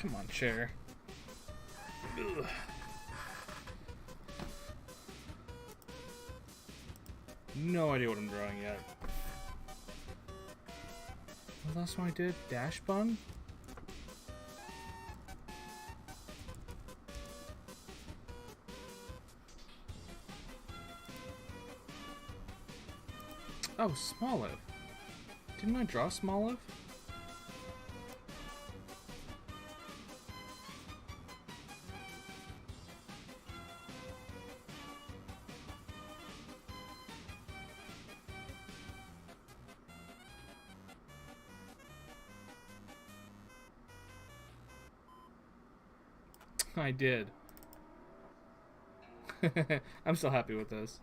Come on, chair. Ugh. No idea what I'm drawing yet. What last one I did? Dash bun? Oh, Smoliv. Didn't I draw Smoliv? I did. I'm still happy with this.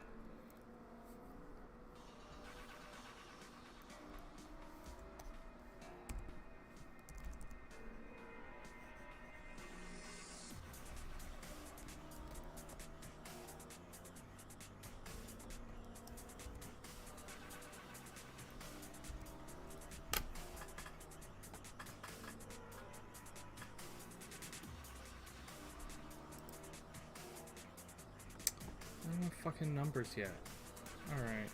No fucking numbers yet. Alright.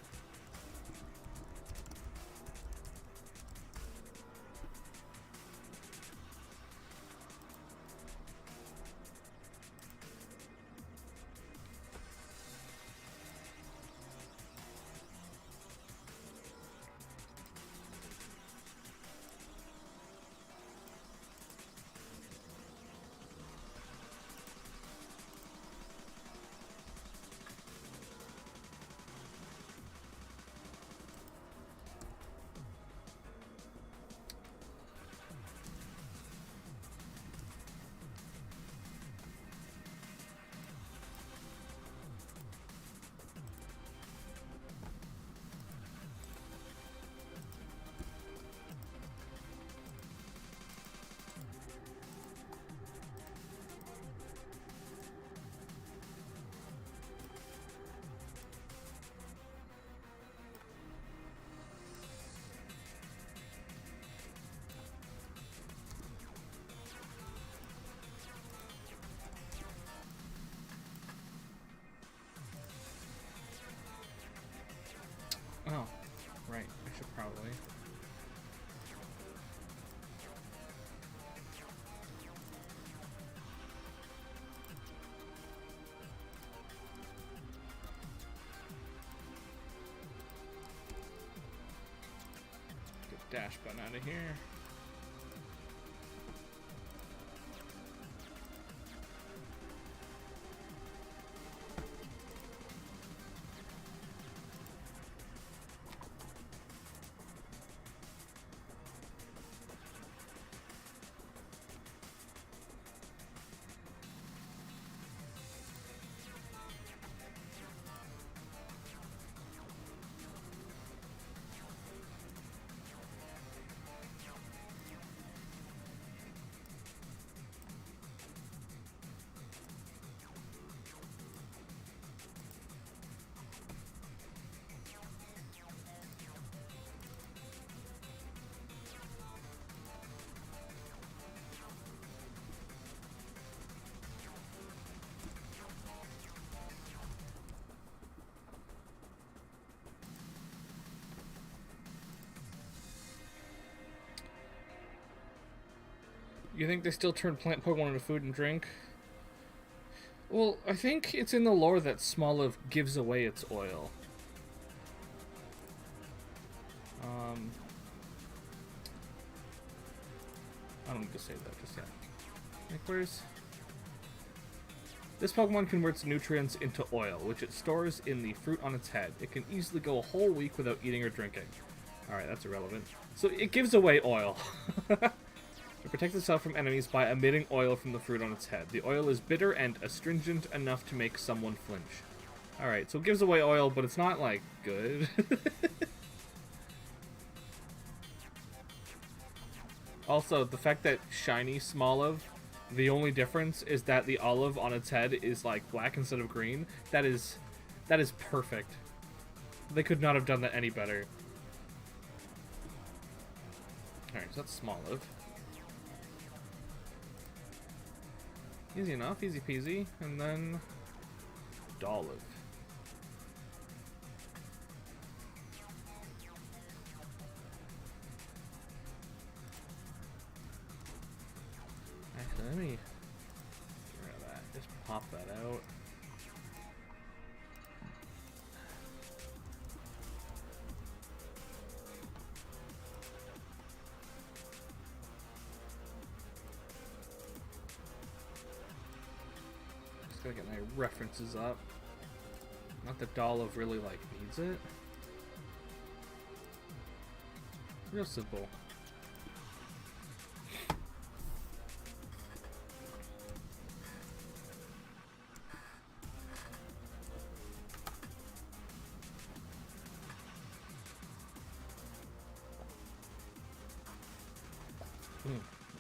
Oh, right. I should probably. Get dash button out of here. You think they still turn plant Pokemon into food and drink? Well, I think it's in the lore that Smoliv gives away its oil. I don't need to save that just yet. Like, where's... This Pokemon converts nutrients into oil, which it stores in the fruit on its head. It can easily go a whole week without eating or drinking. Alright, that's irrelevant. So it gives away oil. It protects itself from enemies by emitting oil from the fruit on its head. The oil is bitter and astringent enough to make someone flinch. Alright, so it gives away oil, but it's not, like, good. Also, the fact that shiny Smoliv, the only difference is that the olive on its head is, like, black instead of green. That is perfect. They could not have done that any better. Alright, so that's Smoliv. Easy enough, easy peasy. And then Dolliv. Actually, let me get rid of that. Just pop that out. Just gotta get my references up. Not that Dolliv really, like, needs it. Real simple.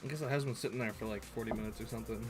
I guess it has been sitting there for like 40 minutes or something.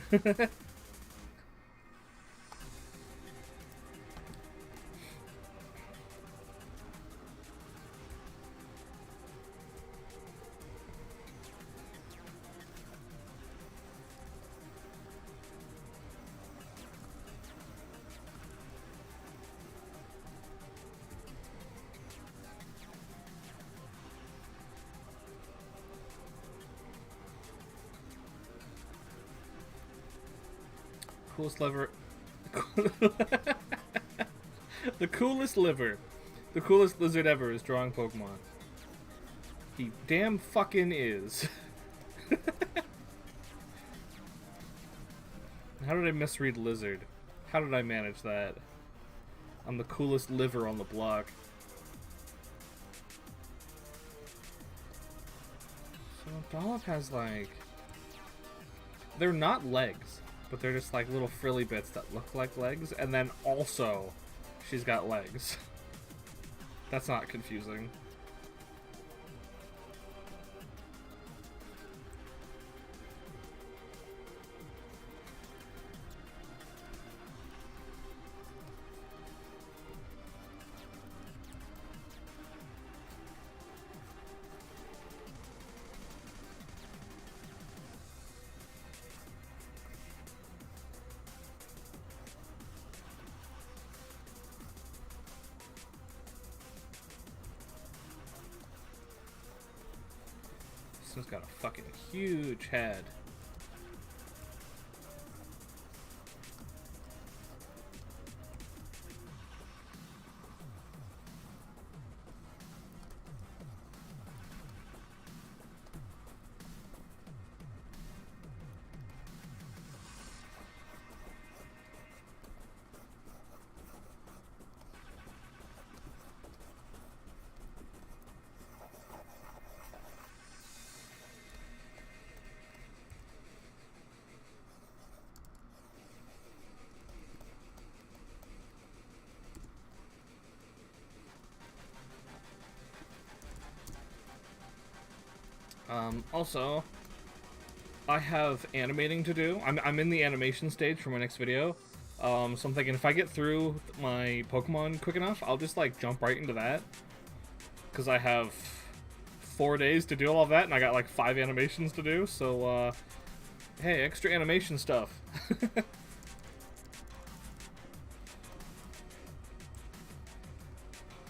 Coolest lever. The coolest liver. The coolest lizard ever is drawing Pokemon. He damn fucking is. How did I misread lizard? How did I manage that? I'm the coolest liver on the block. So Dolliv has like... They're not legs, but they're just like little frilly bits that look like legs, and then also she's got legs. That's not confusing. This one's got a fucking huge head. Also, I have animating to do. I'm in the animation stage for my next video. So I'm thinking if I get through my Pokemon quick enough, I'll just like jump right into that. Because I have 4 days to do all of that, and I got like 5 animations to do, so hey, extra animation stuff.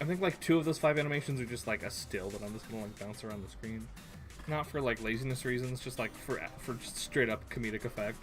I think like 2 of those 5 animations are just like a still that I'm just gonna like bounce around the screen. Not for like laziness reasons, just like for just straight up comedic effect.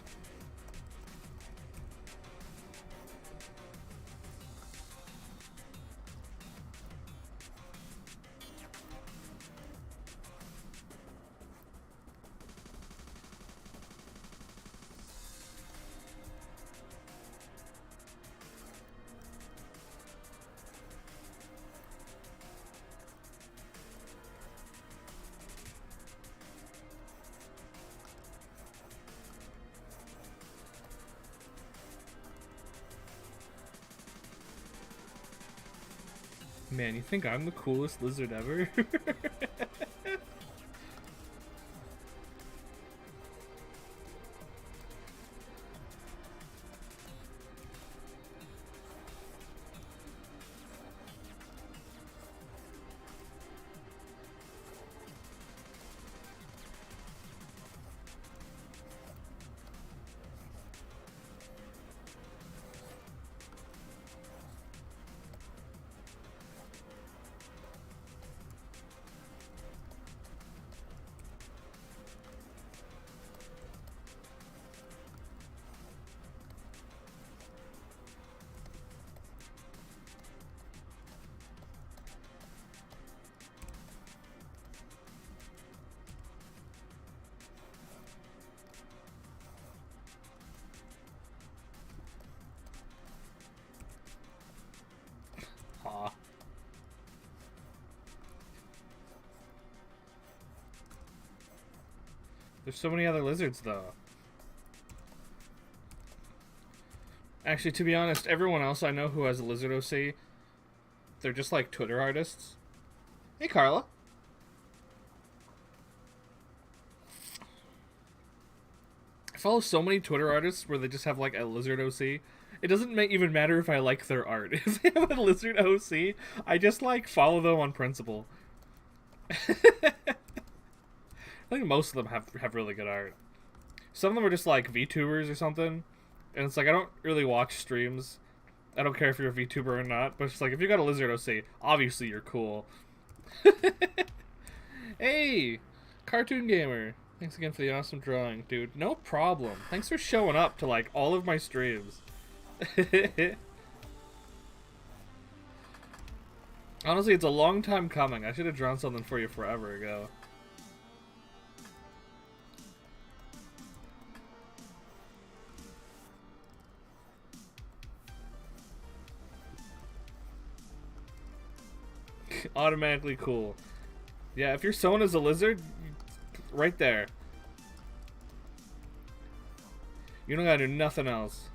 Man, you think I'm the coolest lizard ever? There's so many other lizards, though. Actually, to be honest, everyone else I know who has a lizard OC, they're just like Twitter artists. Hey, Carla. I follow so many Twitter artists where they just have like a lizard OC. It doesn't even matter if I like their art. If they have a lizard OC, I just like follow them on principle. I think most of them have really good art. Some of them are just like VTubers or something. And it's like, I don't really watch streams. I don't care if you're a VTuber or not. But it's like, if you got a lizard OC, obviously you're cool. Hey! Cartoon Gamer. Thanks again for the awesome drawing, dude. No problem. Thanks for showing up to, like, all of my streams. Honestly, it's a long time coming. I should have drawn something for you forever ago. Automatically cool. Yeah, if you're sewn as a lizard, right there. You don't gotta do nothing else.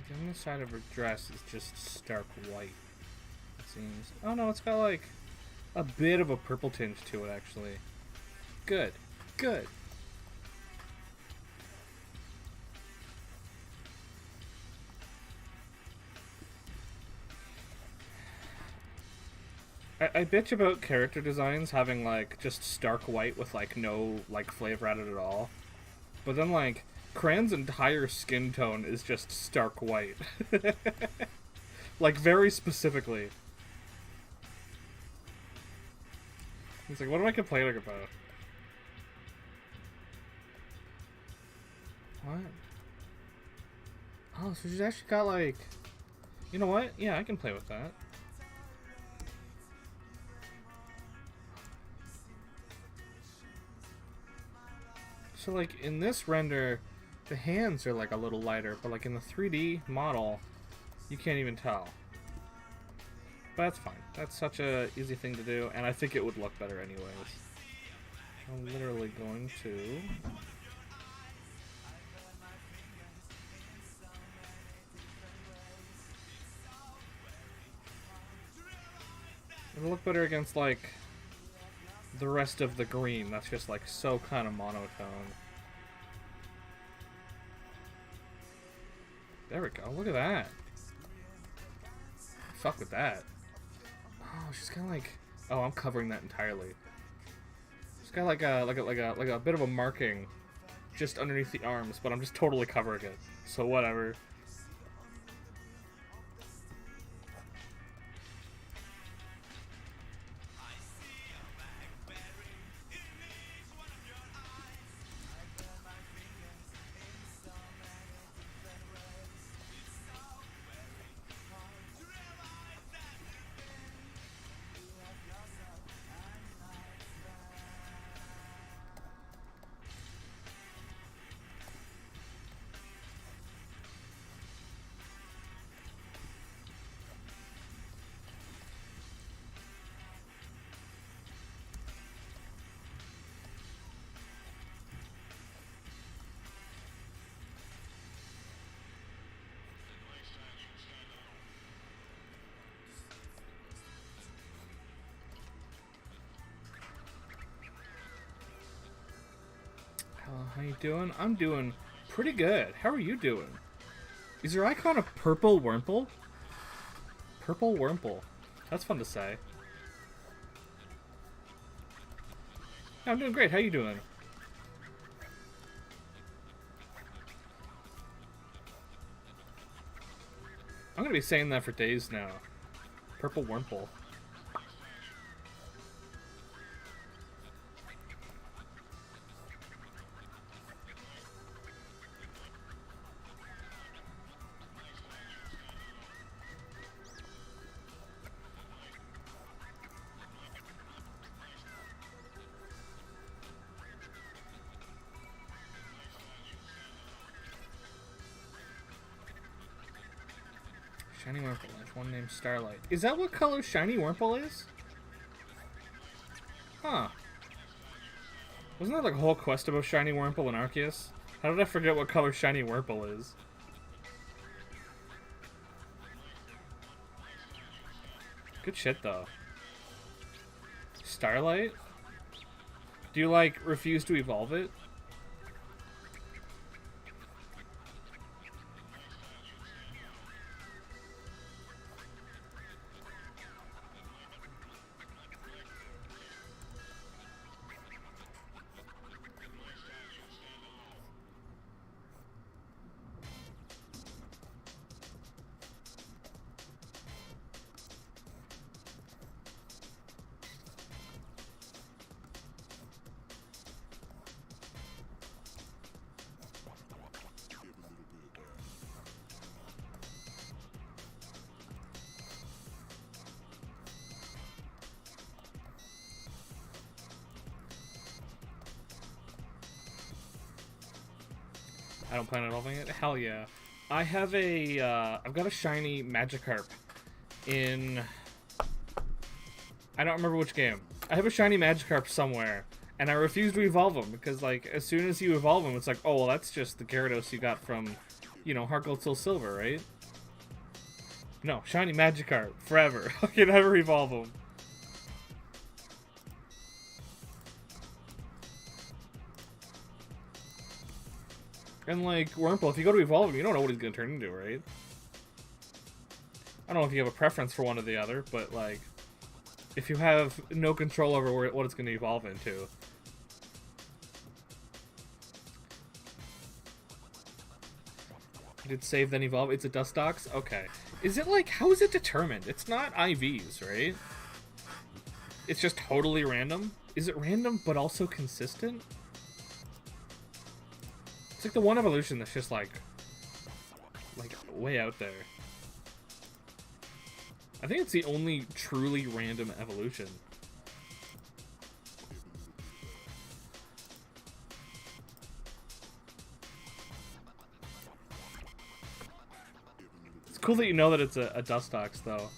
The inside of her dress is just stark white, it seems. Oh no, it's got like a bit of a purple tinge to it, actually. Good. Good. I bitch about character designs having like just stark white with like no like flavor added at all. But then like Cran's entire skin tone is just stark white. Like, very specifically. He's like, what am I complaining about? What? Oh, so she's actually got, like... You know what? Yeah, I can play with that. So, like, in this render... The hands are like a little lighter, but like in the 3D model, you can't even tell. But that's fine. That's such a easy thing to do, and I think it would look better anyways. I'm literally going to... It'll look better against like the rest of the green. That's just like so kind of monotone. There we go. Look at that. Fuck with that. Oh, she's kind of like. Oh, I'm covering that entirely. She's got like a bit of a marking just underneath the arms, but I'm just totally covering it. So whatever. How you doing? I'm doing pretty good. How are you doing? Is your icon a purple Wurmple? Purple Wurmple. That's fun to say. I'm doing great. How you doing? I'm gonna be saying that for days now. Purple Wurmple. Shiny Wurmple. There's one named Starlight. Is that what color Shiny Wurmple is? Huh. Wasn't there like a whole quest about Shiny Wurmple and Arceus? How did I forget what color Shiny Wurmple is? Good shit though. Starlight? Do you like refuse to evolve it? I don't plan on evolving it? Hell yeah. I have a, I've got a shiny Magikarp in... I don't remember which game. I have a shiny Magikarp somewhere, and I refuse to evolve him, because, like, as soon as you evolve him, it's like, oh, well, that's just the Gyarados you got from, you know, Heart Gold Soul Silver, right? No, shiny Magikarp, forever. I can never evolve him. And, like, Wurmple, if you go to evolve him, you don't know what he's gonna turn into, right? I don't know if you have a preference for one or the other, but, like, if you have no control over what it's gonna evolve into. You did save, then evolve. It's a Dustox? Okay. Is it, like, how is it determined? It's not IVs, right? It's just totally random? Is it random, but also consistent? It's like the one evolution that's just like way out there. I think it's the only truly random evolution. It's cool that you know that it's a Dustox, though.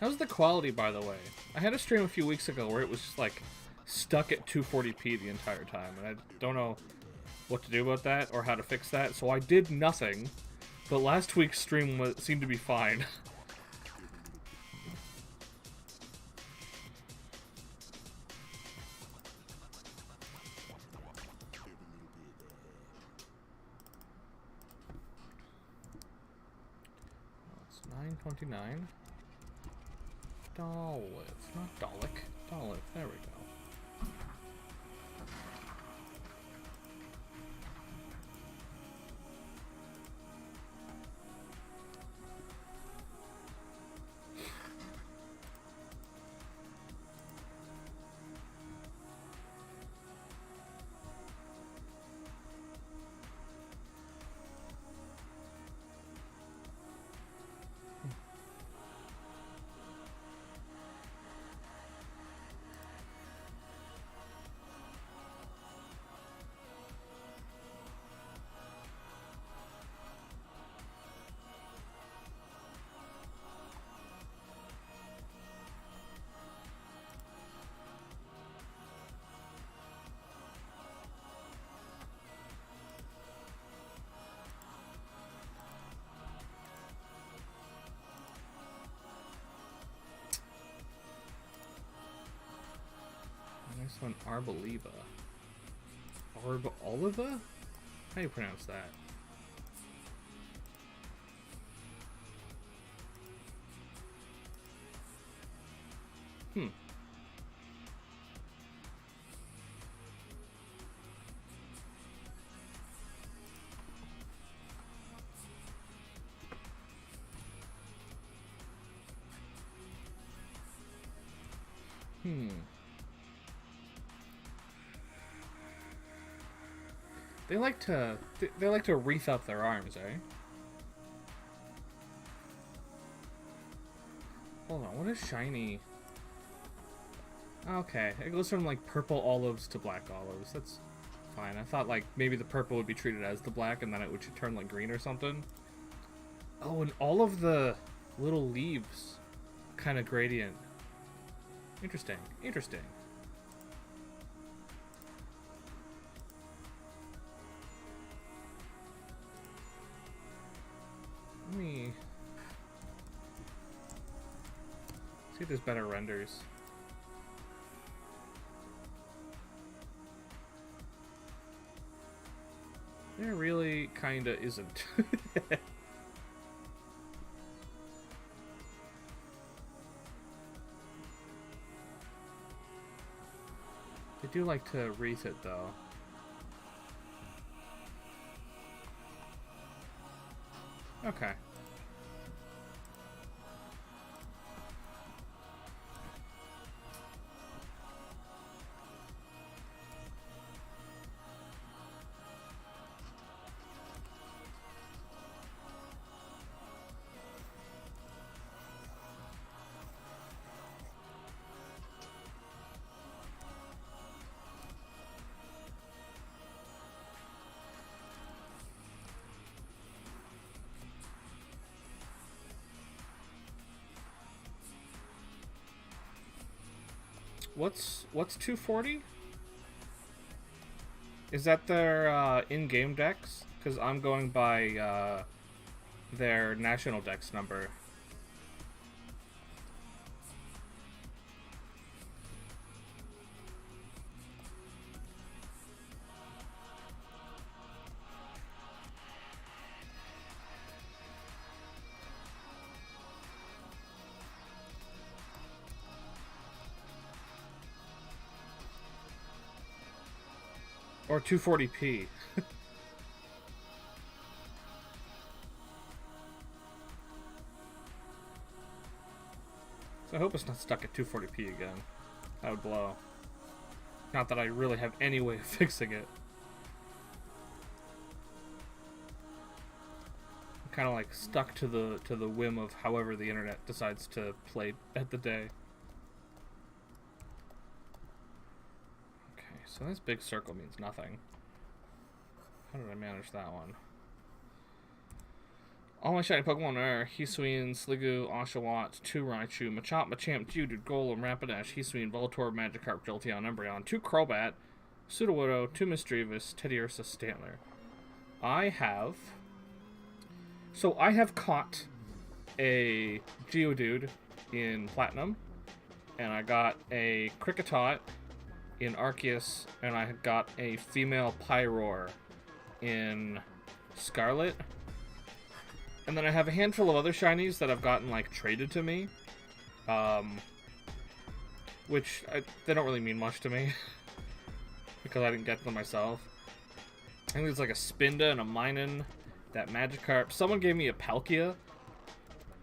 How's the quality, by the way? I had a stream a few weeks ago where it was just, like, stuck at 240p the entire time, and I don't know what to do about that or how to fix that, so I did nothing, but last week's stream seemed to be fine. It's 9:29. Dolith, not Dalek. Dolith, there we go. Also an Arboliva. Oliva? How do you pronounce that? Hmm. They like to wreath up their arms, eh? Hold on, what is shiny? Okay, it goes from like purple olives to black olives. That's fine. I thought like maybe the purple would be treated as the black and then it would turn like green or something. Oh, and all of the little leaves kind of gradient. Interesting. Interesting. Let me see if there's better renders. There really kinda isn't. They do like to wreath it though. Okay. What's 240? Is that their in-game dex? Because I'm going by their national dex number. Or 240p. So I hope it's not stuck at 240p again. That would blow. Not that I really have any way of fixing it. I'm kind of like stuck to the whim of however the internet decides to play at the day. So this big circle means nothing. How did I manage that one? All my shiny Pokemon are Hisuian, Sliggoo, Oshawott, 2 Raichu, Machop, Machamp, Geodude, Golem, Rapidash, Hisuian, Voltorb, Magikarp, Jolteon, Umbreon, 2 Crobat, Sudowoodo, 2 Misdreavus, Teddiursa, Stantler. I have caught a Geodude in Platinum, and I got a Kricketot in Arceus, and I got a female Pyroar in Scarlet. And then I have a handful of other shinies that I've gotten, like, traded to me. They don't really mean much to me. Because I didn't get them myself. I think there's, like, a Spinda and a Minun, that Magikarp. Someone gave me a Palkia,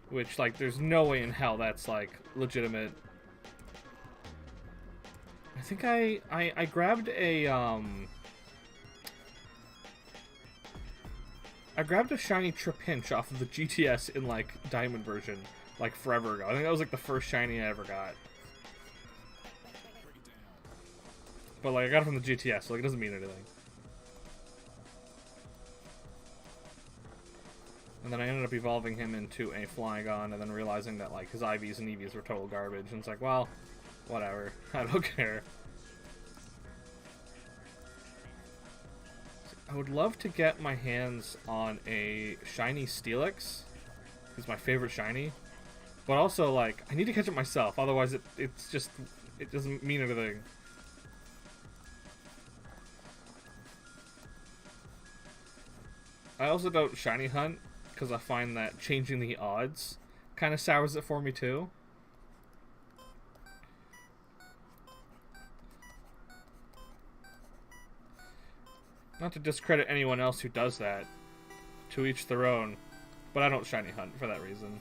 which, like, there's no way in hell that's, like, legitimate. I think I grabbed a shiny Trapinch off of the GTS in like Diamond version like forever ago. I think that was like the first shiny I ever got. But like I got it from the GTS, so like it doesn't mean anything. And then I ended up evolving him into a Flygon and then realizing that like his IVs and EVs were total garbage, and it's like, well, whatever. I don't care. I would love to get my hands on a shiny Steelix. It's my favorite shiny. But also, like, I need to catch it myself. Otherwise, it doesn't mean anything. I also don't shiny hunt, because I find that changing the odds kind of sours it for me too. Not to discredit anyone else who does that. To each their own. But I don't shiny hunt for that reason.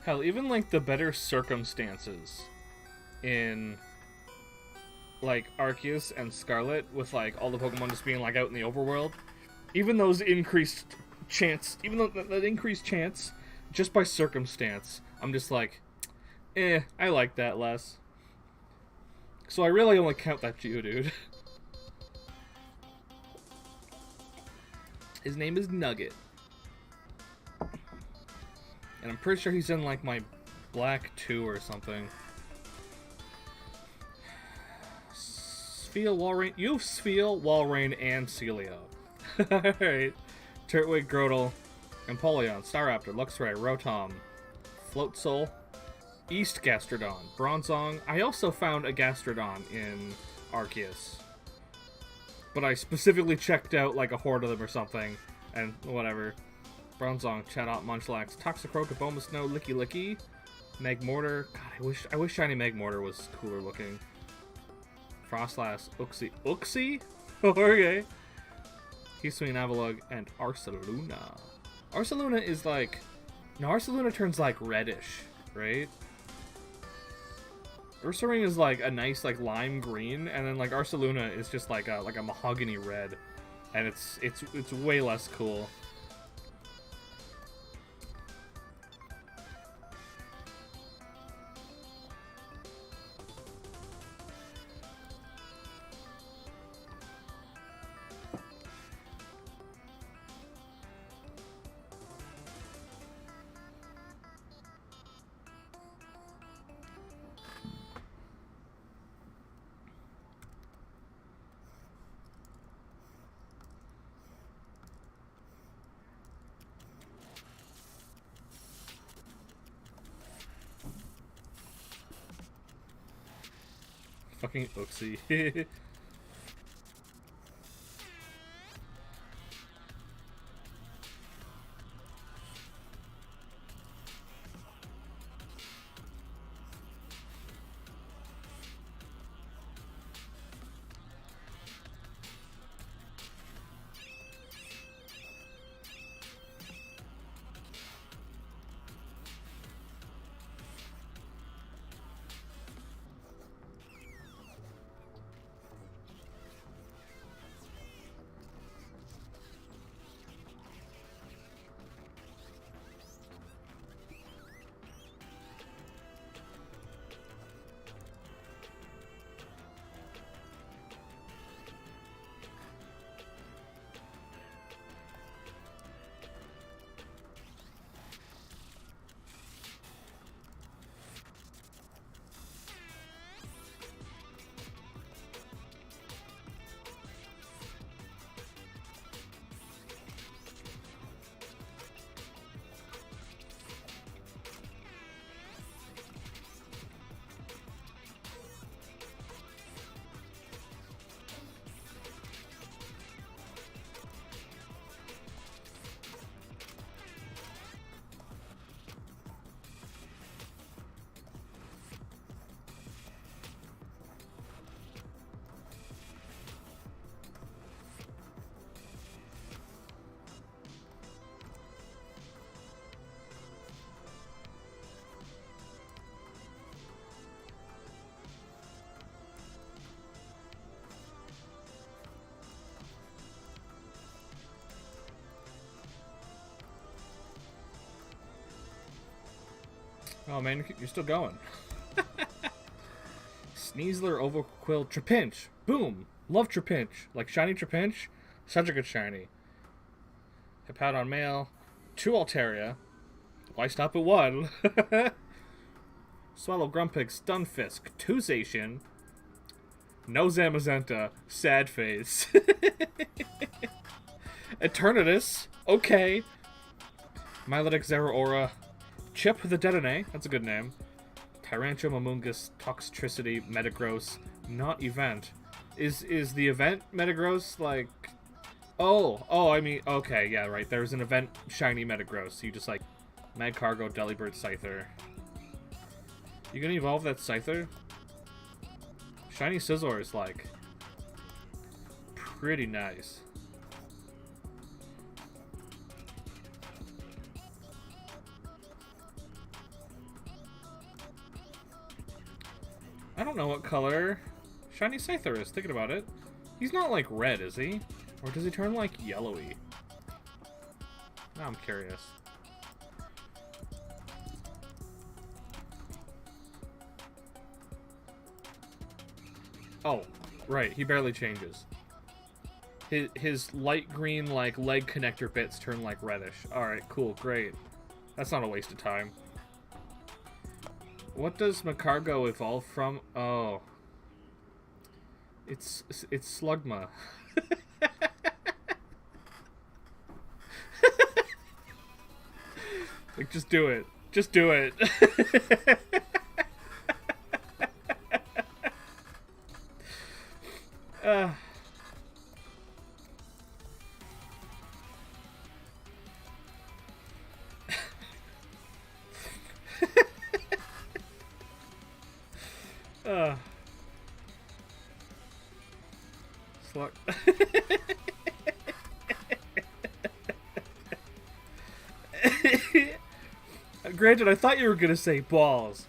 Hell, even like the better circumstances in like Arceus and Scarlet, with like all the Pokemon just being like out in the overworld, even those increased chance, even though that increased chance just by circumstance, I'm just like, I like that less. So I really only count that Geodude. His name is Nugget. And I'm pretty sure he's in, like, my Black 2 or something. Spheal, Walrein... You've Spheal, Walrein, and Celio. Alright. Turtwig, Grotle, Empoleon, Staraptor, Luxray, Rotom, Floatzel, East Gastrodon, Bronzong. I also found a Gastrodon in Arceus. But I specifically checked out, like, a horde of them or something, and whatever. Bronzong, Chatot, Munchlax, Toxicroak, Abomasnow, Licky Licky, Magmortar. God, I wish Shiny Magmortar was cooler looking. Frostlass, Uxie. Uxie? Okay. Heatswing, Avalugg, and Arceluna. Arceluna is like... No, Arceluna turns like reddish, right? Ursaring is like a nice like lime green, and then like Arceluna is just like a mahogany red. And it's way less cool. Fucking Uxie. Oh man, you're still going. Sneasler, Overquill, Trapinch. Boom! Love Trapinch. Like shiny Trapinch. Such a good shiny. Hippowdon Male. 2 Altaria. Why stop at 1? Swallow Grumpig, Stunfisk, 2 Zacian. No Zamazenta. Sad face. Eternatus. Okay. Milotic Zeraora. Chip the Dedenne. That's a good name. Tyrantrum, Amoonguss, Toxtricity, Metagross. Not event. Is the event Metagross like... Oh, I mean, okay, yeah, right. There's an event shiny Metagross. You just like Magcargo, Delibird, Scyther. You gonna evolve that Scyther? Shiny Scizor is like pretty nice. I don't know what color shiny Scyther is, thinking about it. He's not like red, is he? Or does he turn like yellowy? Now I'm curious. Oh, right, he barely changes. His light green, like, leg connector bits turn, like, reddish. Alright, cool, great. That's not a waste of time. What does Magcargo evolve from? Oh. It's Slugma. Like, just do it. Just do it. Slug. Granted, I thought you were gonna say balls.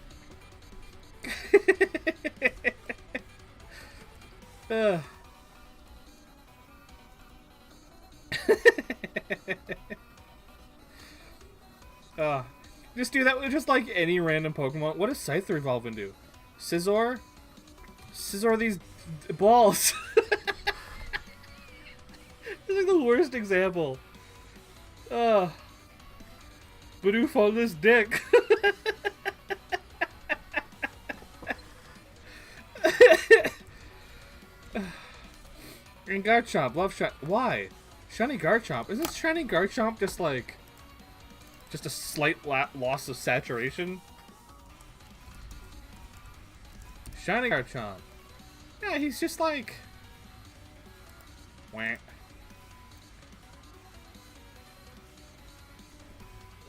Just do that with just like any random Pokemon. What does Scyther evolve into? Scizor? Scizor these balls. This is the worst example. Bidoof on this dick. And Garchomp, love shot. Why? Shiny Garchomp. Isn't Shiny Garchomp just like... just a slight loss of saturation? Shiny Garchomp. Yeah, he's just like... Wah.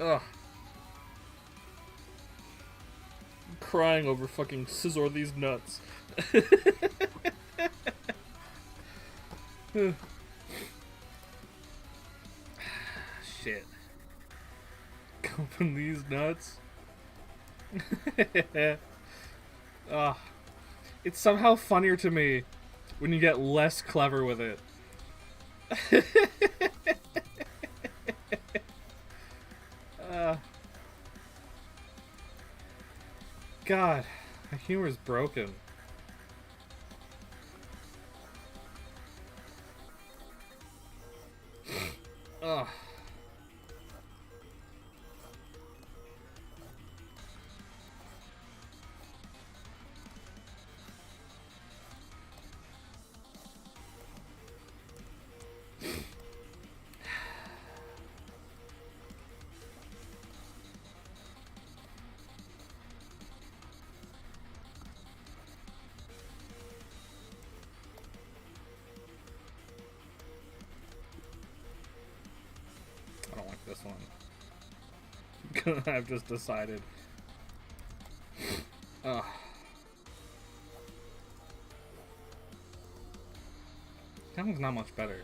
Ugh. I'm crying over fucking Scizor these nuts. Shit. Open these nuts. Ugh. It's somehow funnier to me when you get less clever with it. God, my humor is broken. Ugh. I don't like this one. I've just decided. Ugh. That one's not much better.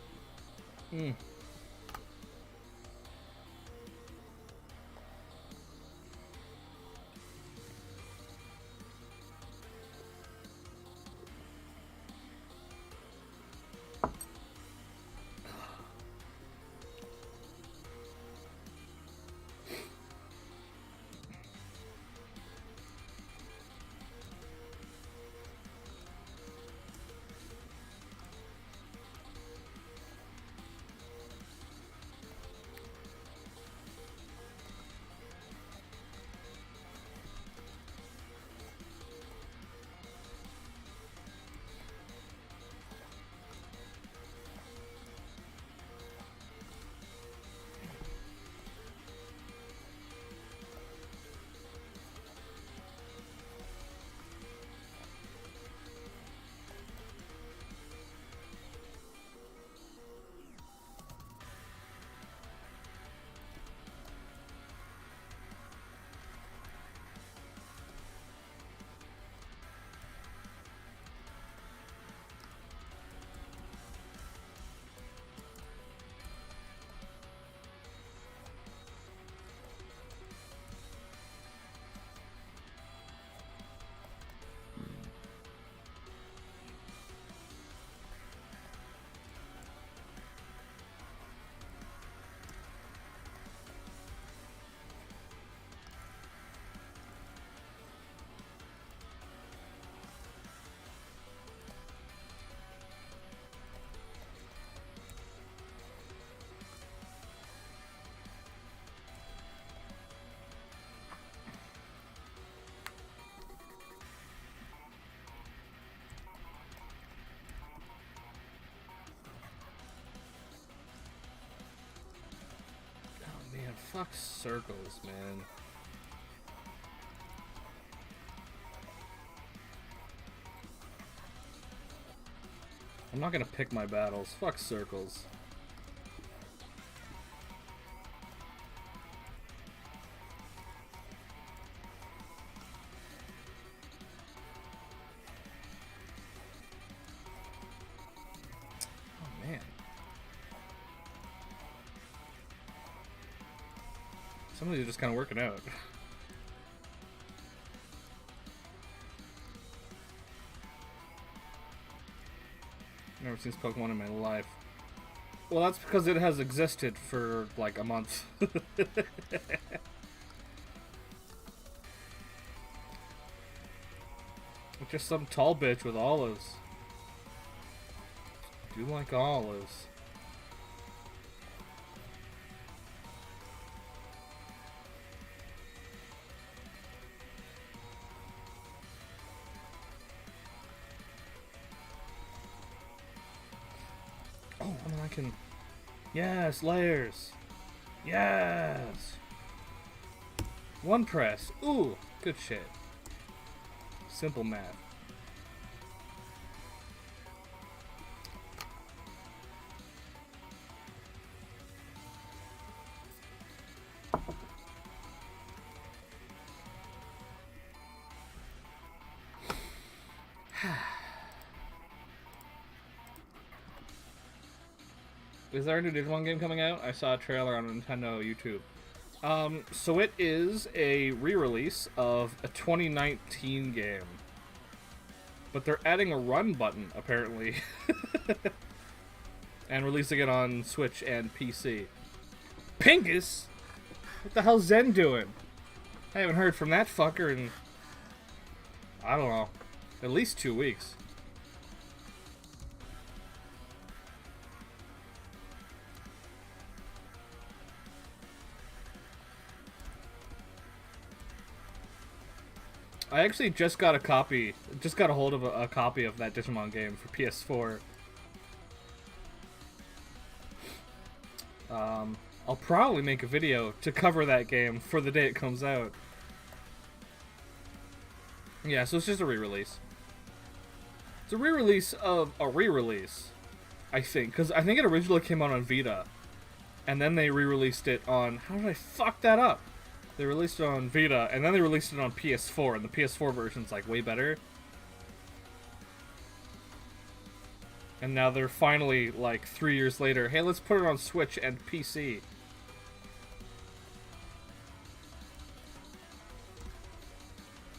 Fuck circles, man. I'm not gonna pick my battles. Fuck circles. Oh man. Some of these are just kind of working out. Never seen this Pokemon in my life. Well, that's because it has existed for like a month. Just some tall bitch with olives. Do like olives. Oh, I mean, I can... Yes, layers. Yes. One press. Ooh, good shit. Simple math. Is there a new Digimon game coming out? I saw a trailer on Nintendo YouTube. So it is a re-release of a 2019 game. But they're adding a run button, apparently. And releasing it on Switch and PC. Pingus? What the hell's Zen doing? I haven't heard from that fucker in... I don't know. At least 2 weeks. I actually just got a hold of a copy of that Digimon game for PS4. I'll probably make a video to cover that game for the day it comes out. Yeah, so it's just a re-release. It's a re-release of a re-release, I think, because I think it originally came out on Vita, and then they re-released it on... How did I fuck that up? They released it on Vita, and then they released it on PS4, and the PS4 version's, like, way better. And now they're finally, like, 3 years later, hey, let's put it on Switch and PC.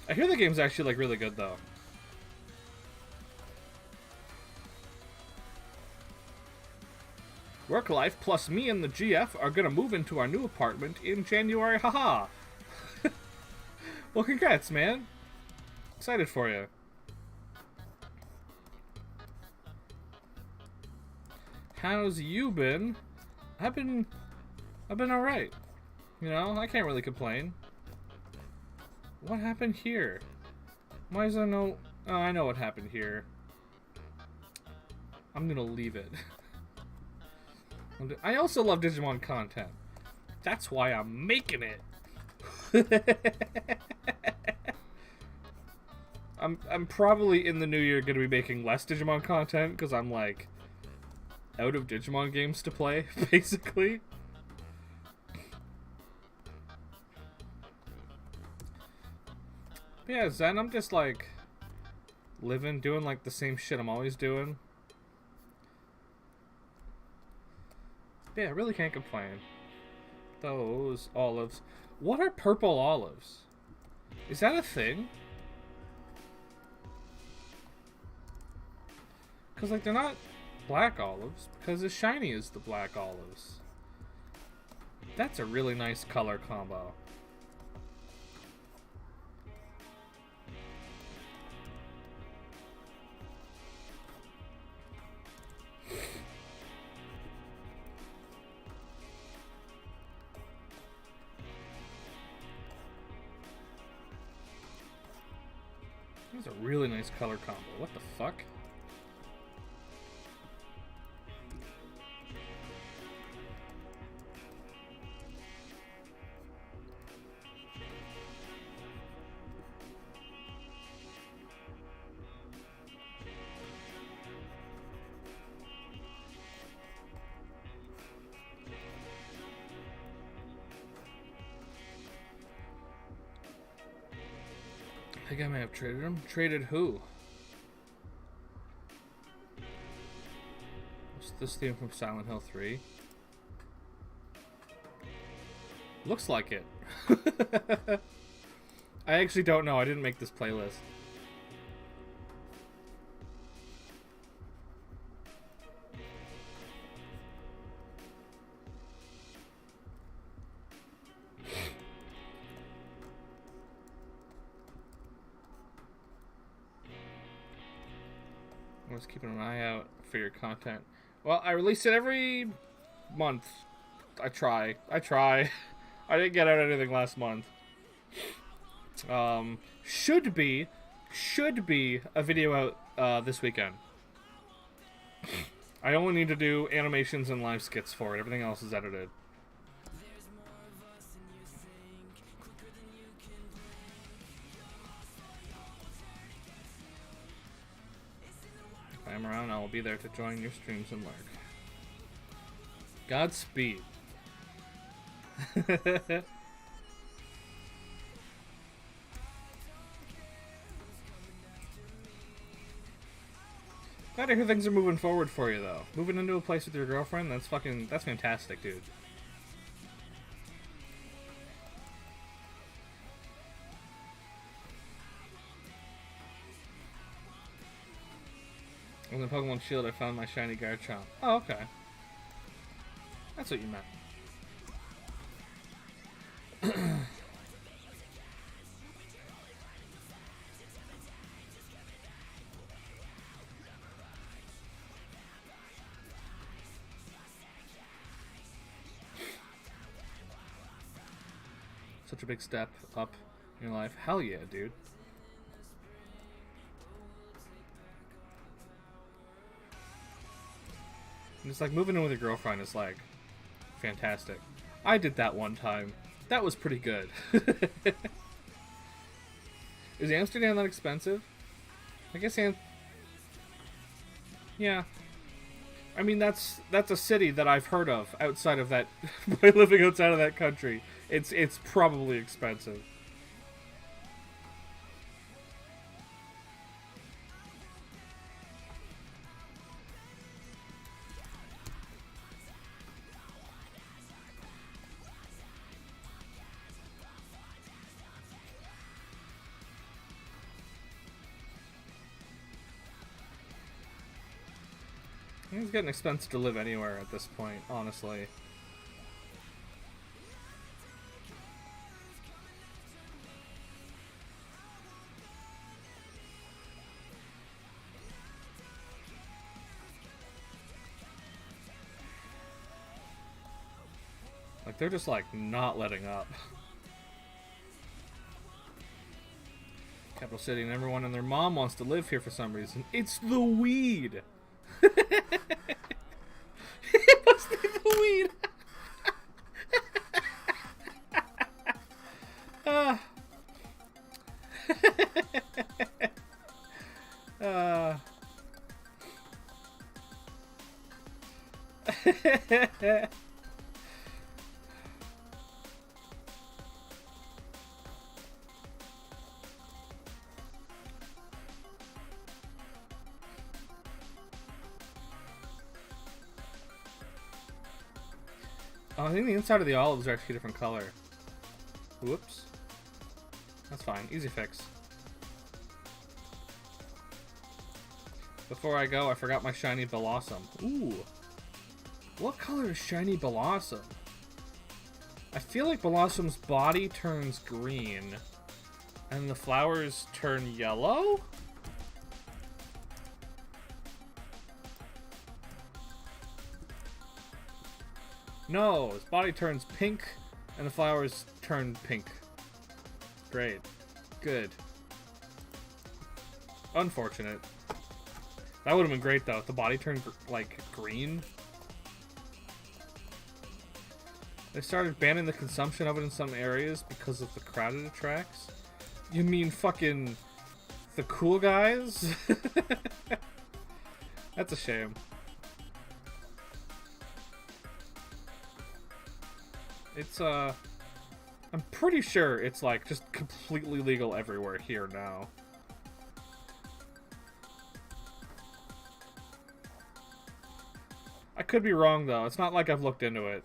I hear the game's actually, like, really good, though. Work life plus me and the GF are gonna move into our new apartment in January, haha! Well, congrats, man. Excited for you. How's you been? I've been alright. You know, I can't really complain. What happened here? Why is there no... Oh, I know what happened here. I'm gonna leave it. I also love Digimon content. That's why I'm making it. I'm probably in the new year gonna be making less Digimon content because I'm like out of Digimon games to play, basically. But yeah, Zen, I'm just like living, doing like the same shit I'm always doing. Yeah, I really can't complain. Those olives. What are purple olives? Is that a thing? Because, like, they're not black olives. Because as shiny as the black olives. That's a really nice color combo. That's a really nice color combo. What the fuck? I think I may have traded him. Traded who? What's this theme from Silent Hill 3? Looks like it. I actually don't know. I didn't make this playlist. I'm just keeping an eye out for your content. Well, I release it every month. I try. I didn't get out anything last month. Should be a video out this weekend. I only need to do animations and live skits for it. Everything else is edited. If I'm around, I will be there to join your streams and lurk. Godspeed. Glad to hear things are moving forward for you, though. Moving into a place with your girlfriend, that's fantastic, dude. In the Pokemon Shield, I found my shiny Garchomp. Oh, okay. That's what you meant. Such a big step up in your life. Hell yeah, dude. And it's like moving in with your girlfriend is like fantastic. I did that one time. That was pretty good. Is Amsterdam that expensive? I guess yeah. I mean, that's a city that I've heard of outside of that by living outside of that country. It's probably expensive. It's getting expensive to live anywhere at this point, honestly. Like, they're just, like, not letting up. Capital City and everyone and their mom wants to live here for some reason. It's the weed! It must be the weed! Oh, I think the inside of the olives are actually a different color. Whoops. That's fine. Easy fix. Before I go, I forgot my shiny Blossom. Ooh. What color is shiny Blossom? I feel like Blossom's body turns green. And the flowers turn yellow? No, his body turns pink, and the flowers turn pink. Great. Good. Unfortunate. That would have been great, though, if the body turned, like, green. They started banning the consumption of it in some areas because of the crowd it attracts. You mean fucking the cool guys? That's a shame. It's I'm pretty sure it's like just completely legal everywhere here now. I could be wrong though. It's not like I've looked into it.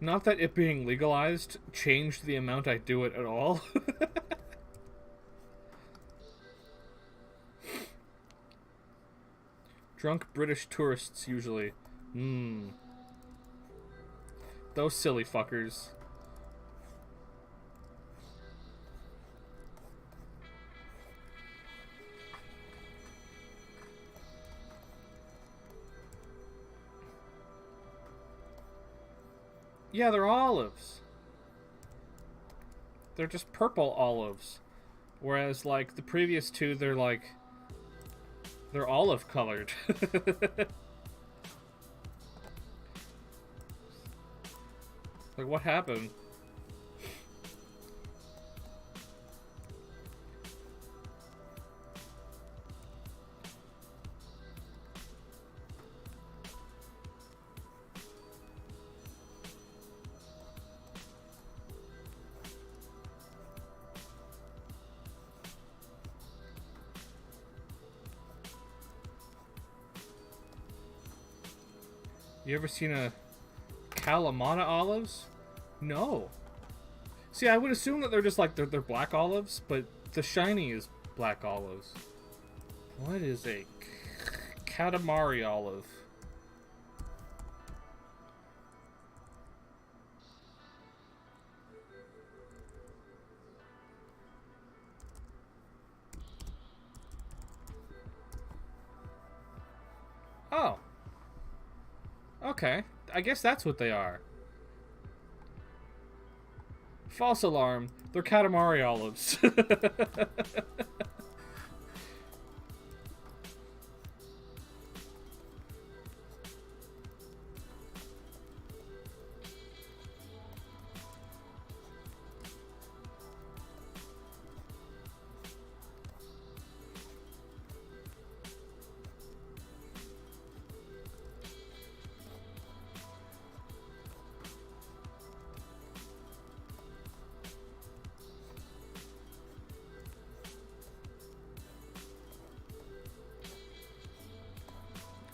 Not that it being legalized changed the amount I do it at all. Drunk British tourists, usually. Those silly fuckers. Yeah, they're olives. They're just purple olives. Whereas, like, the previous two, they're olive colored. Like, what happened? You ever seen a Kalamata olives? No. See, I would assume that they're just like, they're black olives, but the shiny is black olives. What is a Katamari olive? Oh. Okay. I guess that's what they are. False alarm. They're Katamari olives.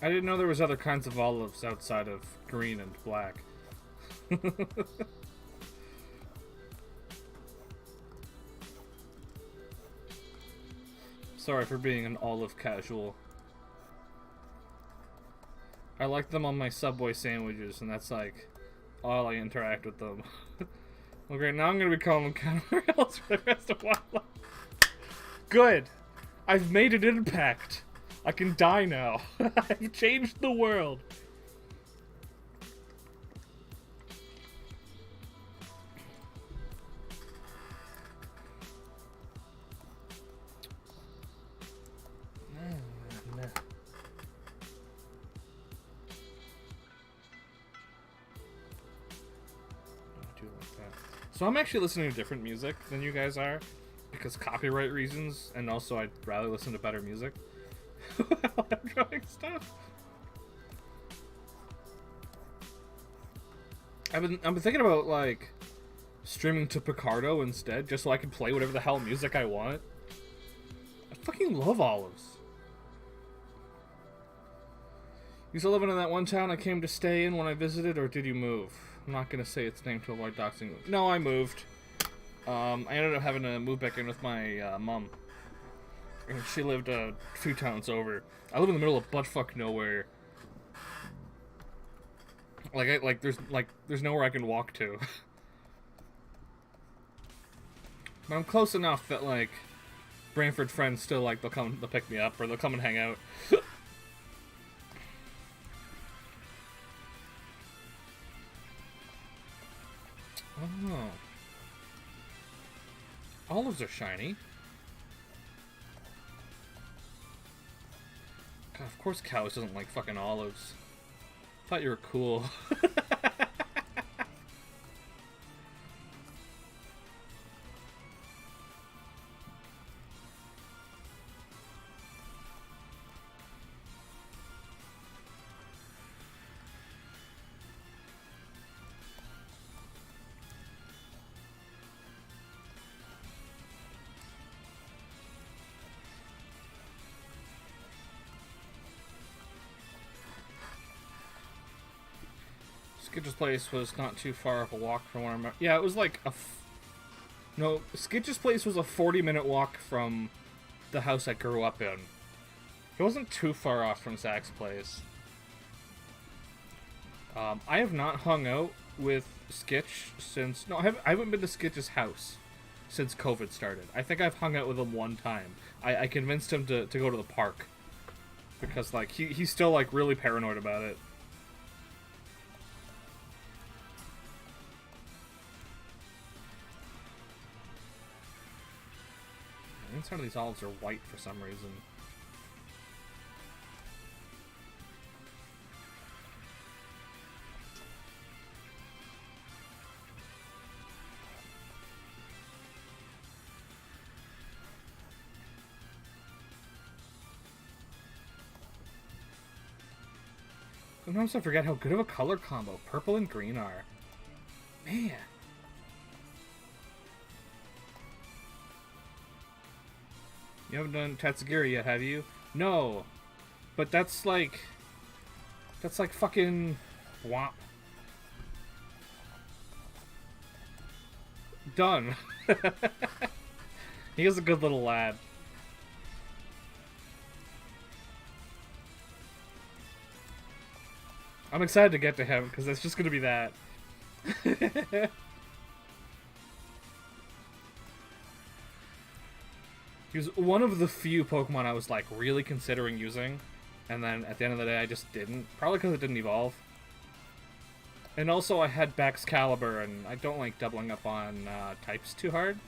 I didn't know there was other kinds of olives outside of green and black. Sorry for being an olive casual. I like them on my Subway sandwiches, and that's like all I interact with them. Okay, now I'm gonna be calling them Katamari for the rest of my life. Good! I've made an impact! I can die now. I've changed the world. So I'm actually listening to different music than you guys are, because copyright reasons, and also I'd rather listen to better music while I'm drawing stuff. I've been thinking about like streaming to Picardo instead, just so I can play whatever the hell music I want. I fucking love olives. You still living in that one town I came to stay in when I visited, or did you move? I'm not gonna say its name to avoid doxing. No, I moved. I ended up having to move back in with my mom. And she lived a few towns over. I live in the middle of buttfuck nowhere. There's nowhere I can walk to. But I'm close enough that like Brantford friends still like they'll pick me up or they'll come and hang out. Oh. Olives are shiny. God, of course cows doesn't like fucking olives. Thought you were cool. Skitch's place was not too far of a walk from where I'm at. Yeah, it was like a... No, Skitch's place was a 40-minute walk from the house I grew up in. It wasn't too far off from Zach's place. I have not hung out with Skitch since... No, I haven't been to Skitch's house since COVID started. I think I've hung out with him one time. I convinced him to go to the park. Because, like, he's still, like, really paranoid about it. The inside of these olives are white for some reason. Sometimes I forget how good of a color combo purple and green are. Man. You haven't done Tatsugiri yet, have you? No. But that's like fucking... Womp. Done. He is a good little lad. I'm excited to get to him, because it's just going to be that. He was one of the few Pokemon I was, like, really considering using, and then at the end of the day I just didn't. Probably because it didn't evolve. And also I had Baxcalibur, and I don't like doubling up on types too hard.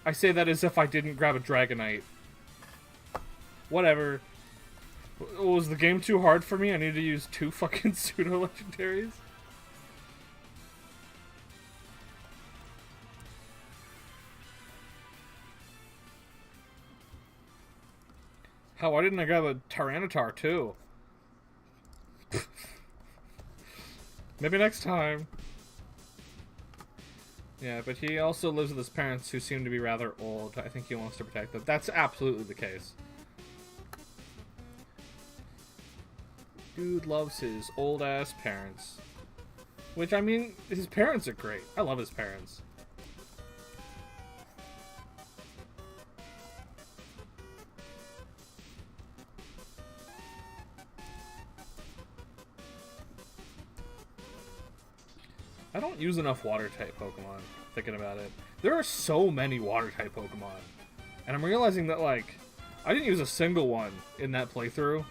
I say that as if I didn't grab a Dragonite. Whatever. Was the game too hard for me? I need to use 2 fucking pseudo-legendaries? Hell, why didn't I grab a Tyranitar too? Maybe next time. Yeah, but he also lives with his parents who seem to be rather old. I think he wants to protect them. That's absolutely the case. Dude loves his old-ass parents. Which, I mean, his parents are great. I love his parents. I don't use enough water-type Pokemon, thinking about it. There are so many water-type Pokemon. And I'm realizing that, like, I didn't use a single one in that playthrough.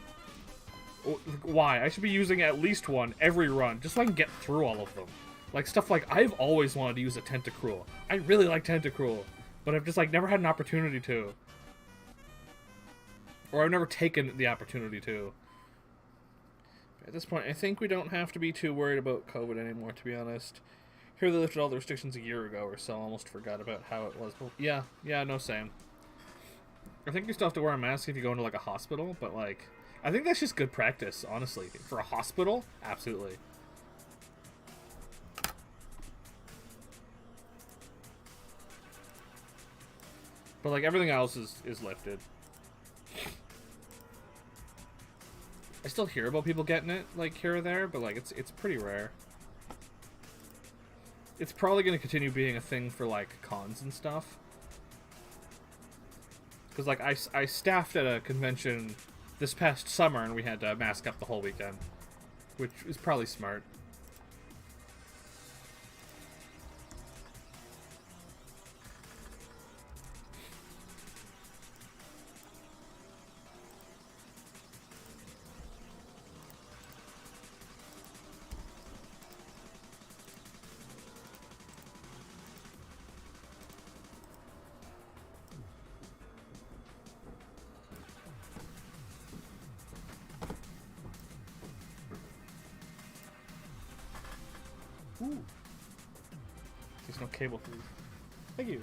Why? I should be using at least one every run, just so I can get through all of them. Like, stuff like, I've always wanted to use a Tentacruel. I really like Tentacruel, but I've just, like, never had an opportunity to. Or I've never taken the opportunity to. At this point, I think we don't have to be too worried about COVID anymore, to be honest. Here they lifted all the restrictions a year ago or so, almost forgot about how it was. Yeah, no, same. I think you still have to wear a mask if you go into, like, a hospital, but, like... I think that's just good practice, honestly. For a hospital, absolutely. But, like, everything else is lifted. I still hear about people getting it, like, here or there, but, like, it's pretty rare. It's probably going to continue being a thing for, like, cons and stuff. Because, like, I staffed at a convention this past summer, and we had to mask up the whole weekend, which is probably smart. Ooh. There's no cable, please. Thank you.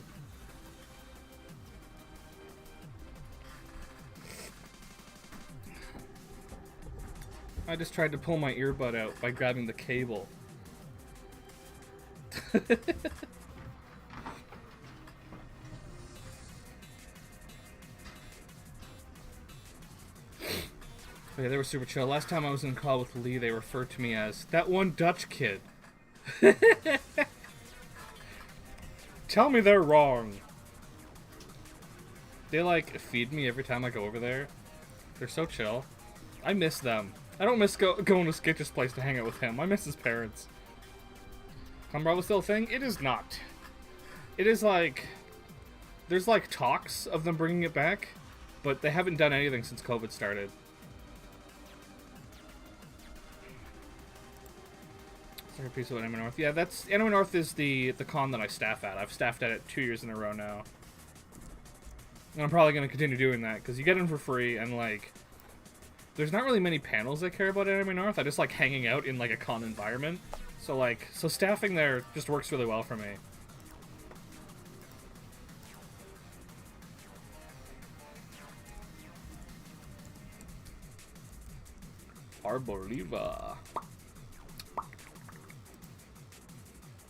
I just tried to pull my earbud out by grabbing the cable. But yeah, they were super chill. Last time I was in call with Lee, they referred to me as that one Dutch kid. Tell me they're wrong. They, like, feed me every time I go over there. They're so chill. I miss them. I don't miss going to Skitch's place to hang out with him. I miss his parents. Umbrella still a thing? It is not. It is like... There's, like, talks of them bringing it back, but they haven't done anything since COVID started. Sorry, piece of Anime North. Yeah, that's... Anime North is the con that I staff at. I've staffed at it 2 years in a row now. And I'm probably going to continue doing that, because you get in for free, and, like... There's not really many panels that care about Anime North. I just like hanging out in, like, a con environment. So, like... So staffing there just works really well for me. Arboriva.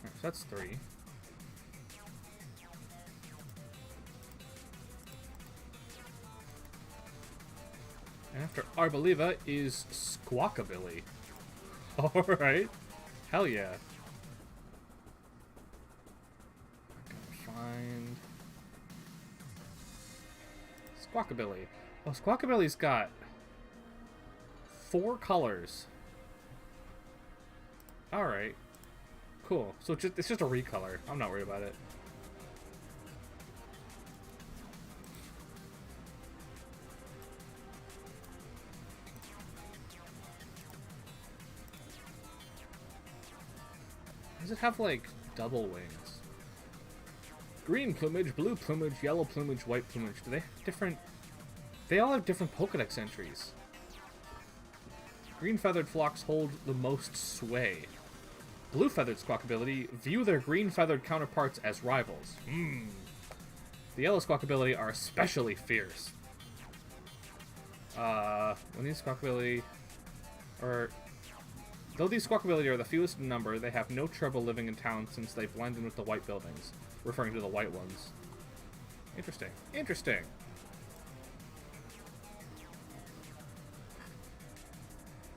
Alright, so that's 3. And after Arboliva is Squawkabilly. Alright. Hell yeah. I gotta find... Squawkabilly. Oh, Squawkabilly's got 4 colors. Alright. Cool. So it's just a recolor. I'm not worried about it. Does it have, like, double wings? Green plumage, blue plumage, yellow plumage, white plumage. Do they have different... They all have different Pokedex entries. Green feathered flocks hold the most sway. Blue feathered Squawkabilly view their green feathered counterparts as rivals. The yellow Squawkabilly are especially fierce. When these Squawkabilly... Though these Squawkabilly are the fewest in number, they have no trouble living in town since they've blended in with the white buildings, referring to the white ones. Interesting. Interesting.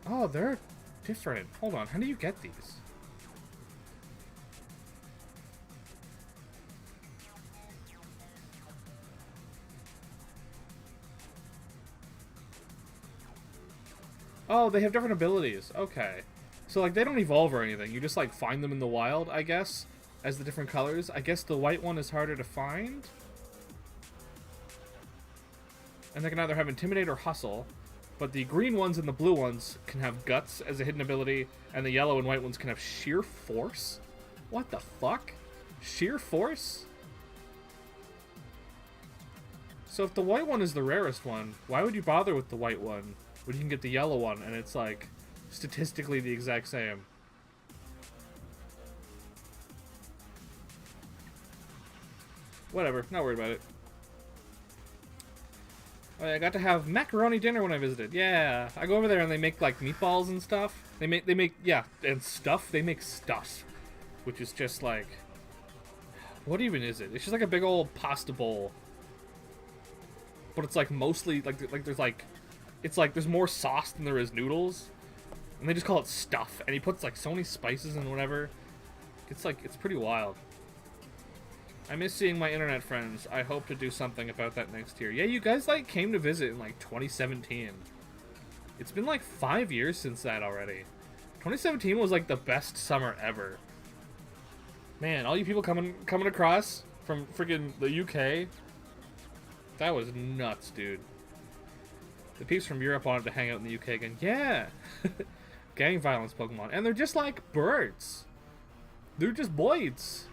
Oh, they're different. Hold on, how do you get these? Oh, they have different abilities. Okay. So, like, they don't evolve or anything. You just, like, find them in the wild, I guess, as the different colors. I guess the white one is harder to find. And they can either have Intimidate or Hustle. But the green ones and the blue ones can have Guts as a hidden ability, and the yellow and white ones can have Sheer Force? What the fuck? Sheer Force? So if the white one is the rarest one, why would you bother with the white one when you can get the yellow one and it's, like, statistically the exact same? Whatever, not worried about it. Oh, yeah, I got to have macaroni dinner when I visited. Yeah, I go over there and they make, like, meatballs and stuff. They make, yeah, and stuff. They make stuff, which is just like, what even is it? It's just like a big old pasta bowl, but it's like mostly like there's like, it's like there's more sauce than there is noodles, and they just call it stuff. And he puts like so many spices and whatever. It's like, it's pretty wild. I miss seeing my internet friends. I hope to do something about that next year. Yeah, you guys, like, came to visit in, like, 2017. It's been, like, 5 years since that already. 2017 was, like, the best summer ever. Man, all you people coming across from freaking the UK, that was nuts, dude. The peeps from Europe wanted to hang out in the UK again. Yeah! Gang violence Pokemon. And they're just like birds. They're just boys.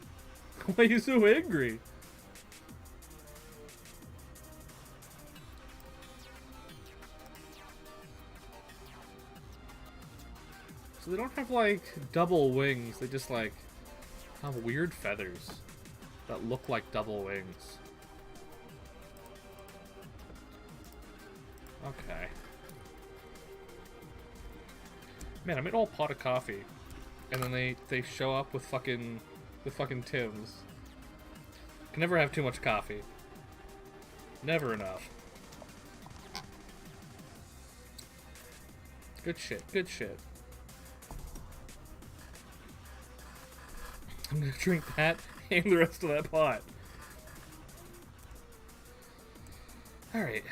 Why are you so angry? So they don't have, like, double wings. They just, like, have weird feathers that look like double wings. Okay. Man, I made a whole pot of coffee. And then they show up with fucking Tims. Can never have too much coffee. Never enough. Good shit, good shit. I'm gonna drink that and the rest of that pot. Alright.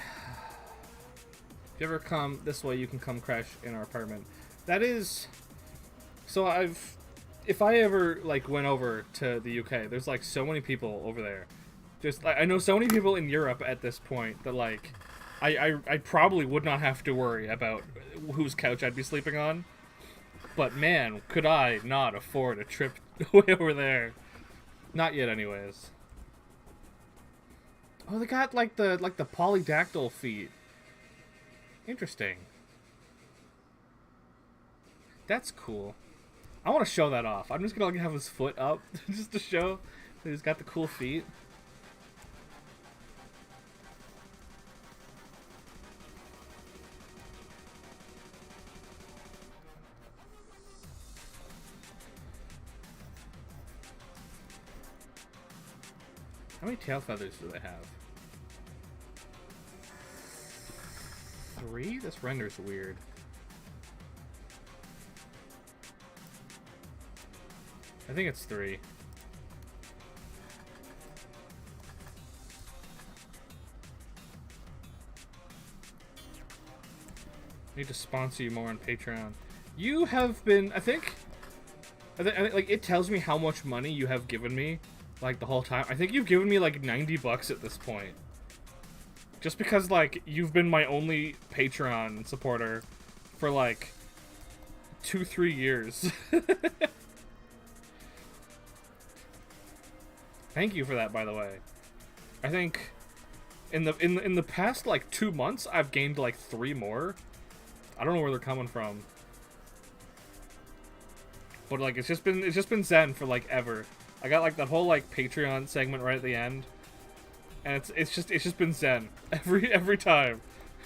If you ever come this way, you can come crash in our apartment. That is... So if I ever, like, went over to the UK, there's, like, so many people over there. Just, I know so many people in Europe at this point that, like, I probably would not have to worry about whose couch I'd be sleeping on. But, man, could I not afford a trip way over there. Not yet, anyways. Oh, they got, like the polydactyl feet. Interesting. That's cool. I want to show that off. I'm just gonna like, have his foot up just to show that he's got the cool feet. How many tail feathers do they have? 3? This renders weird. I think it's 3. Need to sponsor you more on Patreon. You have been, I think like it tells me how much money you have given me, like the whole time. I think you've given me like $90 at this point. Just because like you've been my only Patreon supporter for like 2-3 years. Thank you for that, by the way. I think in the past like 2 months I've gained like 3 more. I don't know where they're coming from. But like it's just been Zen for like ever. I got like that whole like Patreon segment right at the end. And it's just been Zen every time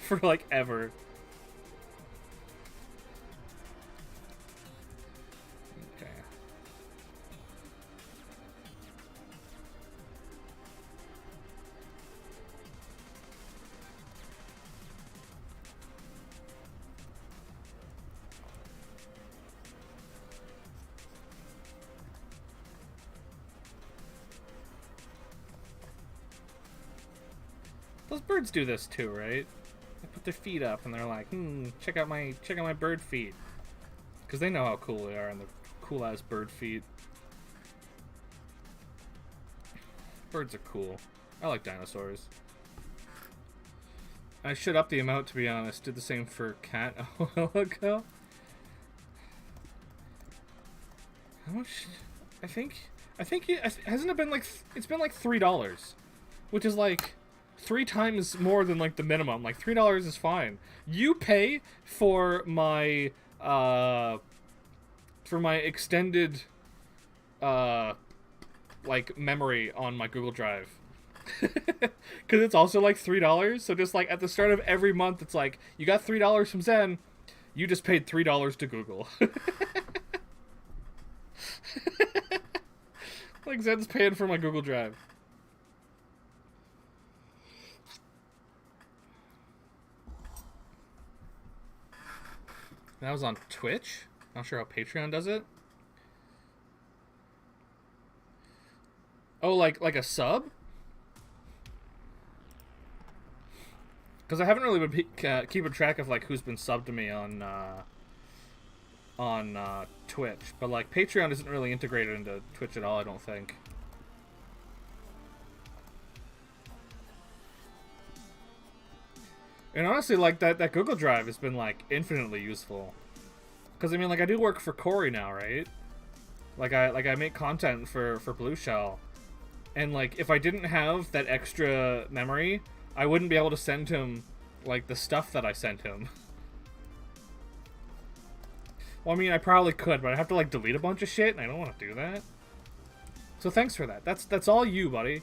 for like ever. Okay. Those birds do this too, right? They put their feet up and they're like, check out my bird feet. Because they know how cool they are and the cool ass bird feet. Birds are cool. I like dinosaurs. I should up the amount, to be honest. Did the same for cat a while ago. How much? I think hasn't it been like, it's been like $3, which is like 3 times more than like the minimum. Like $3 is fine. You pay for my extended like memory on my Google Drive. Because it's also like $3. So just like at the start of every month, it's like you got $3 from Zen. You just paid $3 to Google. Like Zen's paying for my Google Drive. That was on Twitch. Not sure how Patreon does it. Oh, like a sub? Because I haven't really been keeping track of like who's been subbed to me on Twitch, but like Patreon isn't really integrated into Twitch at all, I don't think. And honestly, like that Google Drive has been like infinitely useful. Because I mean, like I do work for Corey now, right? Like I make content for Blue Shell, and like if I didn't have that extra memory, I wouldn't be able to send him like the stuff that I sent him. Well, I mean, I probably could, but I'd have to like delete a bunch of shit, and I don't want to do that. So thanks for that. That's all you, buddy.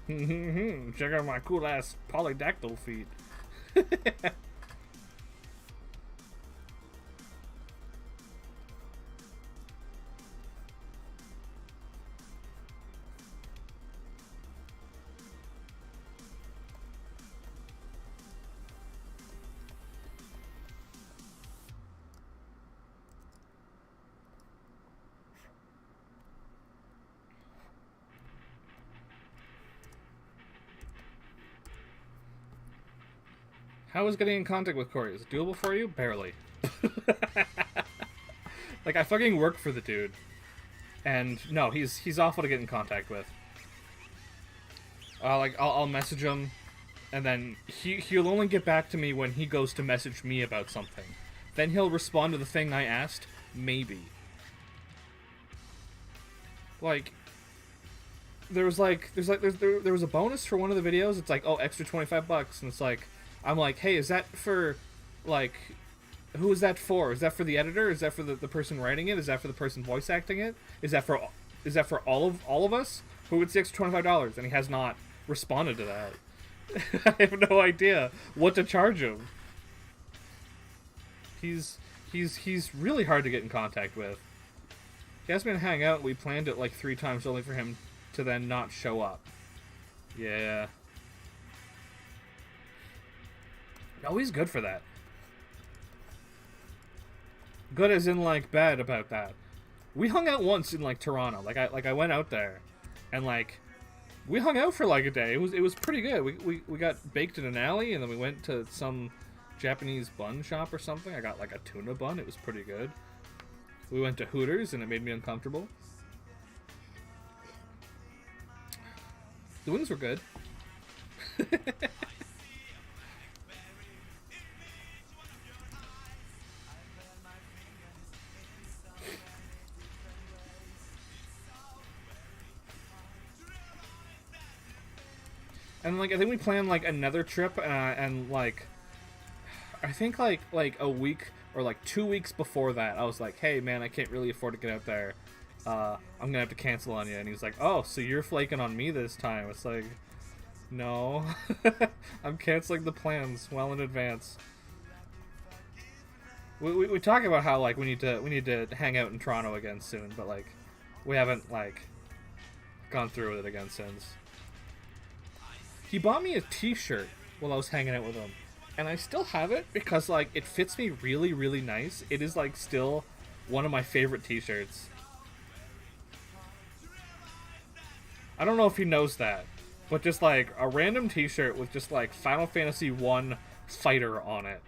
Check out my cool ass polydactyl feet. How is getting in contact with Corey? Is it doable for you? Barely. Like, I fucking work for the dude. And, no, he's awful to get in contact with. I'll message him, and then he'll only get back to me when he goes to message me about something. Then he'll respond to the thing I asked, maybe. Like, there was a bonus for one of the videos. It's like, oh, extra $25, and it's like, I'm like, hey, is that for, like, who is that for? Is that for the editor? Is that for the person writing it? Is that for the person voice acting it? Is that for all of us? Who gets the extra $25? And he has not responded to that. I have no idea what to charge him. He's really hard to get in contact with. He asked me to hang out. We planned it like 3 times only for him to then not show up. Yeah. No, he's good for that. Good as in, like, bad about that. We hung out once in, like, Toronto. I went out there, and, like, we hung out for, like, a day. It was pretty good. We got baked in an alley, and then we went to some Japanese bun shop or something. I got, like, a tuna bun. It was pretty good. We went to Hooters, and it made me uncomfortable. The wings were good. And, like, I think we planned, like, another trip, and, like, I think, like a week or, like, 2 weeks before that, I was like, hey, man, I can't really afford to get out there. I'm gonna have to cancel on you. And he's like, oh, so you're flaking on me this time. It's like, no. I'm canceling the plans well in advance. We talk about how, like, we need to hang out in Toronto again soon, but, like, we haven't, like, gone through with it again since. He bought me a t-shirt while I was hanging out with him. And I still have it because, like, it fits me really, really nice. It is, like, still one of my favorite t-shirts. I don't know if he knows that. But just, like, a random t-shirt with just, like, Final Fantasy 1 Fighter on it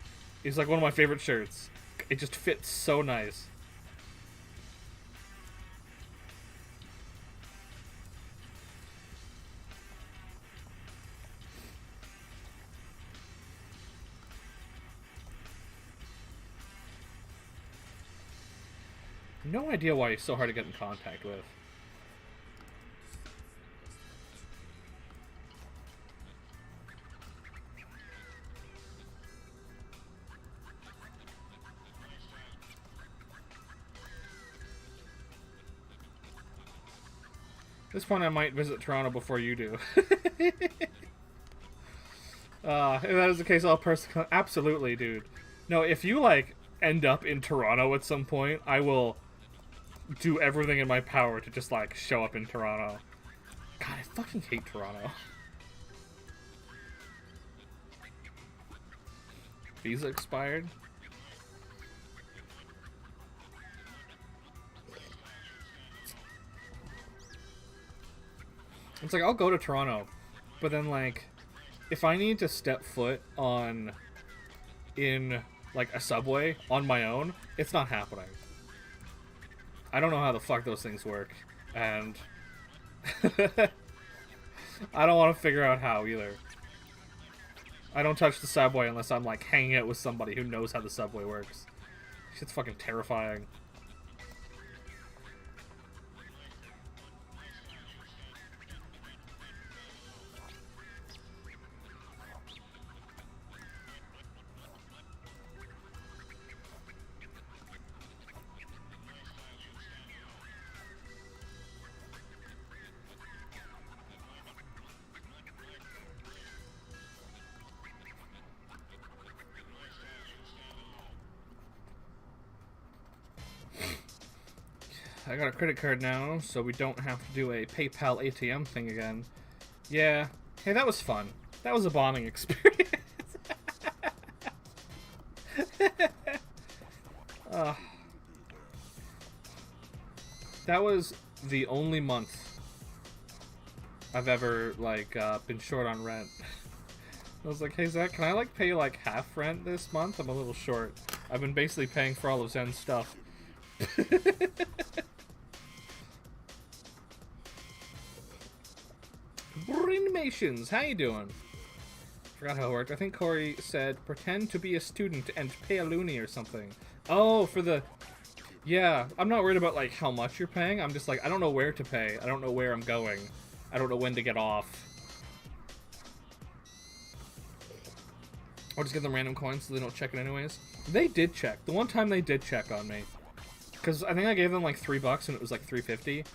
is, like, one of my favorite shirts. It just fits so nice. No idea why he's so hard to get in contact with. At this point, I might visit Toronto before you do. If that is the case, I'll personally... Absolutely, dude. No, if you, like, end up in Toronto at some point, I will do everything in my power to just, like, show up in Toronto. God, I fucking hate Toronto. Visa expired? It's like, I'll go to Toronto, but then, like, if I need to step foot in, like, a subway on my own, it's not happening. I don't know how the fuck those things work, and I don't want to figure out how either. I don't touch the subway unless I'm, like, hanging out with somebody who knows how the subway works. Shit's fucking terrifying. I got a credit card now, so we don't have to do a PayPal ATM thing again. Yeah. Hey, that was fun. That was a bonding experience. That was the only month I've ever, like, been short on rent. I was like, hey, Zach, can I, like, pay, like, half rent this month? I'm a little short. I've been basically paying for all of Zen's stuff. Brainimations, how you doing? Forgot how it worked. I think Corey said, pretend to be a student and pay a loony or something. Oh, for the... Yeah, I'm not worried about, like, how much you're paying. I'm just like, I don't know where to pay. I don't know where I'm going. I don't know when to get off. Or just give them random coins so they don't check it anyways. They did check. The one time they did check on me. Because I think I gave them, like, $3 and it was, like, $3.50.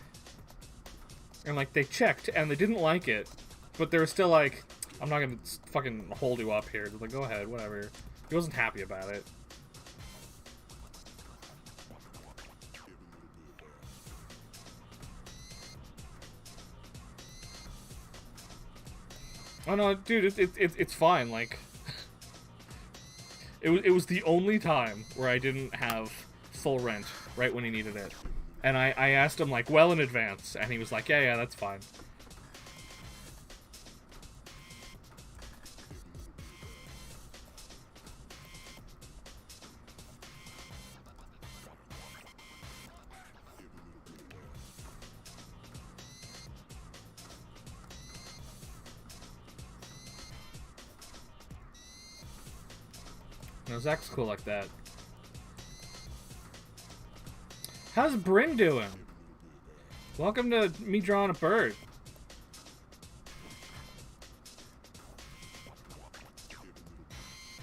And, like, they checked and they didn't like it. But they were still like, I'm not gonna fucking hold you up here. They're like, go ahead, whatever. He wasn't happy about it. Oh no, dude, it's fine. Like, it was the only time where I didn't have full rent right when he needed it, and I asked him like well in advance, and he was like, yeah, that's fine. No, Zach's cool like that. How's Bryn doing? Welcome to me drawing a bird.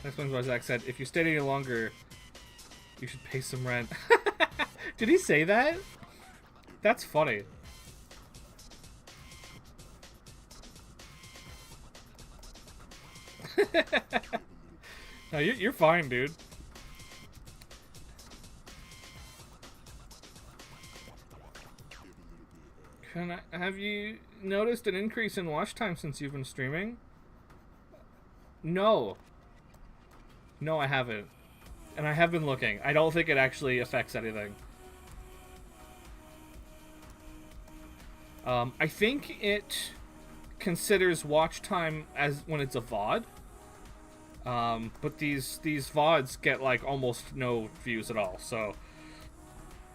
That explains why Zach said, if you stay any longer, you should pay some rent. Did he say that? That's funny. No, you're fine, dude. Have you noticed an increase in watch time since you've been streaming? No. No, I haven't. And I have been looking. I don't think it actually affects anything. I think it considers watch time as when it's a VOD. But these VODs get like almost no views at all, so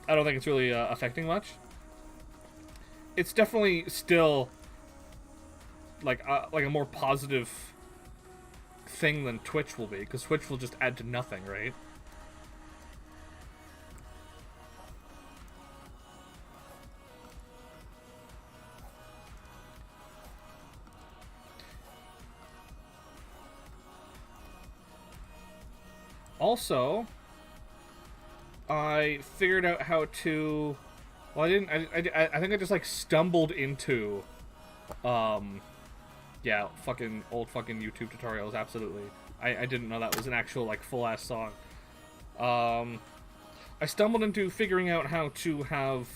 I don't think it's really affecting much. It's definitely still like a more positive thing than Twitch will be, because Twitch will just add to nothing, right? Also, I figured out how to... Well, I didn't... I think I just, like, stumbled into... Yeah, old fucking YouTube tutorials, absolutely. I didn't know that was an actual, like, full-ass song. I stumbled into figuring out how to have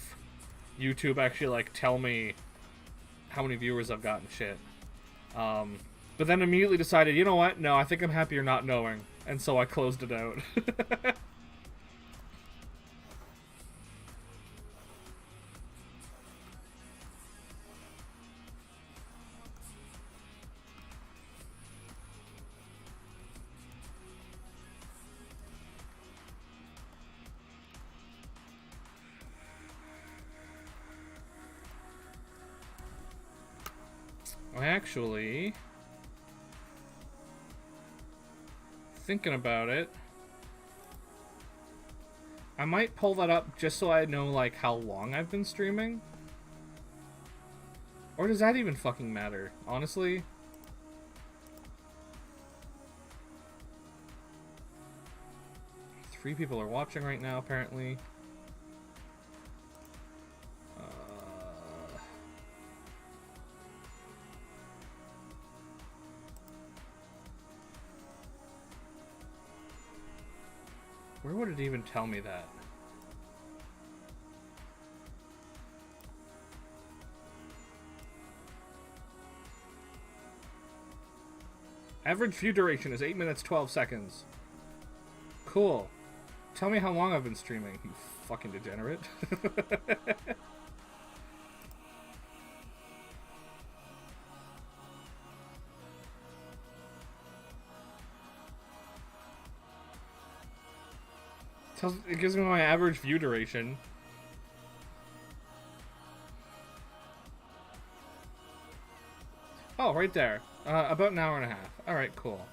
YouTube actually, like, tell me how many viewers I've got and shit. But then immediately decided, you know what? No, I think I'm happier not knowing. And so I closed it out. Actually, thinking about it, I might pull that up just so I know, like, how long I've been streaming. Or does that even fucking matter, honestly? Three people are watching right now, apparently. Where would it even tell me that? Average view duration is 8 minutes 12 seconds. Cool. Tell me how long I've been streaming, you fucking degenerate. It gives me my average view duration. Oh, right there. About an hour and a half. Alright, cool.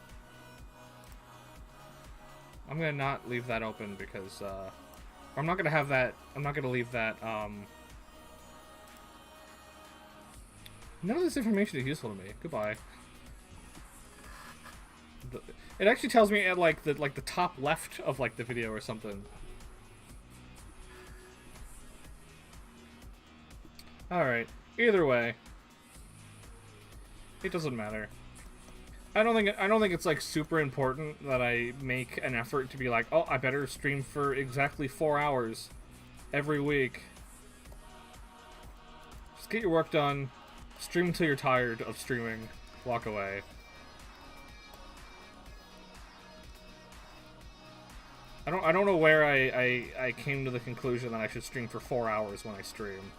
I'm gonna not leave that open because, I'm not gonna have that, I'm not gonna leave that, none of this information is useful to me. Goodbye. It actually tells me at, like, the top left of, like, the video or something. Alright. Either way. It doesn't matter. I don't think it's like super important that I make an effort to be like, oh, I better stream for exactly 4 hours every week. Just get your work done, stream until you're tired of streaming, walk away. I don't know where I came to the conclusion that I should stream for 4 hours when I stream.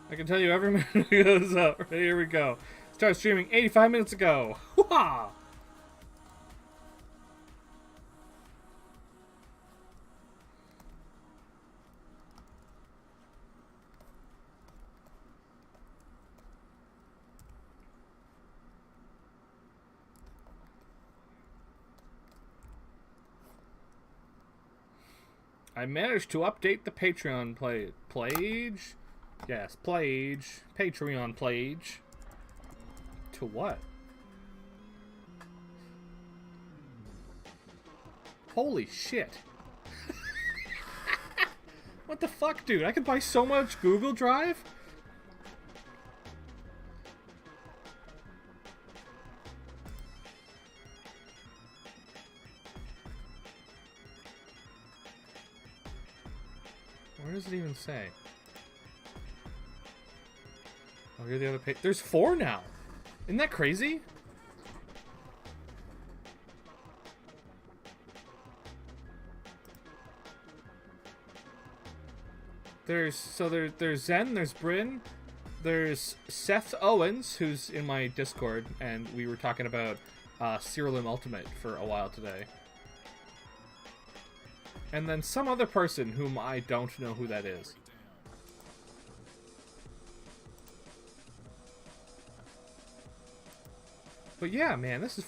I can tell you every minute goes up. Right, here we go. Started streaming 85 minutes ago. Hoo-ha! I managed to update the Patreon page. Yes, page. Patreon page. To what? Holy shit. What the fuck, dude? I could buy so much Google Drive? Where does it even say? Oh, here's the other page. There's 4 now. Isn't that crazy? There's Zen, there's Bryn, there's Seth Owens, who's in my Discord, and we were talking about Serial Ultimate for a while today. And then some other person whom I don't know who that is. But yeah, man, this is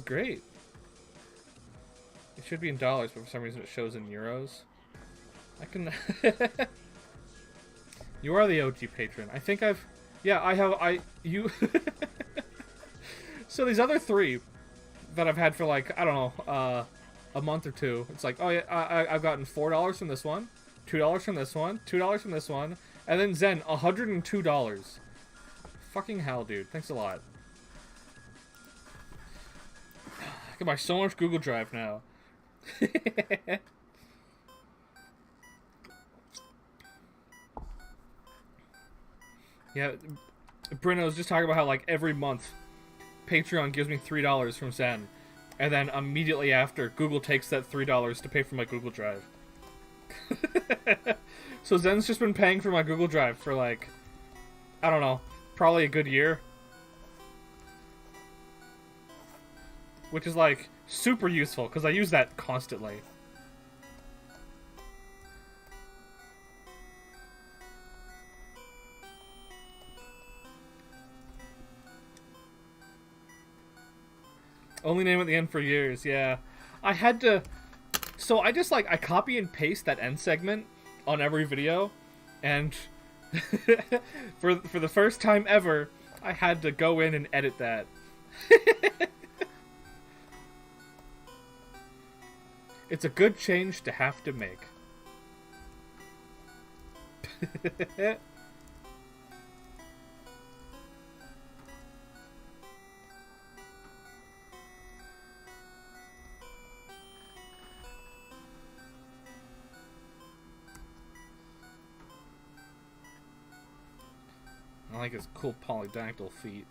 great. It should be in dollars, but for some reason it shows in euros. I can... You are the OG patron. I think I've... Yeah, you... So these other 3 that I've had for like, I don't know, a month or 2. It's like, oh yeah, I've gotten $4 from this one, $2 from this one, $2 from this one, and then Zen, $102. Fucking hell, dude. Thanks a lot. I can buy so much Google Drive now. Yeah, Bruno was just talking about how, like, every month Patreon gives me $3 from Zen, and then immediately after, Google takes that $3 to pay for my Google Drive. So Zen's just been paying for my Google Drive for, like, I don't know, probably a good year. Which is, like, super useful, because I use that constantly. Only name at the end for years, yeah. I had to... So I just, like, I copy and paste that end segment on every video, and for the first time ever, I had to go in and edit that. It's a good change to have to make. like his cool polydactyl feet.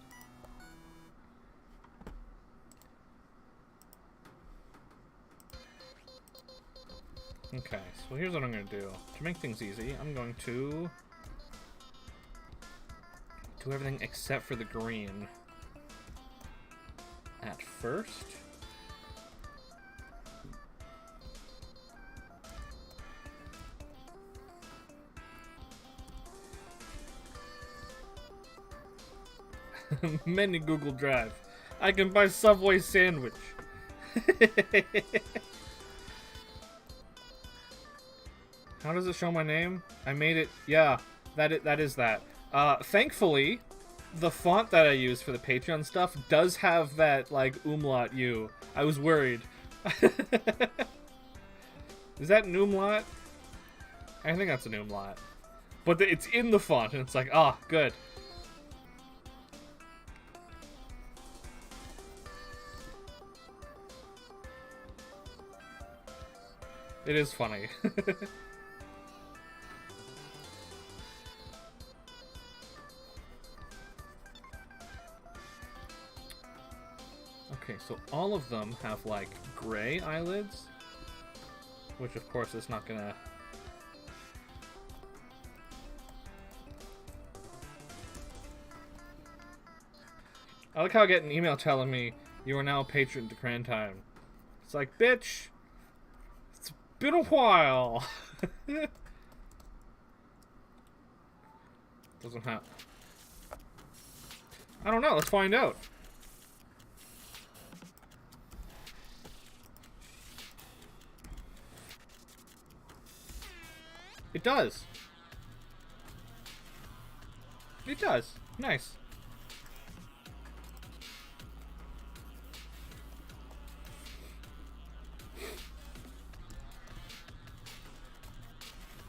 Okay, so here's what I'm going to do. To make things easy, I'm going to do everything except for the green at first. Mini Google Drive. I can buy Subway sandwich. How does it show my name? I made it. Yeah, that is that. Thankfully, the font that I use for the Patreon stuff does have that, like, umlaut U. I was worried. Is that an umlaut? I think that's an umlaut. But it's in the font, and it's like, ah, good. It is funny. Okay, so all of them have, like, gray eyelids, which of course is not gonna... I like how I get an email telling me you are now a patron to CRANTIME. It's like, bitch, it's been a while. Doesn't have... I don't know, let's find out. It does. It does. Nice.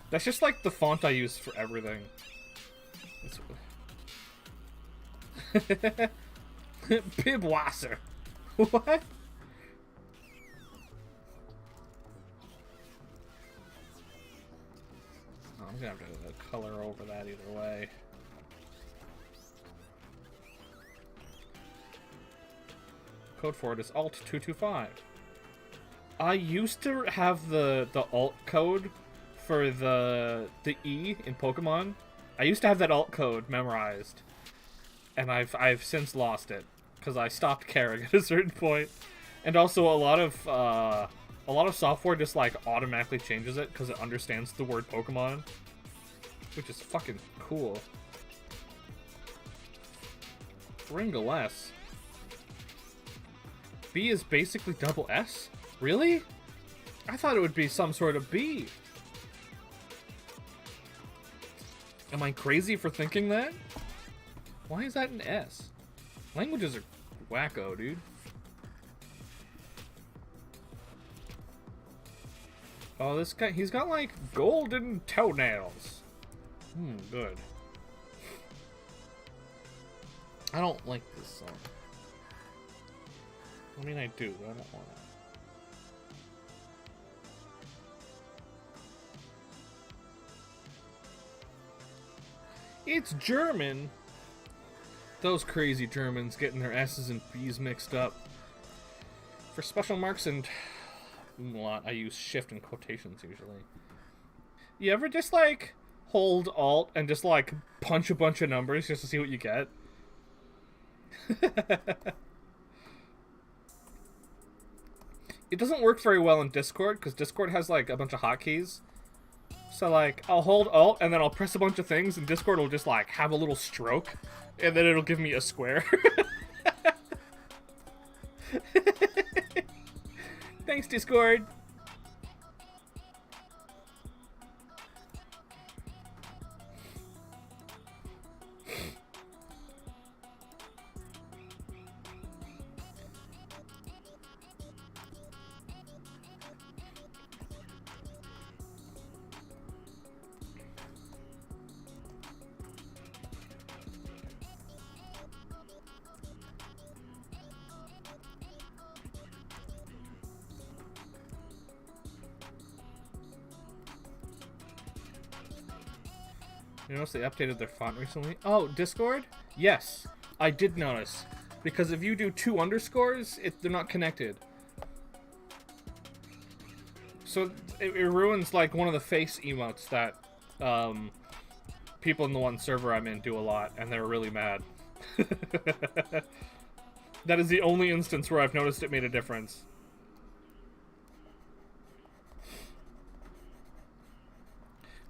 That's just like the font I use for everything. Pibwasser. What? I'm gonna have to color over that either way. Code for it is Alt225. I used to have the alt code for the E in Pokemon. I used to have that alt code memorized, and I've since lost it because I stopped caring at a certain point. And also a lot of software just like automatically changes it because it understands the word Pokemon, which is fucking cool. Ringle S. B is basically double S? Really? I thought it would be some sort of B. Am I crazy for thinking that? Why is that an S? Languages are wacko, dude. Oh, this guy, he's got like golden toenails. Good. I don't like this song. I mean, I do, but I don't want it. It's German. Those crazy Germans getting their S's and B's mixed up. For special marks and umlaut, I use shift and quotations usually. You ever just like hold Alt and just like punch a bunch of numbers just to see what you get? It doesn't work very well in Discord because Discord has like a bunch of hotkeys. So like, I'll hold Alt and then I'll press a bunch of things and Discord will just like have a little stroke and then it'll give me a square. Thanks, Discord. You notice they updated their font recently? Oh, Discord? Yes, I did notice. Because if you do 2 underscores, they're not connected. So it ruins like one of the face emotes that people in the one server I'm in do a lot, and they're really mad. That is the only instance where I've noticed it made a difference.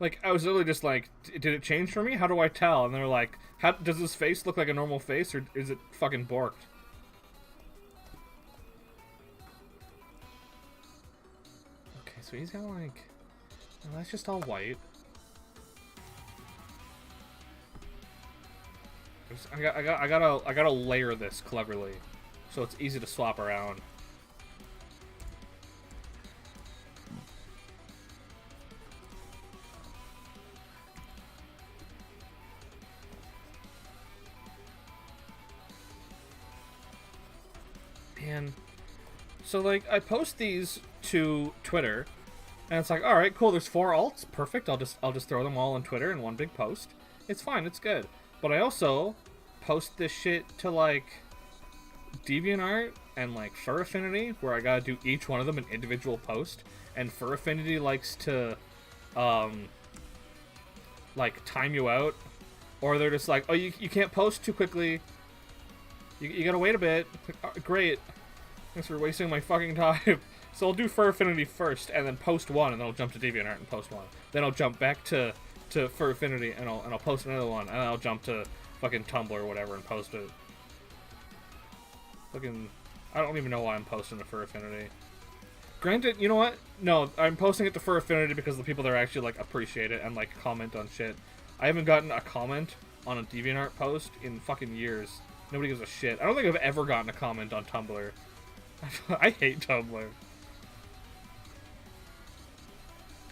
Like, I was literally just like, did it change for me? How do I tell? And they're like, how does this face look like a normal face, or is it fucking borked? Okay, so he's got like, well, that's just all white. I gotta layer this cleverly, so it's easy to swap around. Man, so like I post these to Twitter, and it's like, all right, cool. There's 4 alts, perfect. I'll just throw them all on Twitter in one big post. It's fine, it's good. But I also post this shit to like DeviantArt and like Fur Affinity, where I gotta do each one of them an individual post. And Fur Affinity likes to like time you out, or they're just like, oh, you can't post too quickly. You gotta wait a bit. Great. Thanks for wasting my fucking time. So I'll do Fur Affinity first, and then post one, and then I'll jump to DeviantArt and post one. Then I'll jump back to Fur Affinity, and I'll post another one, and then I'll jump to fucking Tumblr or whatever and post it. Fucking, I don't even know why I'm posting to Fur Affinity. Granted, you know what? No, I'm posting it to Fur Affinity because the people there actually like appreciate it and like comment on shit. I haven't gotten a comment on a DeviantArt post in fucking years. Nobody gives a shit. I don't think I've ever gotten a comment on Tumblr. I hate Tumblr.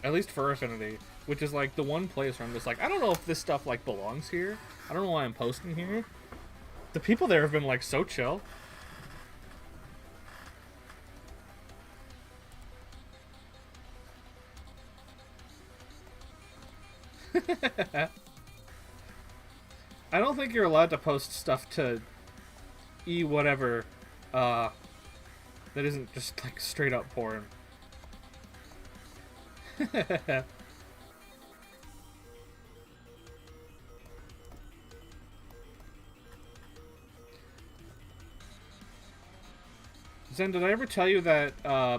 At least Fur Affinity, which is like the one place where I'm just like, I don't know if this stuff like belongs here. I don't know why I'm posting here. The people there have been like so chill. I don't think you're allowed to post stuff to whatever that isn't just like straight up porn. Zen, did I ever tell you that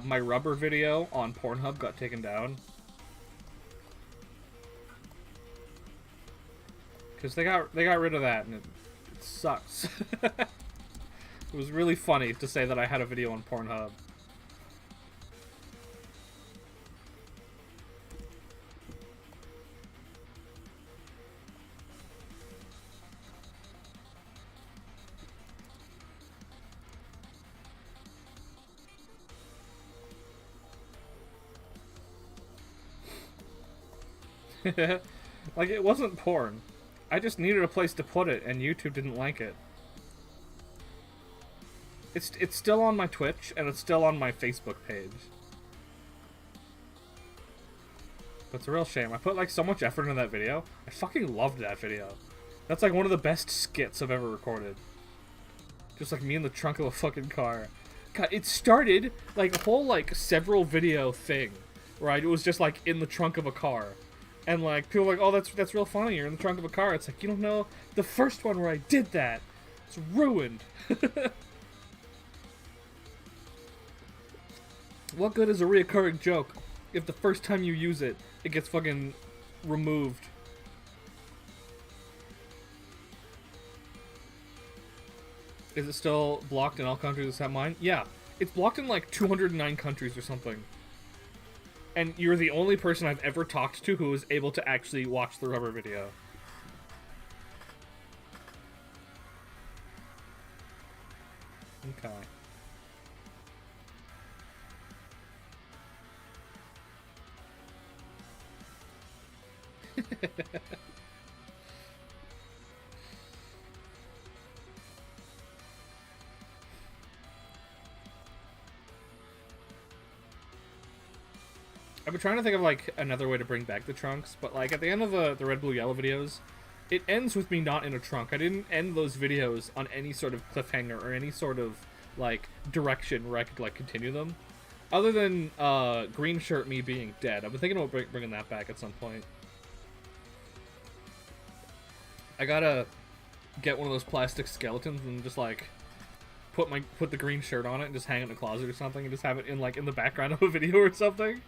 my rubber video on Pornhub got taken down? Because they got rid of that, and it sucks. It was really funny to say that I had a video on Pornhub. Like, it wasn't porn. I just needed a place to put it, and YouTube didn't like it. It's still on my Twitch, and it's still on my Facebook page. But it's a real shame. I put, like, so much effort into that video. I fucking loved that video. That's, like, one of the best skits I've ever recorded. Just, like, me in the trunk of a fucking car. God, it started, like, a whole, like, several video thing. Right? It was just, like, in the trunk of a car. And, like, people are like, oh, that's real funny. You're in the trunk of a car. It's like, you don't know the first one where I did that. It's ruined. What good is a reoccurring joke if the first time you use it, it gets fucking removed? Is it still blocked in all countries except mine? Yeah. It's blocked in like 209 countries or something. And you're the only person I've ever talked to who was able to actually watch the rubber video. Okay. I've been trying to think of, like, another way to bring back the trunks, but, like, at the end of the red, blue, yellow videos, it ends with me not in a trunk. I didn't end those videos on any sort of cliffhanger or any sort of, like, direction where I could, like, continue them. Other than, green shirt me being dead. I've been thinking about bringing that back at some point. I gotta get one of those plastic skeletons and just, like, put the green shirt on it and just hang it in a closet or something and just have it in, like, in the background of a video or something.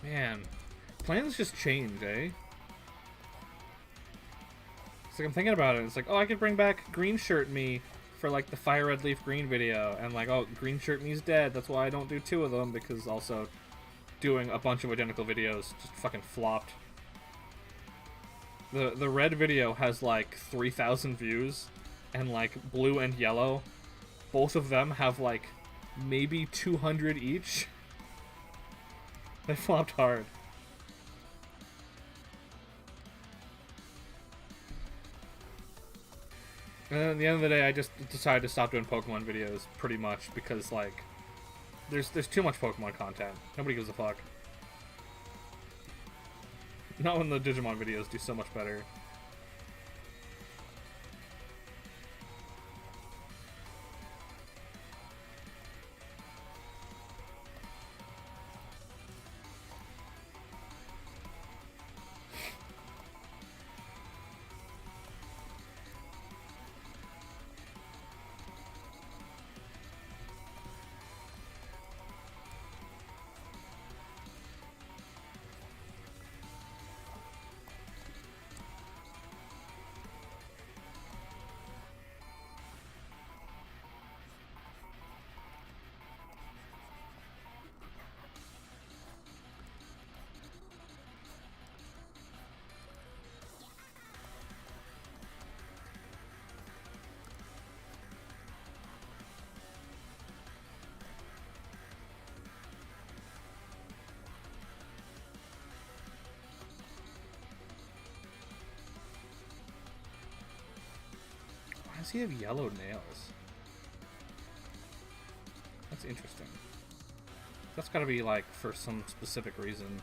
Man, plans just change, eh? It's like I'm thinking about it. It's like, oh, I could bring back green shirt me for like the fire red leaf green video, and like, oh, green shirt me's dead. That's why I don't do 2 of them, because also doing a bunch of identical videos just fucking flopped. The red video has like 3,000 views, and like blue and yellow, both of them have like maybe 200 each. They flopped hard. And then at the end of the day, I just decided to stop doing Pokemon videos, pretty much, because, like, there's too much Pokemon content. Nobody gives a fuck. Not when the Digimon videos do so much better. Why does he have yellow nails? That's interesting. That's gotta be, like, for some specific reason.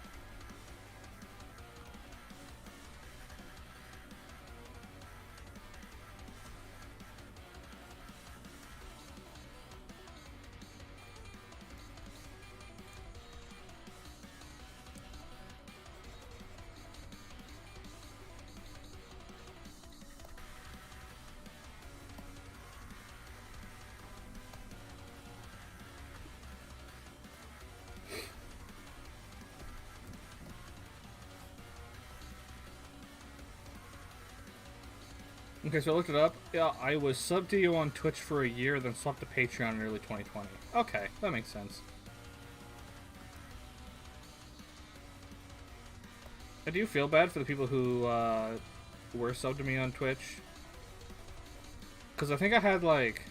Okay, so I looked it up. Yeah, I was subbed to you on Twitch for a year, then swapped to Patreon in early 2020. Okay, that makes sense. I do feel bad for the people who were subbed to me on Twitch. Because I think I had, like,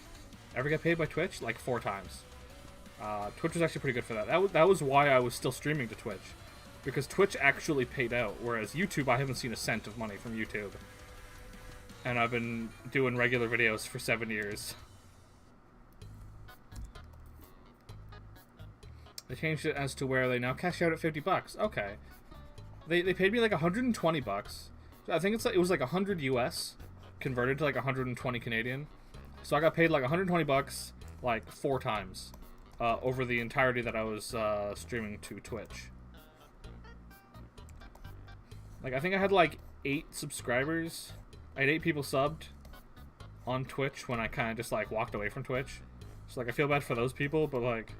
ever get paid by Twitch? Like, 4 times. Twitch was actually pretty good for that. That was why I was still streaming to Twitch. Because Twitch actually paid out, whereas YouTube, I haven't seen a cent of money from YouTube. And I've been doing regular videos for 7 years. They changed it as to where they now cash out at $50. Okay. They paid me like 120 bucks. I think it was like 100 US converted to like 120 Canadian. So I got paid like 120 bucks like 4 times over the entirety that I was streaming to Twitch. Like, I think I had like 8 subscribers. I had 8 people subbed on Twitch when I kind of just, like, walked away from Twitch. So, like, I feel bad for those people, but, like,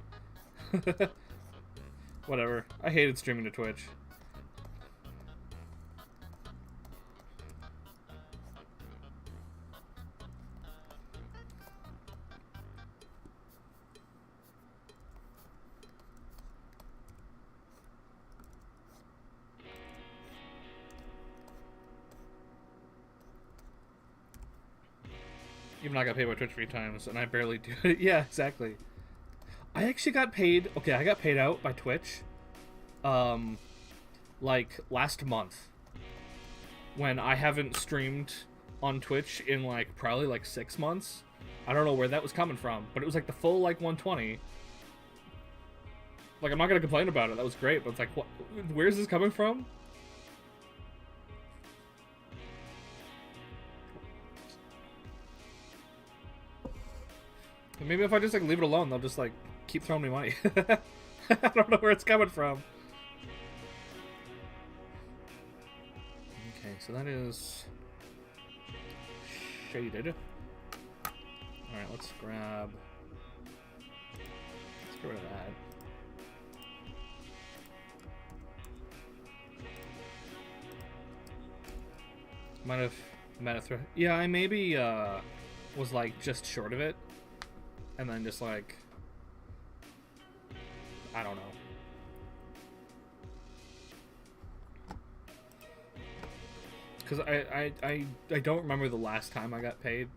whatever. I hated streaming to Twitch. Even I got paid by Twitch 3 times, and I barely do it. Yeah, exactly. I actually got paid. Okay, I got paid out by Twitch, like last month, when I haven't streamed on Twitch in like probably like 6 months. I don't know where that was coming from, but it was like the full like 120. Like, I'm not gonna complain about it. That was great, but it's like, what? Where's this coming from? Maybe if I just like leave it alone, they'll just like keep throwing me money. I don't know where it's coming from. Okay, so that is shaded. Alright, let's get rid of that. Might have yeah, I maybe was like just short of it. And then just like, I don't know. Because I don't remember the last time I got paid.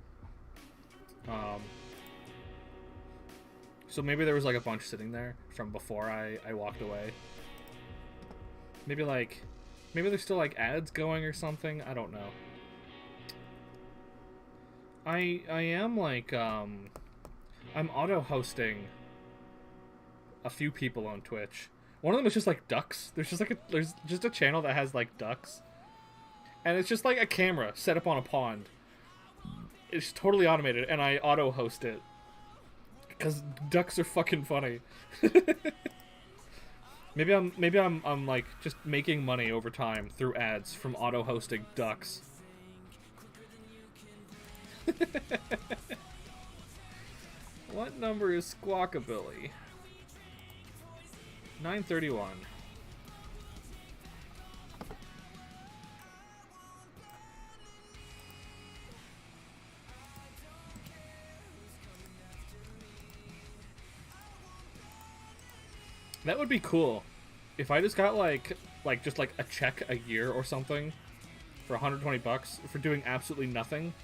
So maybe there was like a bunch sitting there from before I walked away. Maybe there's still like ads going or something. I don't know. I am like, I'm auto-hosting a few people on Twitch. One of them is just like ducks. There's just a channel that has like ducks. And it's just like a camera set up on a pond. It's totally automated, and I auto-host it. Because ducks are fucking funny. Maybe I'm like just making money over time through ads from auto-hosting ducks. What number is Squawkabilly? 931. That would be cool. If I just got like just like a check a year or something for 120 bucks for doing absolutely nothing.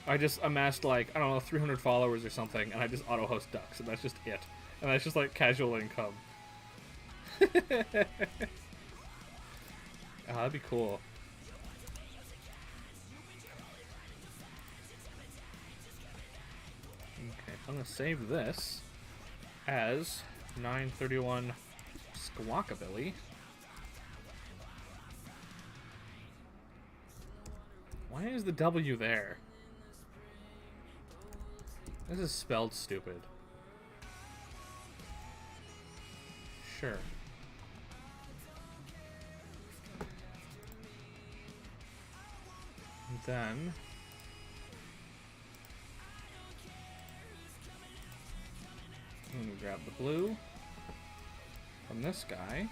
I just amassed like, I don't know, 300 followers or something, and I just auto-host ducks, and that's just it. And that's just like casual income. Oh, that'd be cool. Okay, I'm gonna save this as 931 Squawkabilly. Why is the W there? This is spelled stupid. Sure. And then I'm gonna grab the blue from this guy.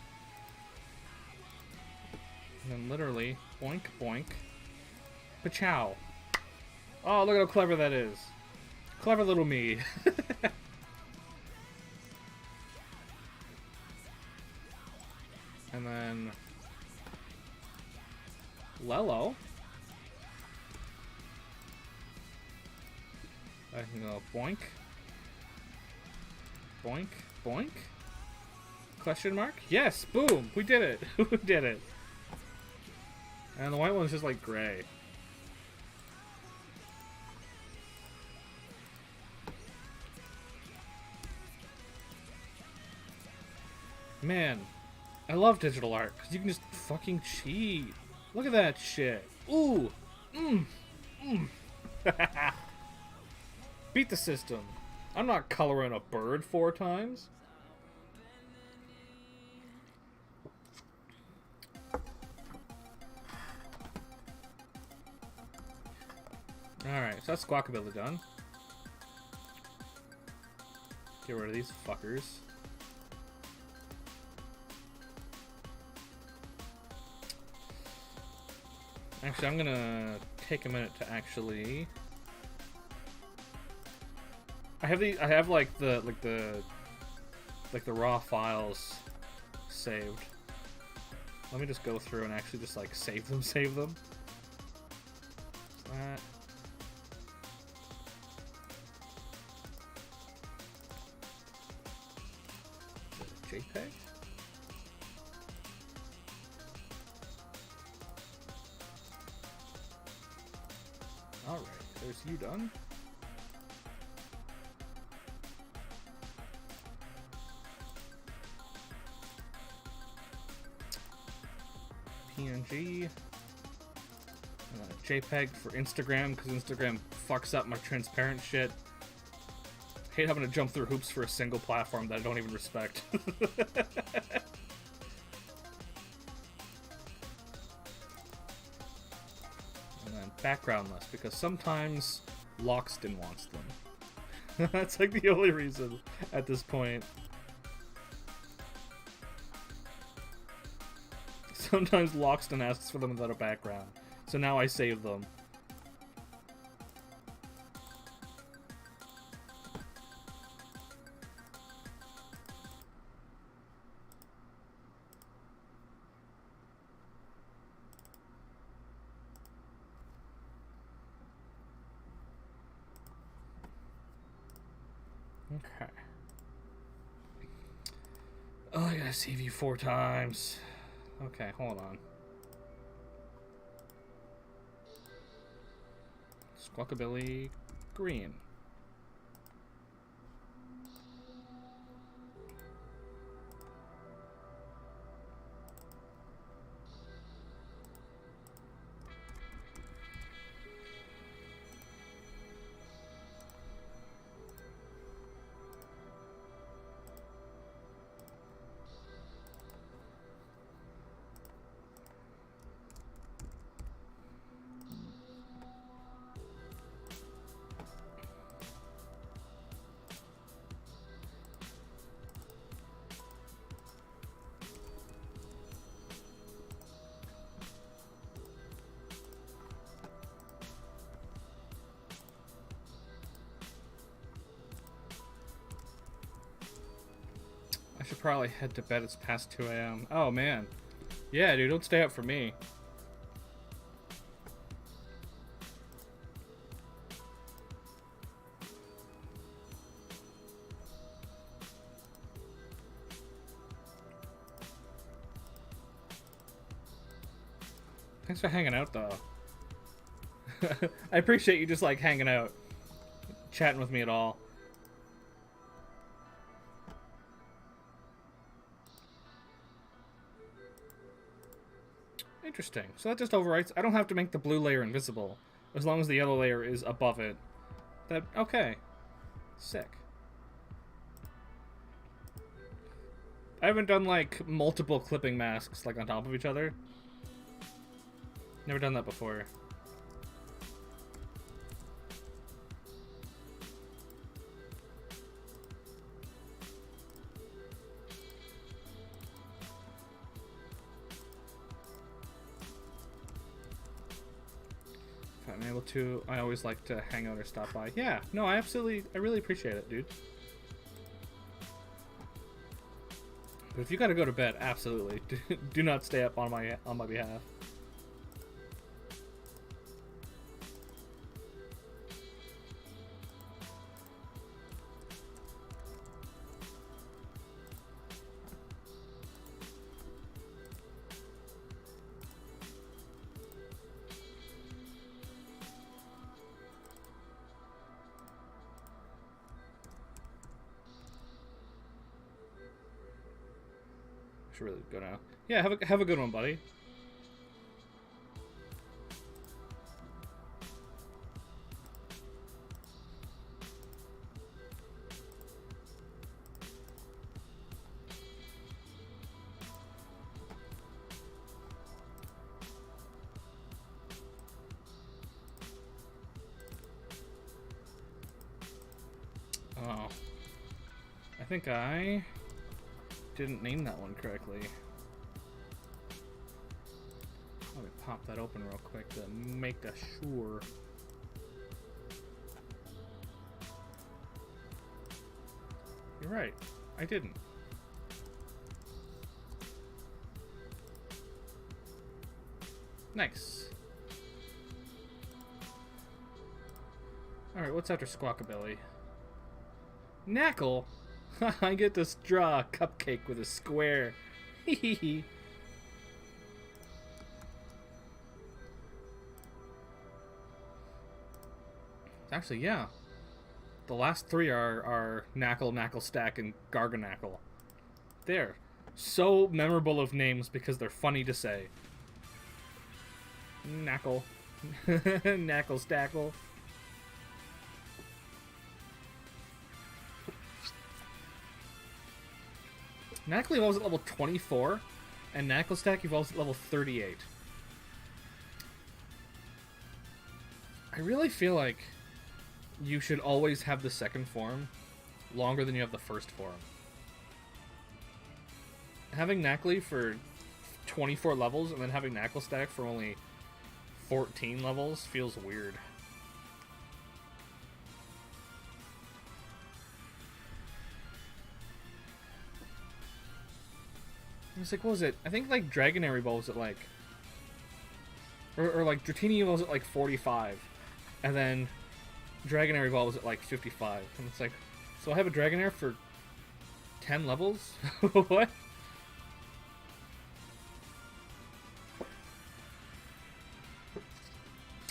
And then literally boink boink. Pachow. Oh, look at how clever that is. Clever little me. And then Lello. I can go boink. Boink, boink. Question mark? Yes, boom, we did it. We did it. And the white one's just like gray. Man, I love digital art, because you can just fucking cheat. Look at that shit. Ooh. Beat the system. I'm not coloring a bird 4 times. Alright, so that's Squawkabilly done. Get rid of these fuckers. Actually, I'm gonna take a minute to actually. I have like the raw files saved. Let me just go through and actually just like save them. That. JPEG? Alright, there's you done. PNG. JPEG for Instagram, because Instagram fucks up my transparent shit. Hate having to jump through hoops for a single platform that I don't even respect. And then backgroundless, because sometimes Loxton wants them. That's like the only reason at this point. Sometimes Loxton asks for them without a background. So now I save them. Okay. Oh, I gotta save you 4 times. Okay, hold on. Squawkabilly green. I should probably head to bed. It's past 2 a.m. Oh, man. Yeah, dude, don't stay up for me. Thanks for hanging out, though. I appreciate you just, like, hanging out. Chatting with me at all. Interesting. So that just overwrites. I don't have to make the blue layer invisible. As long as the yellow layer is above it. That, okay. Sick. I haven't done, like, multiple clipping masks, like, on top of each other. Never done that before. If I'm able to, I always like to hang out or stop by. Yeah, no, I really appreciate it, dude. But if you gotta go to bed, absolutely. Do not stay up on my behalf. Should really go now. Yeah, have a good one, buddy. Oh. I think I didn't name that one correctly. Let me pop that open real quick to make sure. You're right. I didn't. Nice. Alright, what's after Squawkabilly? Knackle? I get to draw a cupcake with a square. Hehehe. Actually, yeah. The last three are Knackle, Knackle Stack, and Garganackle. They're so memorable of names because they're funny to say. Knackle. Knackle Stackle. Knackle evolves at level 24, and Knackle Stack evolves at level 38. I really feel like you should always have the second form longer than you have the first form. Having Knackle for 24 levels and then having Knackle Stack for only 14 levels feels weird. It's like, what was it? I think like Dragonair evolves at like... Or like Dratini evolves at like 45. And then Dragonair evolves at like 55. And it's like, so I have a Dragonair for 10 levels? What?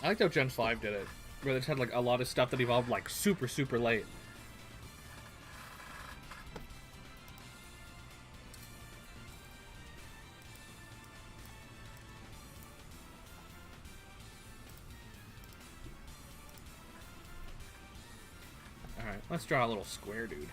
I liked how Gen 5 did it. Where they just had like a lot of stuff that evolved like super, super late. Alright, let's draw a little square dude.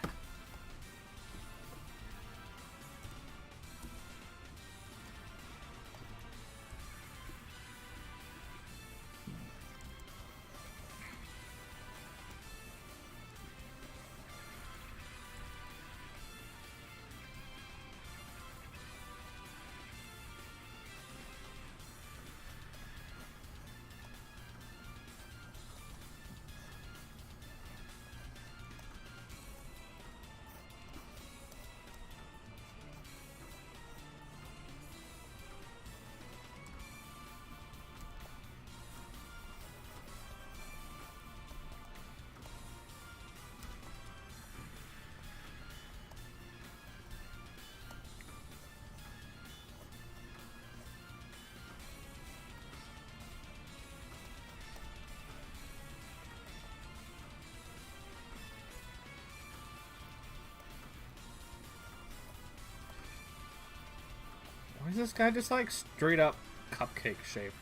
Why is this guy just like straight up cupcake shaped?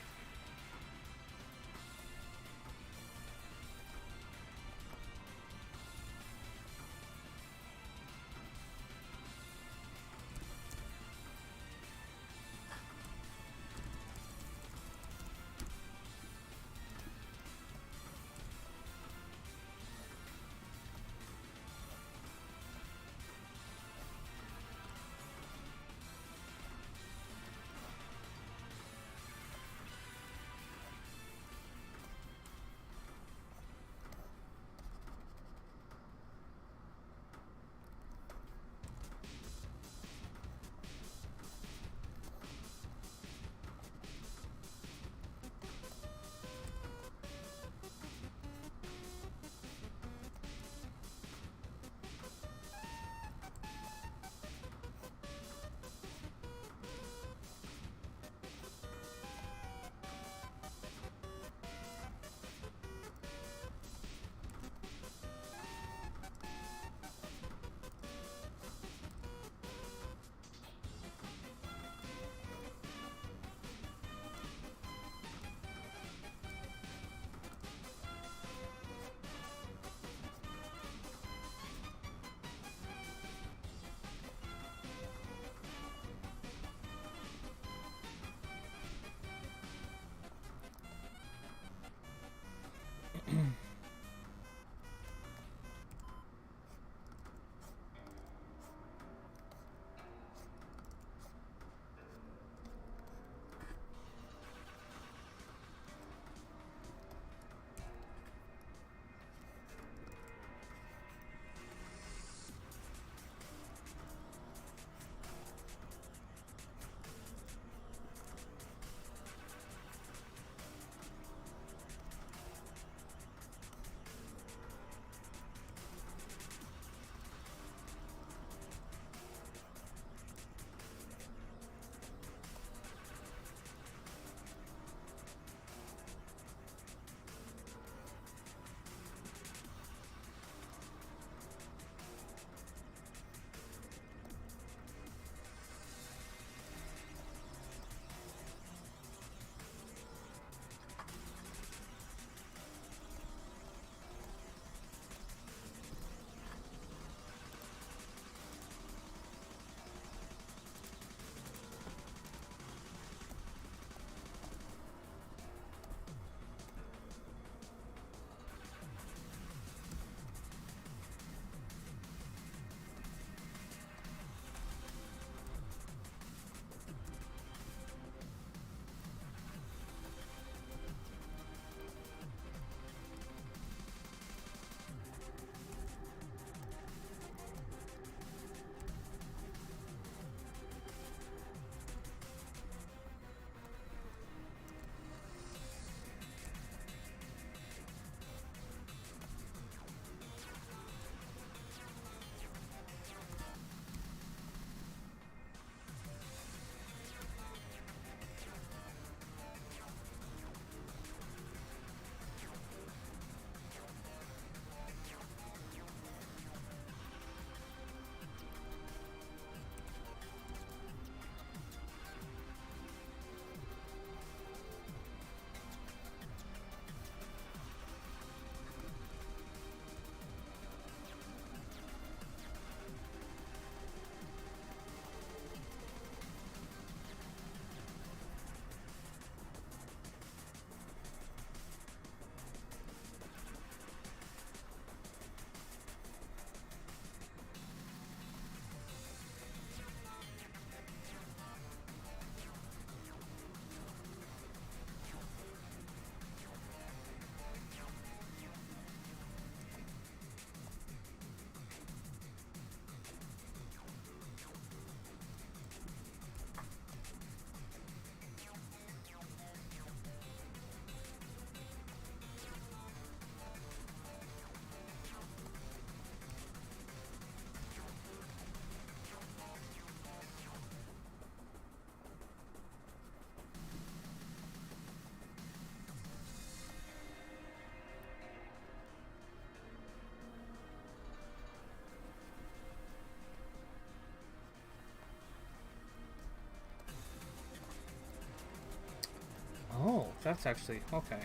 That's actually... okay.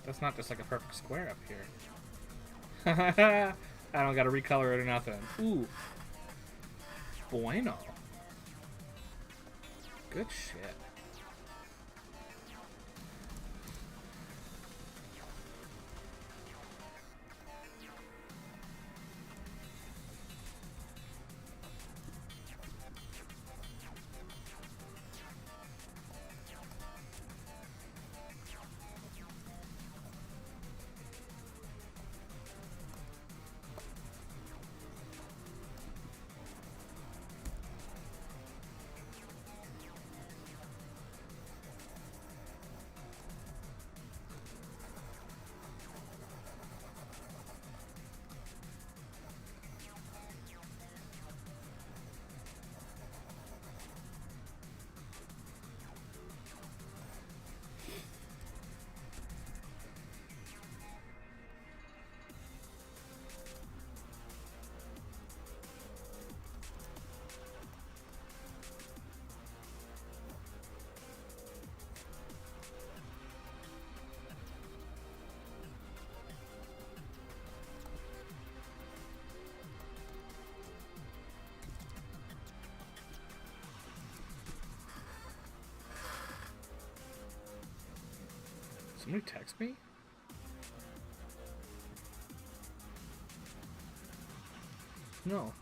That's not just like a perfect square up here. I don't gotta recolor it or nothing. Ooh. Bueno. Good shit. Somebody text me? No.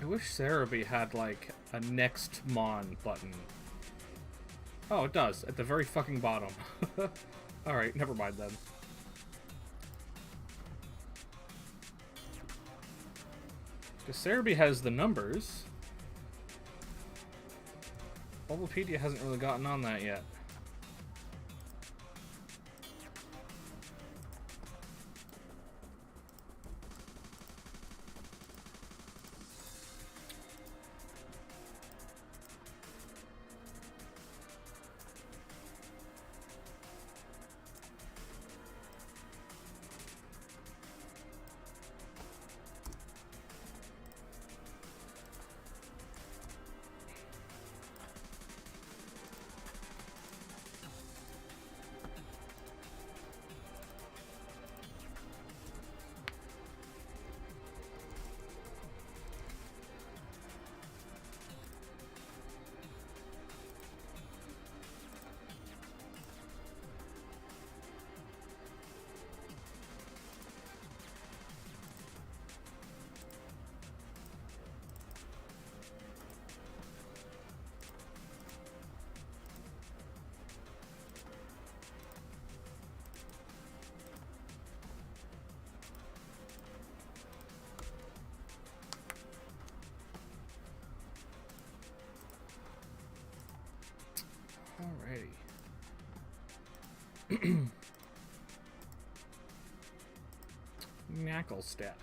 I wish Cerebi had, like, a next Mon button. Oh, it does. At the very fucking bottom. Alright, never mind then. Because Cerebi has the numbers. Bulbapedia hasn't really gotten on that yet. Knackle stack.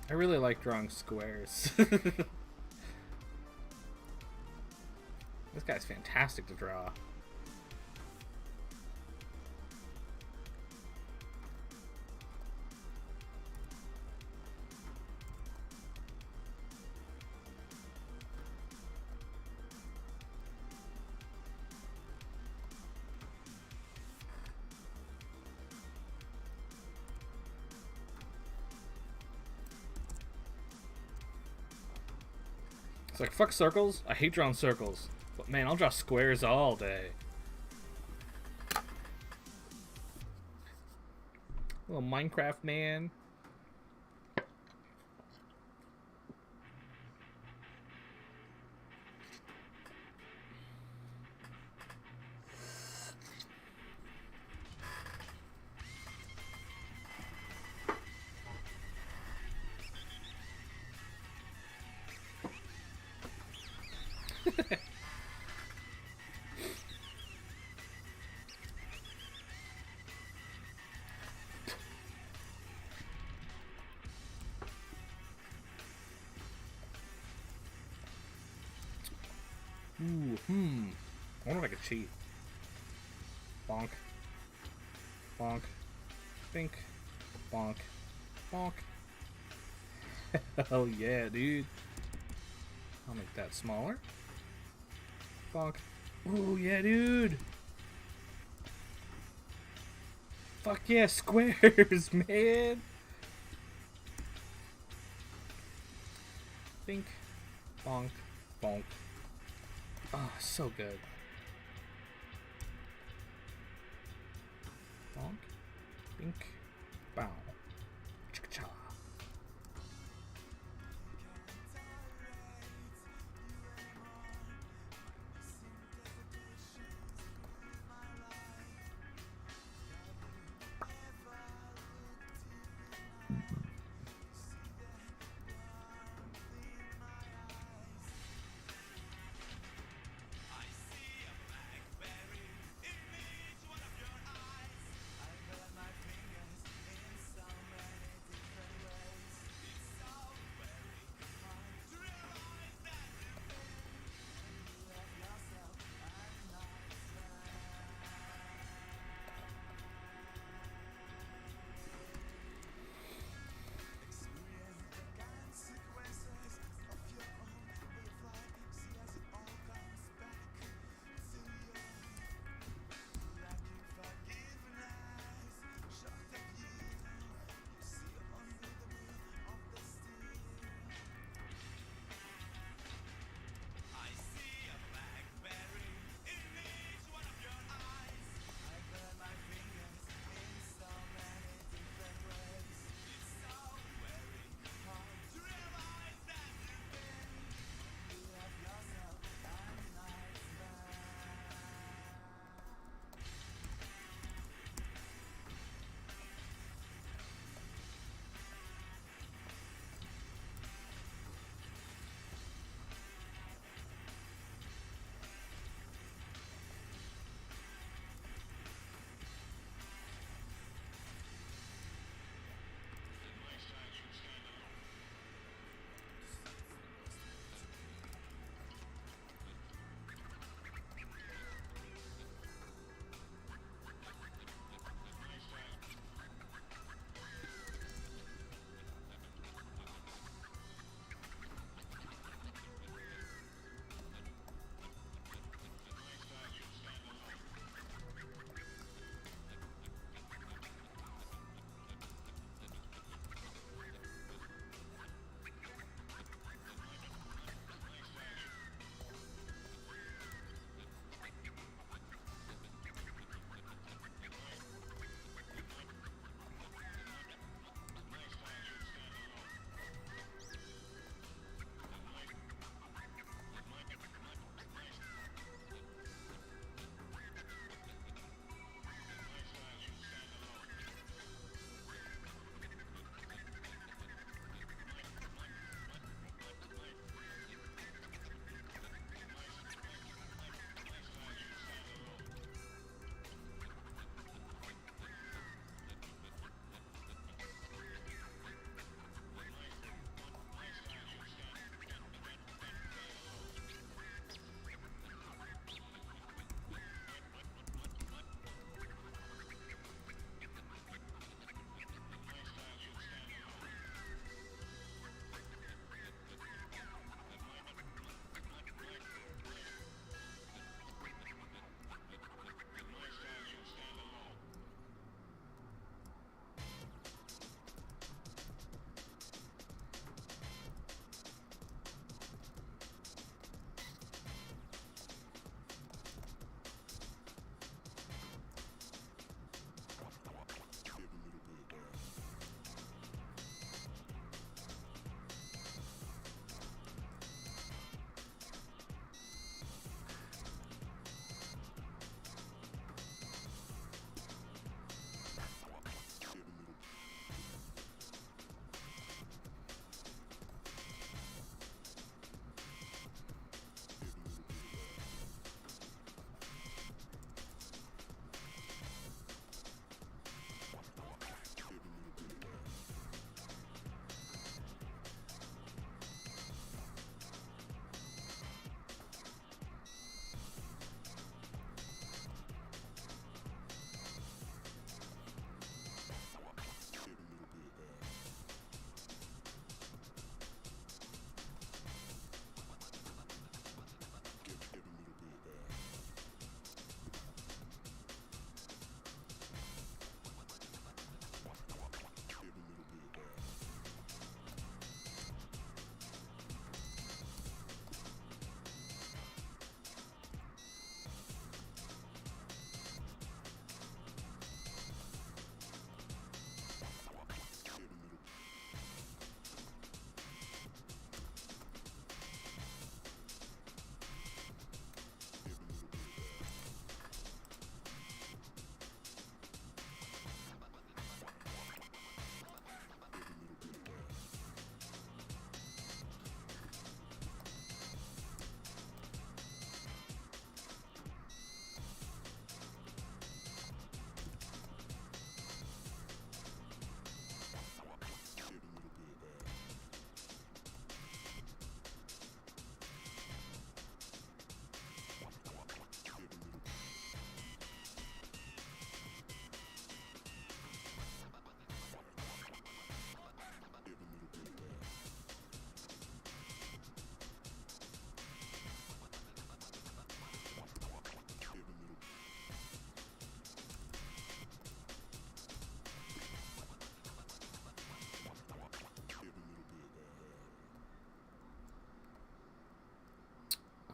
I really like drawing squares. This guy's fantastic to draw. It's like, fuck circles. I hate drawing circles. But man, I'll draw squares all day. Little Minecraft man. Ooh, I wonder if I could cheat. Bonk. Bonk. Bink. Bonk. Bonk. Hell yeah, dude. I'll make that smaller. Bonk. Ooh, yeah, dude. Fuck yeah, squares, man. Bink. Bonk. Bonk. Oh, so good. Bonk. Bink. Bow. Chicka-cha.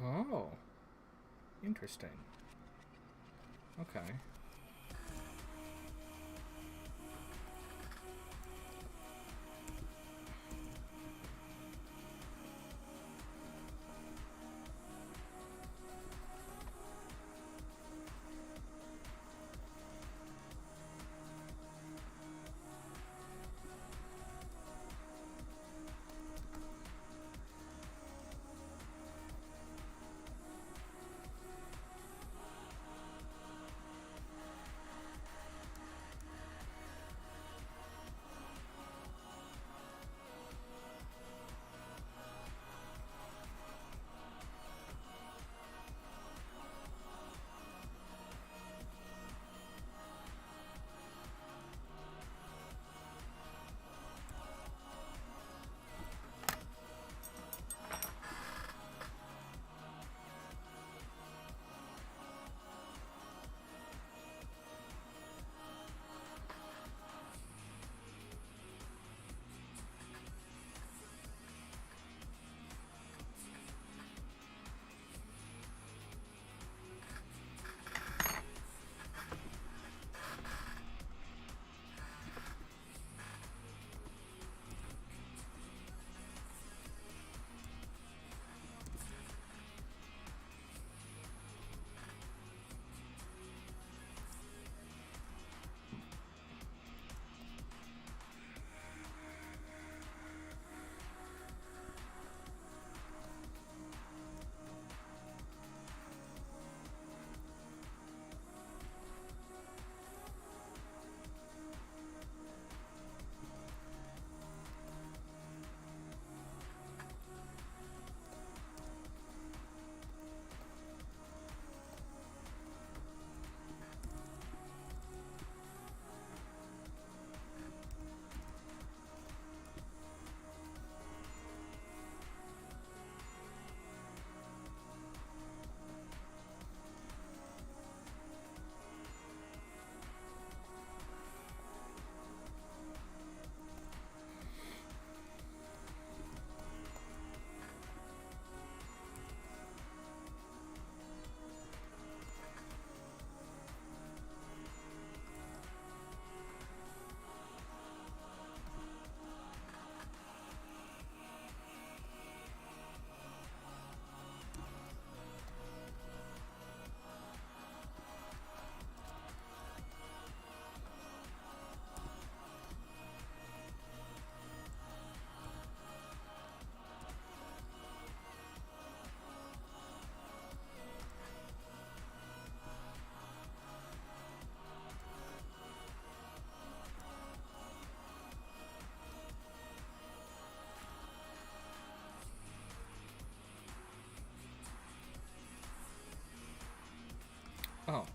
Oh. Interesting. Okay. Oh.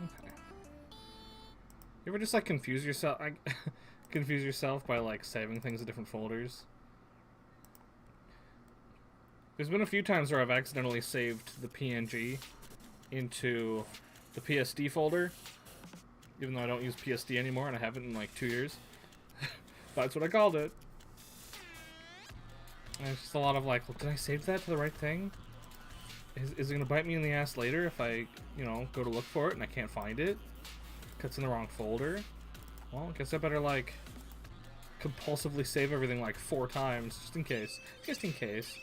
Okay. You ever just like confuse yourself? Confuse yourself by like saving things in different folders? There's been a few times where I've accidentally saved the PNG into the PSD folder, even though I don't use PSD anymore and I haven't in like 2 years. That's what I called it. And it's just a lot of like, well, did I save that to the right thing? Is it gonna bite me in the ass later if I, you know, go to look for it and I can't find it? 'Cause it's in the wrong folder? Well, I guess I better like compulsively save everything like 4 times just in case. Just in case.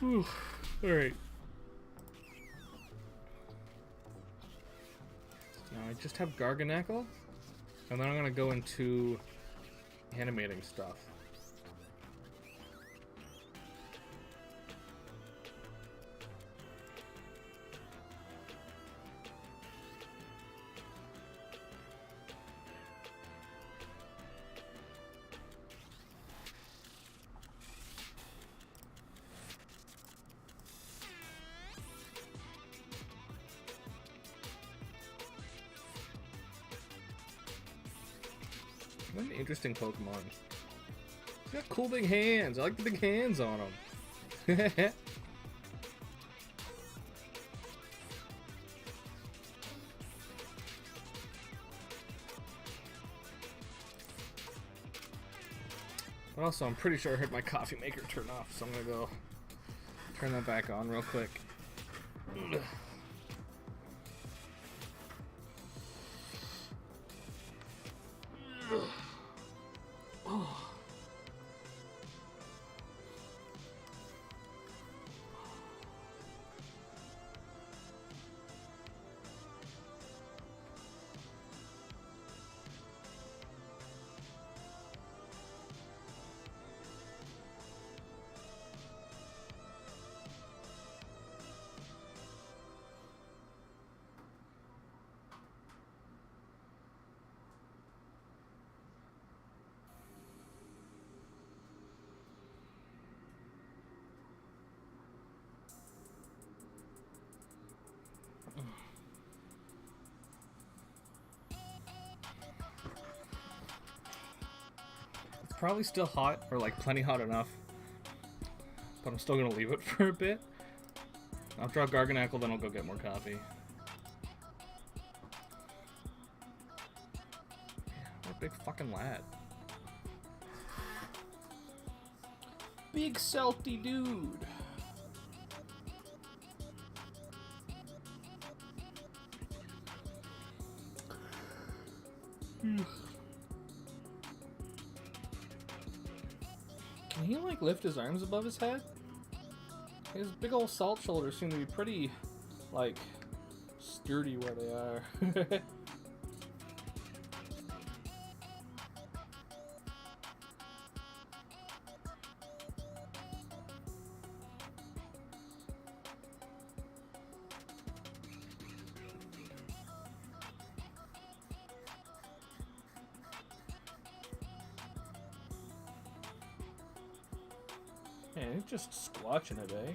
Whew. Alright. Now I just have Garganackle, and then I'm gonna go into animating stuff. What an interesting Pokemon. He's got cool big hands. I like the big hands on him. But also, I'm pretty sure I heard my coffee maker turn off, so I'm gonna go turn that back on real quick. It's probably still hot, or like plenty hot enough, but I'm still gonna leave it for a bit. I'll draw Garganackle, then I'll go get more coffee. Yeah, what a big fucking lad. Big salty dude. Can he like lift his arms above his head? His big old salt shoulders seem to be pretty, like, sturdy where they are. Man, he's just squatching it, eh?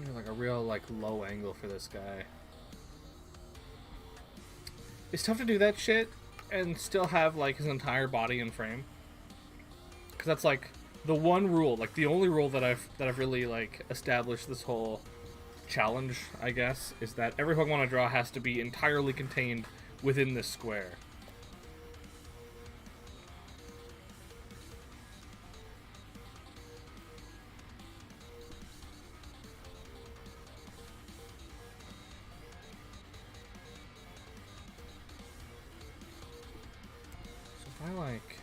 I need like a real like low angle for this guy. It's tough to do that shit and still have like his entire body in frame. Cause that's like the one rule, like the only rule that I've really like established this whole challenge, I guess, is that every Pokemon I draw has to be entirely contained within this square. So if I like...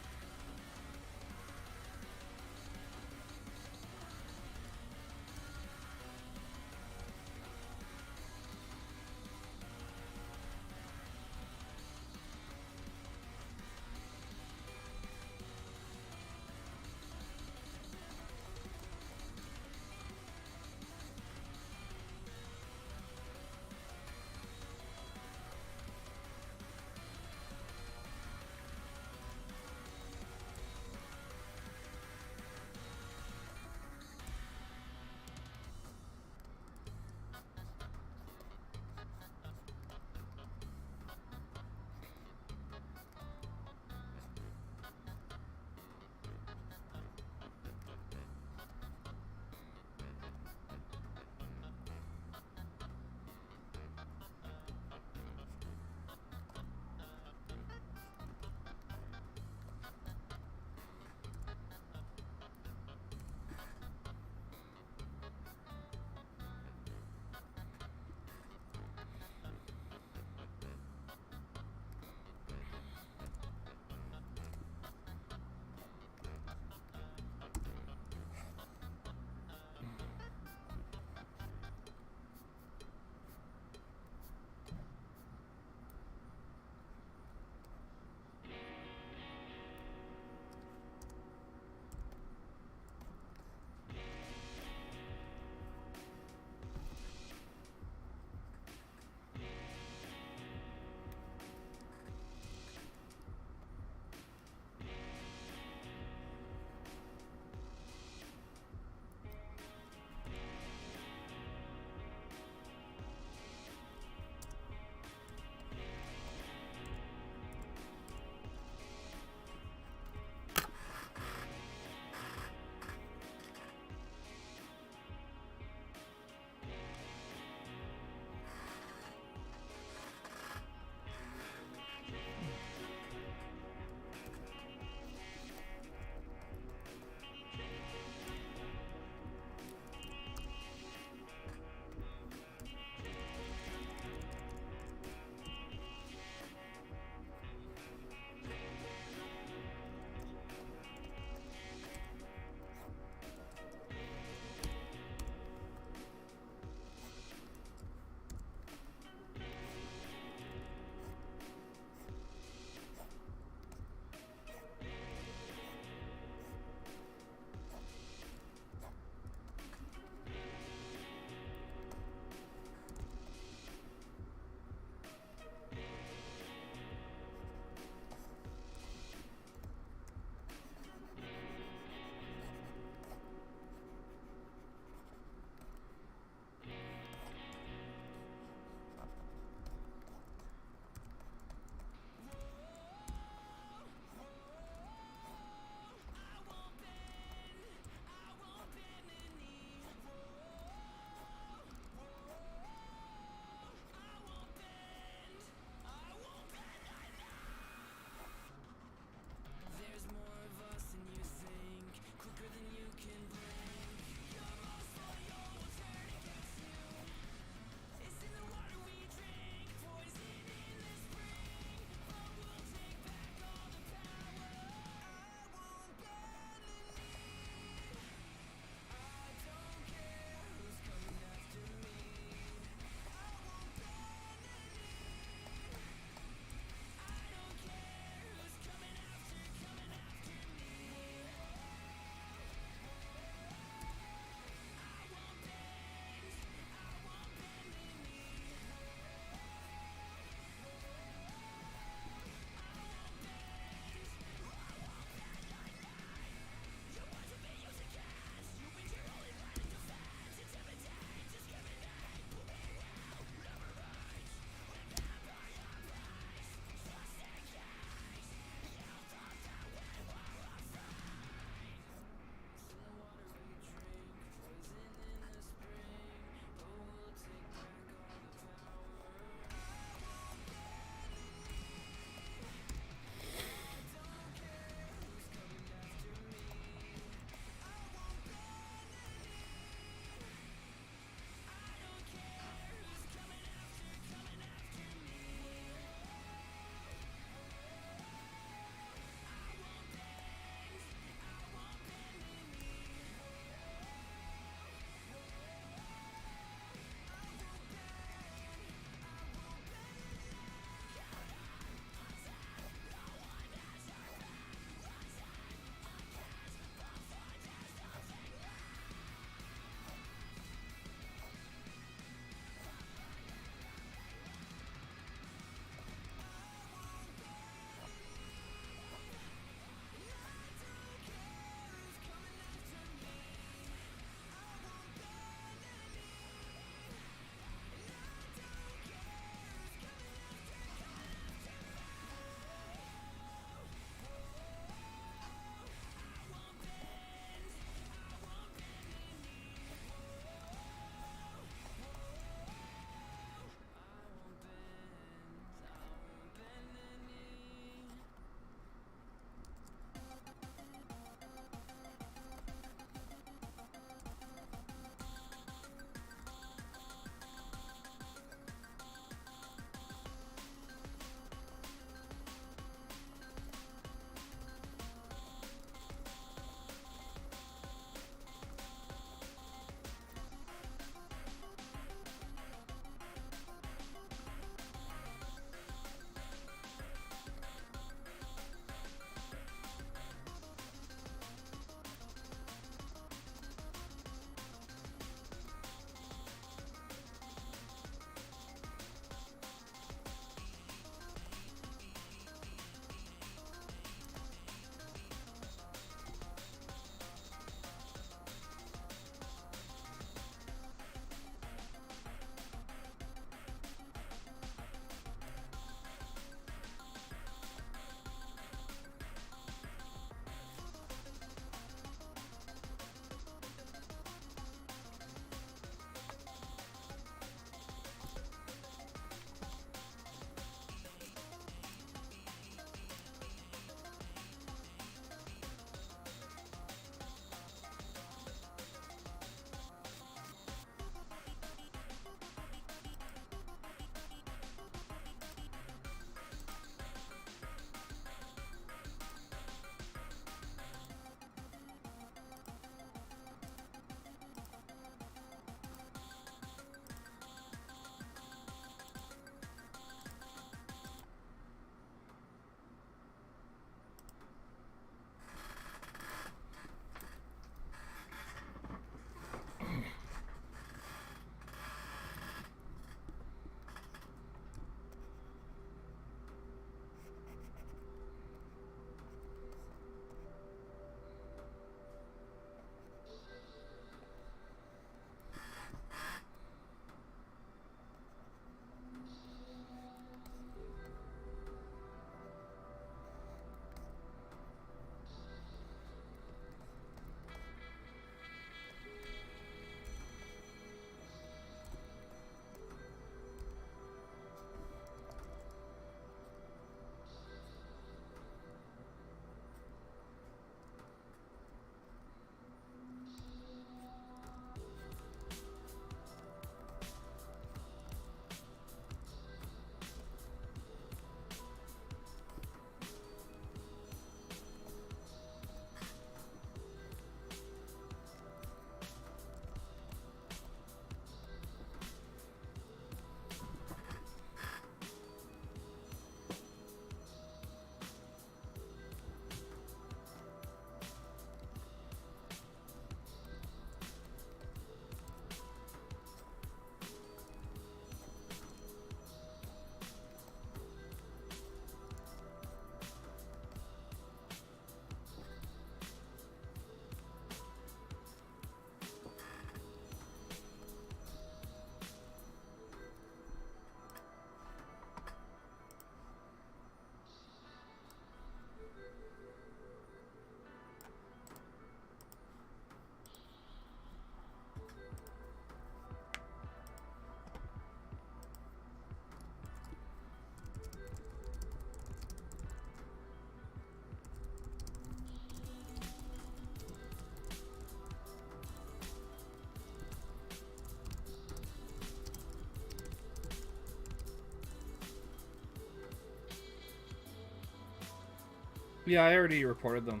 Yeah, I already reported them.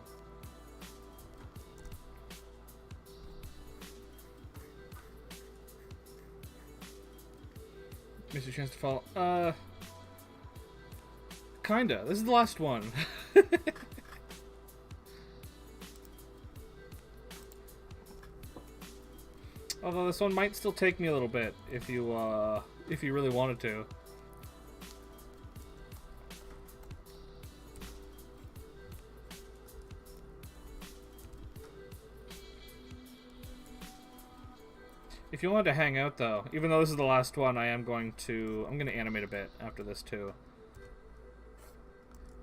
Missed your chance to fall. Kinda. This is the last one. Although this one might still take me a little bit if you really wanted to. If you wanted to hang out though, even though this is the last one, I'm gonna animate a bit after this too.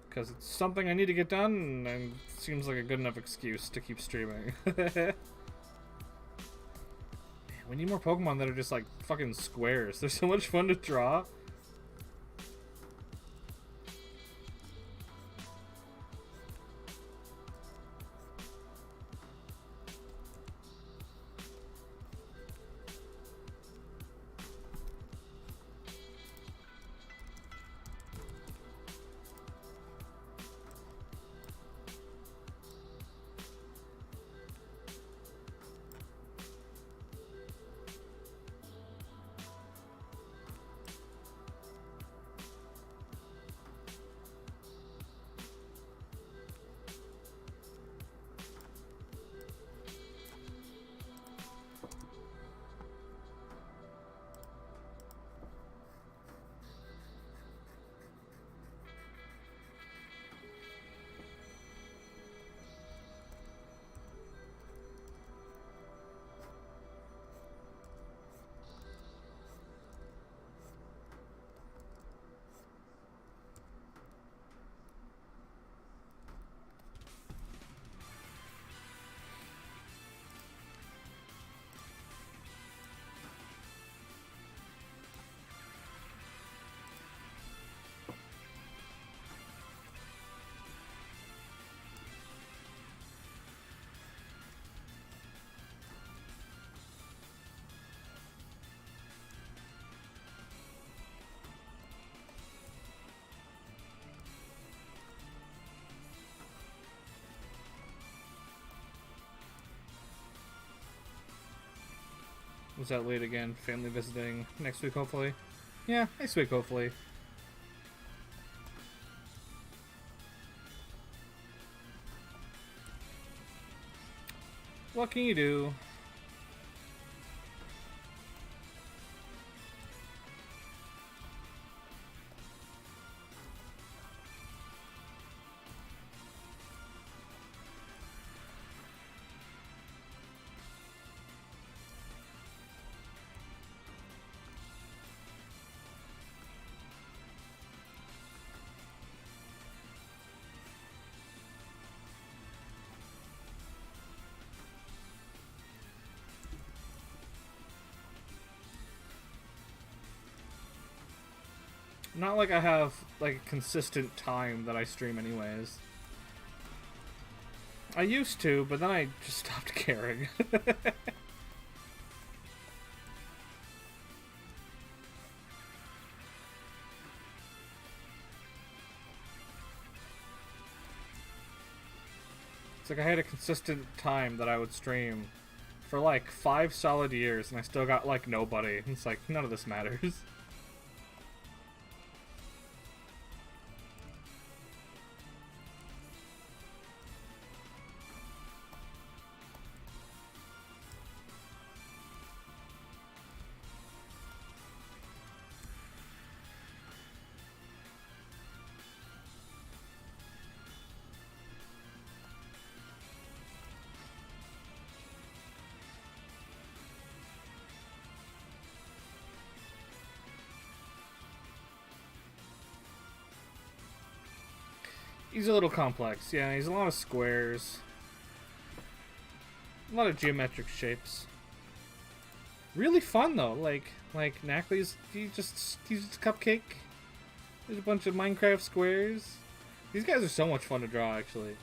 Because it's something I need to get done, and it seems like a good enough excuse to keep streaming. Man, we need more Pokemon that are just like fucking squares. They're so much fun to draw. Was that late again? Family visiting next week, hopefully. Yeah, next week, hopefully. What can you do? Not like I have like a consistent time that I stream anyways. I used to, but then I just stopped caring. It's like I had a consistent time that I would stream for like 5 solid years, and I still got like nobody. It's like, none of this matters. He's a little complex, yeah, he's a lot of squares. A lot of geometric shapes. Really fun though, like Knackley's, he's just a cupcake. There's a bunch of Minecraft squares. These guys are so much fun to draw, actually.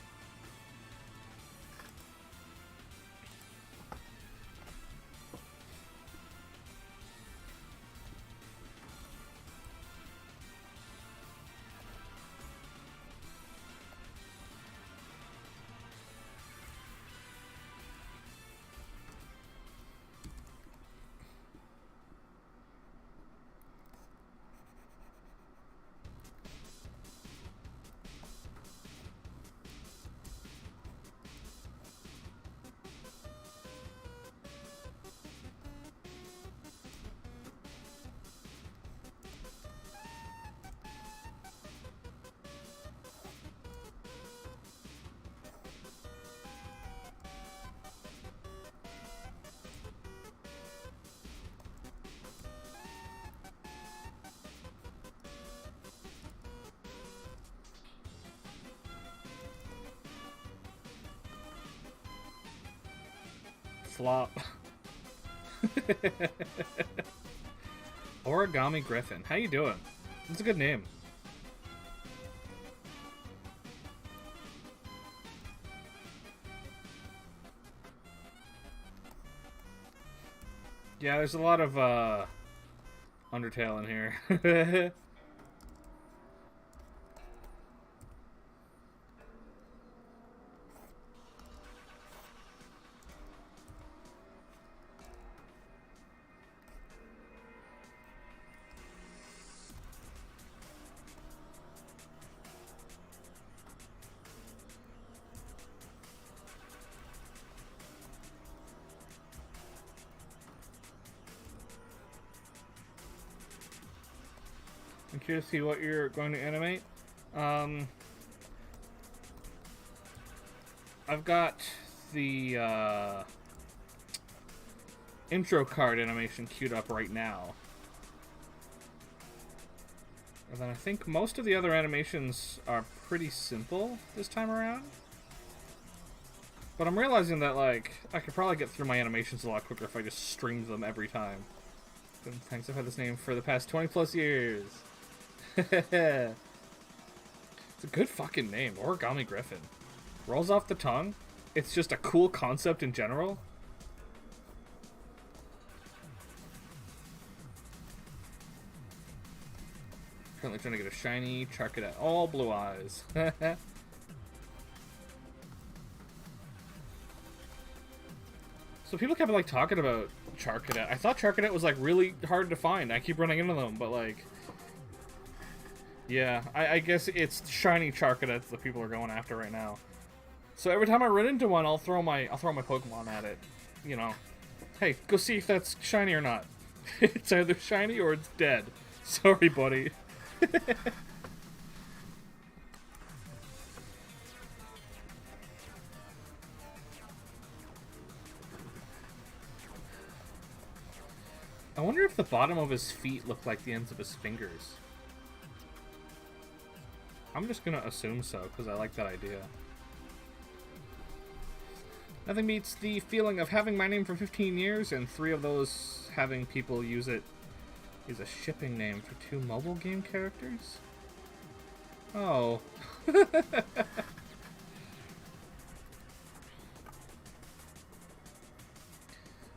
Flop. Origami Griffin. How you doing? That's a good name. Yeah, there's a lot of Undertale in here. I'm curious to see what you're going to animate. I've got the intro card animation queued up right now. And then I think most of the other animations are pretty simple this time around. But I'm realizing that, like, I could probably get through my animations a lot quicker if I just streamed them every time. And thanks, I've had this name for the past 20 plus years. It's a good fucking name, Origami Griffin. Rolls off the tongue. It's just a cool concept in general. Currently trying to get a shiny Charcadet. All blue eyes. So people kept like talking about Charcadet. I thought Charcadet was like really hard to find. I keep running into them, but like, yeah, I guess it's shiny Charcadets that people are going after right now. So every time I run into one, I'll throw my Pokemon at it. You know, hey, go see if that's shiny or not. It's either shiny or it's dead. Sorry, buddy. I wonder if the bottom of his feet look like the ends of his fingers. I'm just gonna assume so, because I like that idea. Nothing beats the feeling of having my name for 15 years and 3 of those having people use it is a shipping name for 2 mobile game characters? Oh.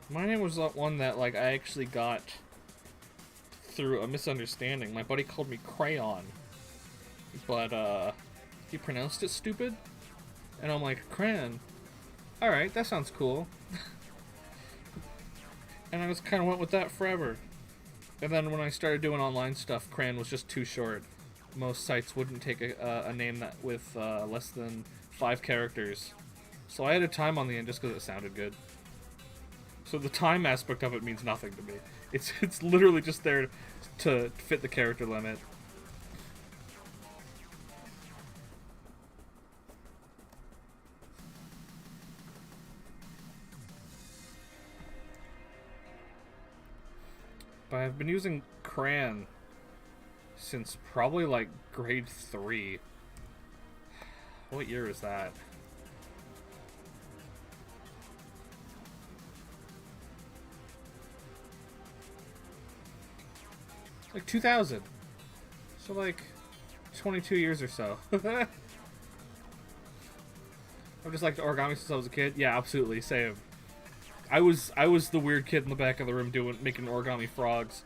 My name was one that, like, I actually got through a misunderstanding. My buddy called me Crayon, but, he pronounced it stupid. And I'm like, Cran. Alright, that sounds cool. And I just kind of went with that forever. And then when I started doing online stuff, Cran was just too short. Most sites wouldn't take a name that with less than 5 characters. So I added time on the end just because it sounded good. So the time aspect of it means nothing to me. It's literally just there to fit the character limit. But I've been using Cran since probably like grade 3. What year is that? Like 2000. So like 22 years or so. I've just liked origami since I was a kid. Yeah, absolutely, same. I was the weird kid in the back of the room making origami frogs.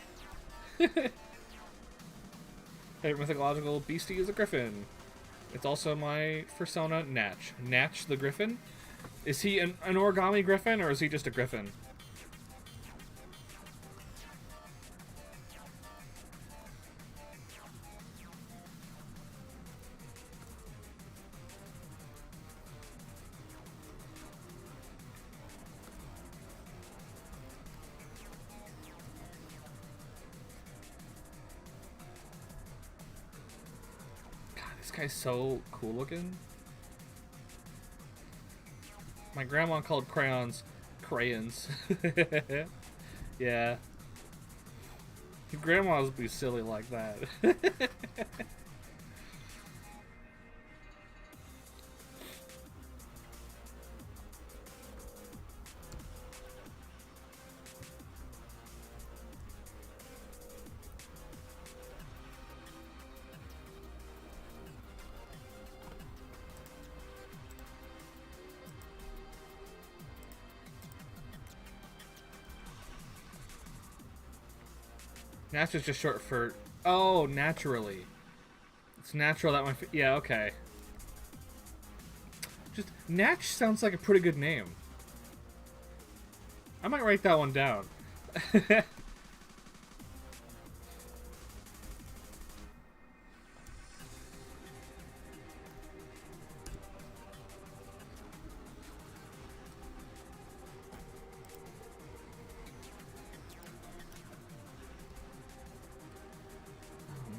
Favorite mythological beastie is a griffin. It's also my persona, Natch. Natch the griffin? Is he an origami griffin, or is he just a griffin? This guy's so cool looking. My grandma called crayons crayons. Yeah. Grandmas would be silly like that. Natch is just short for... Oh, naturally. It's natural that my... Yeah, okay. Just... Natch sounds like a pretty good name. I might write that one down.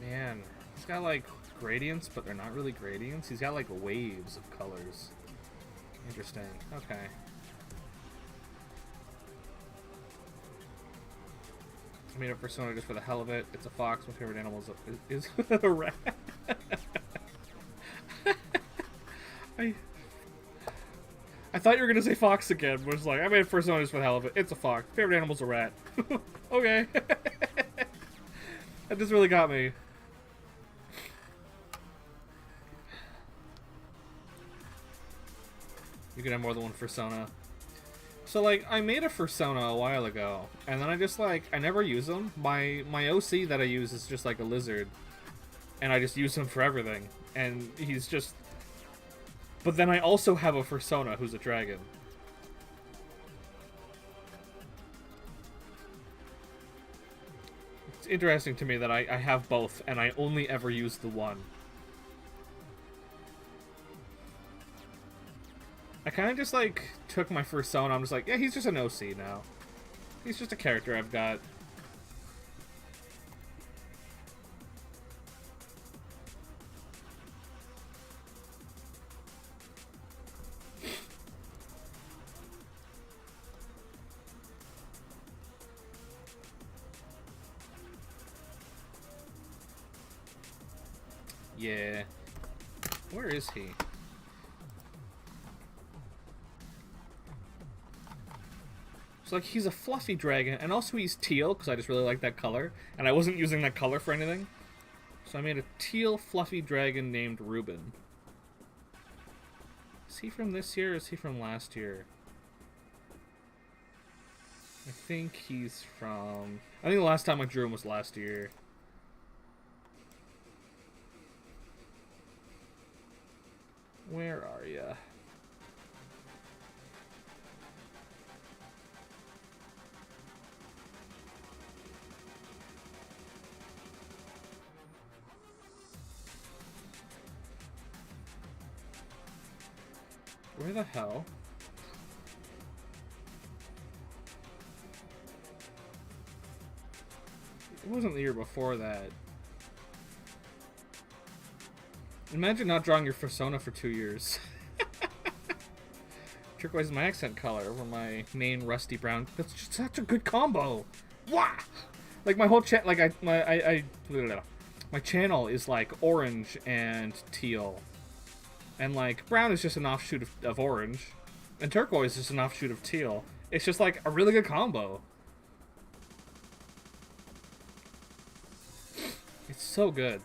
Man, he's got like gradients, but they're not really gradients. He's got like waves of colors. Interesting. Okay. I made a persona just for the hell of it. It's a fox. My favorite animal is a rat. I thought you were gonna say fox again, but it's like I made a persona just for the hell of it. It's a fox. Favorite animal's a rat. Okay. That just really got me. You can have more than one persona. So, like, I made a persona a while ago, and then I just, like, I never use them. My OC that I use is just, like, a lizard, and I just use him for everything, and he's just... But then I also have a persona who's a dragon. It's interesting to me that I have both, and I only ever use the one. I kind of just, like, took my persona. I'm just like, yeah, he's just an OC now. He's just a character I've got. Yeah. Where is he? Like, he's a fluffy dragon, and also he's teal, because I just really like that color, and I wasn't using that color for anything. So I made a teal fluffy dragon named Reuben. Is he from this year, or is he from last year? I think he's from... I think the last time I drew him was last year. Where are ya? Where the hell? It wasn't the year before that. Imagine not drawing your persona for 2 years. Turquoise is my accent color over my main rusty brown. That's just such a good combo. Wah! Like my whole chat, like my channel is like orange and teal. And, like, brown is just an offshoot of orange. And turquoise is an offshoot of teal. It's just, like, a really good combo. It's so good.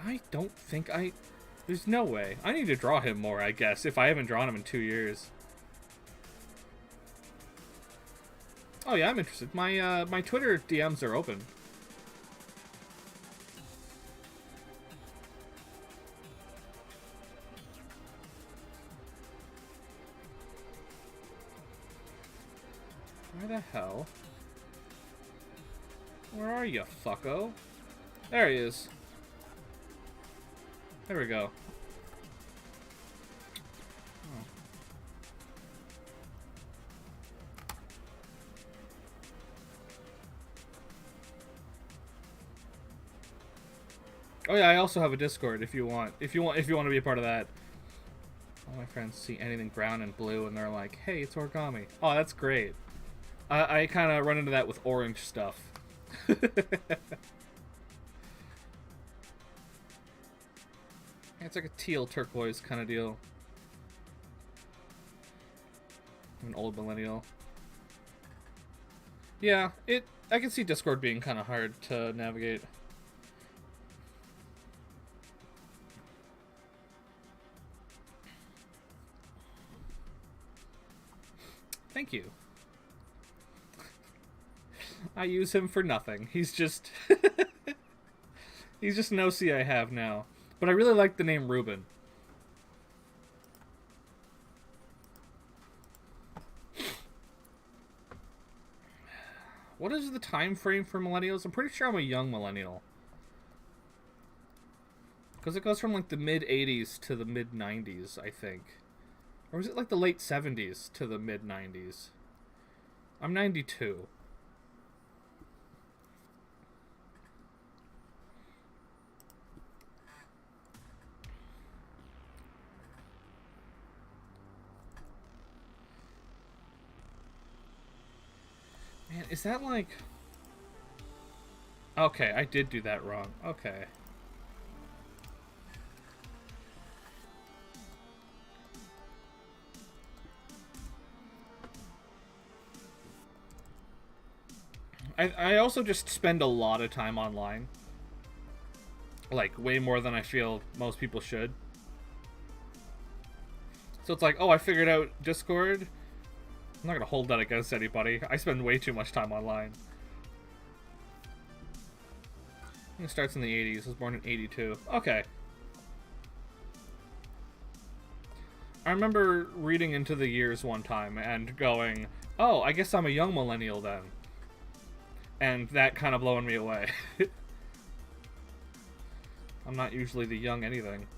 I don't think There's no way. I need to draw him more, I guess, if I haven't drawn him in 2 years. Oh, yeah, I'm interested. My Twitter DMs are open. Where the hell? Where are you, fucko? There he is. There we go. Oh yeah, I also have a Discord if you want. If you want to be a part of that. All my friends see anything brown and blue and they're like, "Hey, it's origami." Oh, that's great. I kind of run into that with orange stuff. It's like a teal turquoise kind of deal. I'm an old millennial. Yeah, I can see Discord being kind of hard to navigate. Thank you. I use him for nothing. He's just... he's just an OC I have now. But I really like the name Ruben. What is the time frame for millennials? I'm pretty sure I'm a young millennial. Because it goes from like the mid-80s to the mid-90s, I think. Or is it like the late 70s to the mid-90s? I'm 92. Man, is that like... Okay, I did do that wrong. Okay. I also just spend a lot of time online. Like, way more than I feel most people should. So it's like, oh, I figured out Discord. I'm not gonna hold that against anybody. I spend way too much time online. It starts in the 80s. I was born in 82. Okay. I remember reading into the years one time and going, oh, I guess I'm a young millennial then. And that kind of blowing me away. I'm not usually the young anything.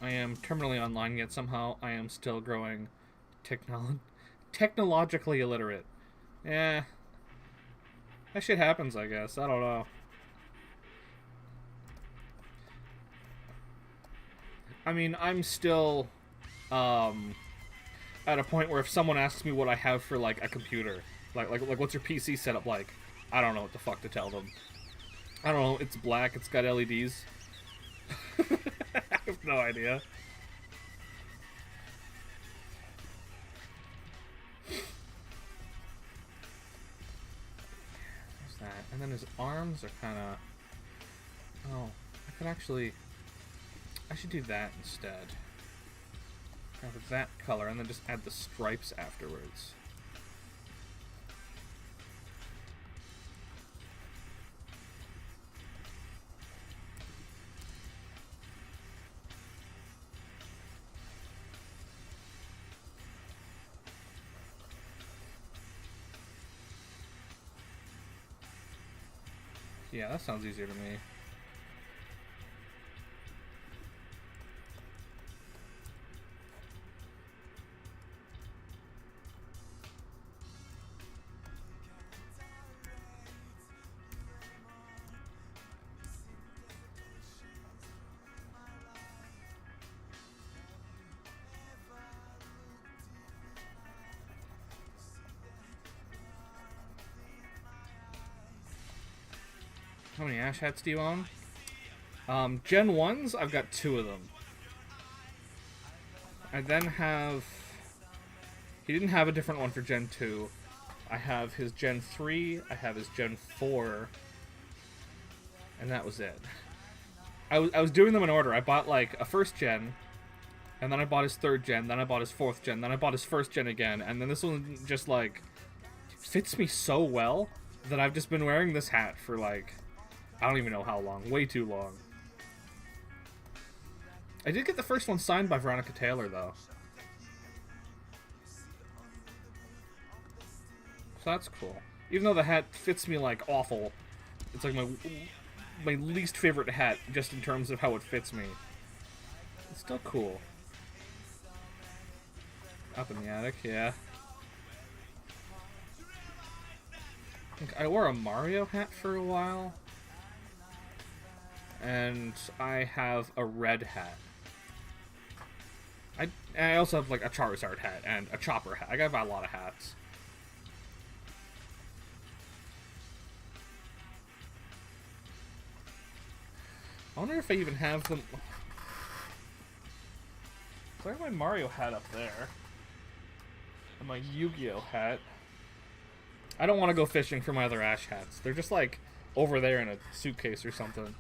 I am terminally online, yet somehow I am still growing technologically illiterate. Eh. That shit happens, I guess. I don't know. I mean, I'm still at a point where if someone asks me what I have for like a computer, like what's your PC setup like, I don't know what the fuck to tell them. I don't know, it's black, it's got LEDs. I have no idea. There's that. And then his arms are kind of... Oh, I could actually... I should do that instead. Have that color and then just add the stripes afterwards. Yeah, that sounds easier to me. How many Ash hats do you own? Gen 1s, I've got 2 of them. I then have... He didn't have a different one for Gen 2. I have his Gen 3, I have his Gen 4, and that was it. I was doing them in order. I bought, like, a 1st gen, and then I bought his 3rd gen, then I bought his 4th gen, then I bought his 1st gen again, and then this one just, like, fits me so well that I've just been wearing this hat for, like... I don't even know how long. Way too long. I did get the first one signed by Veronica Taylor, though. So that's cool. Even though the hat fits me, like, awful. It's like my least favorite hat, just in terms of how it fits me. It's still cool. Up in the attic, yeah. I wore a Mario hat for a while. And I have a red hat. I also have like a Charizard hat and a Chopper hat. I got a lot of hats. wonder if I even have them. Where's my Mario hat up there? And my Yu-Gi-Oh hat. I don't want to go fishing for my other Ash hats. They're just like over there in a suitcase or something.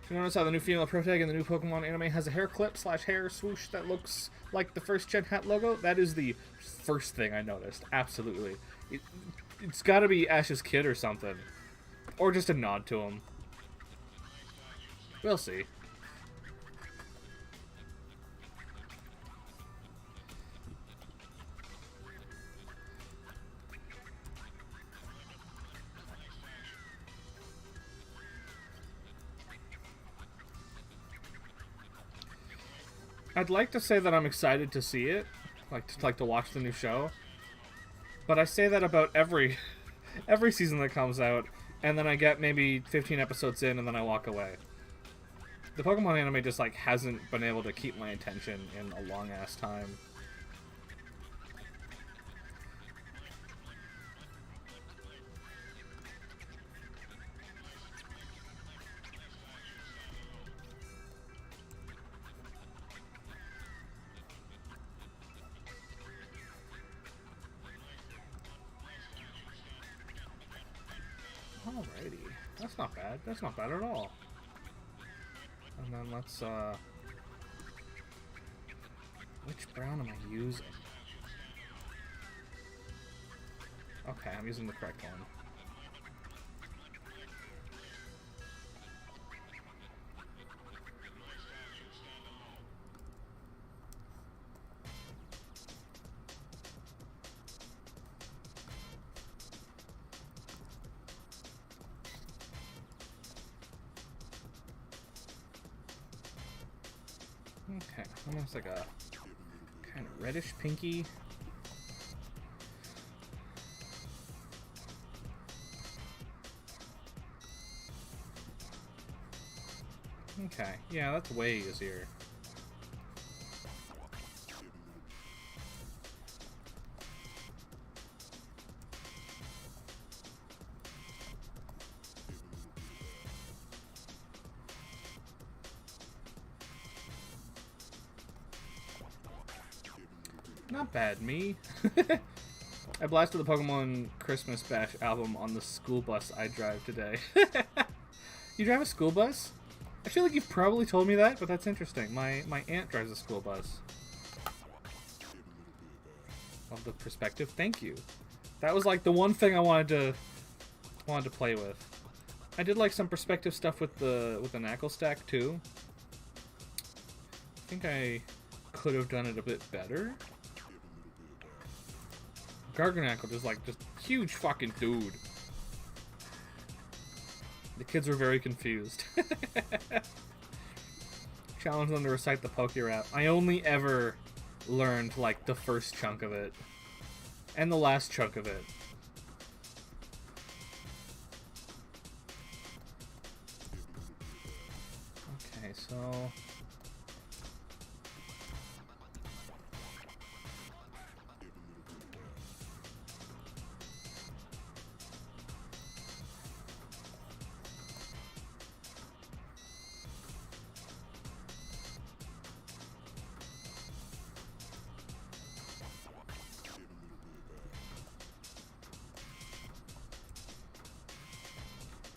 You notice how the new female protag in the new Pokemon anime has a hair clip / hair swoosh that looks like the first gen hat logo? That is the first thing I noticed. Absolutely. It's got to be Ash's kid or something. Or just a nod to him. We'll see. I'd like to say that I'm excited to see it, like to watch the new show, but I say that about every season that comes out, and then I get maybe 15 episodes in, and then I walk away. The Pokemon anime just like hasn't been able to keep my attention in a long ass time. Alrighty. That's not bad. That's not bad at all. And then let's, which brown am I using? Okay, I'm using the correct one. Okay, almost like a kind of reddish pinky. Okay, yeah, that's way easier. Not bad, me. I blasted the Pokemon Christmas Bash album on the school bus I drive today. You drive a school bus? I feel like you've probably told me that, but that's interesting. My aunt drives a school bus. Love the perspective. Thank you. That was like the one thing I wanted to play with. I did like some perspective stuff with the Knuckle stack too. I think I could have done it a bit better. Garganackle is like just huge fucking dude. The kids were very confused. Challenge them to recite the Poké Rap. I only ever learned like the first chunk of it. And the last chunk of it. Okay, so...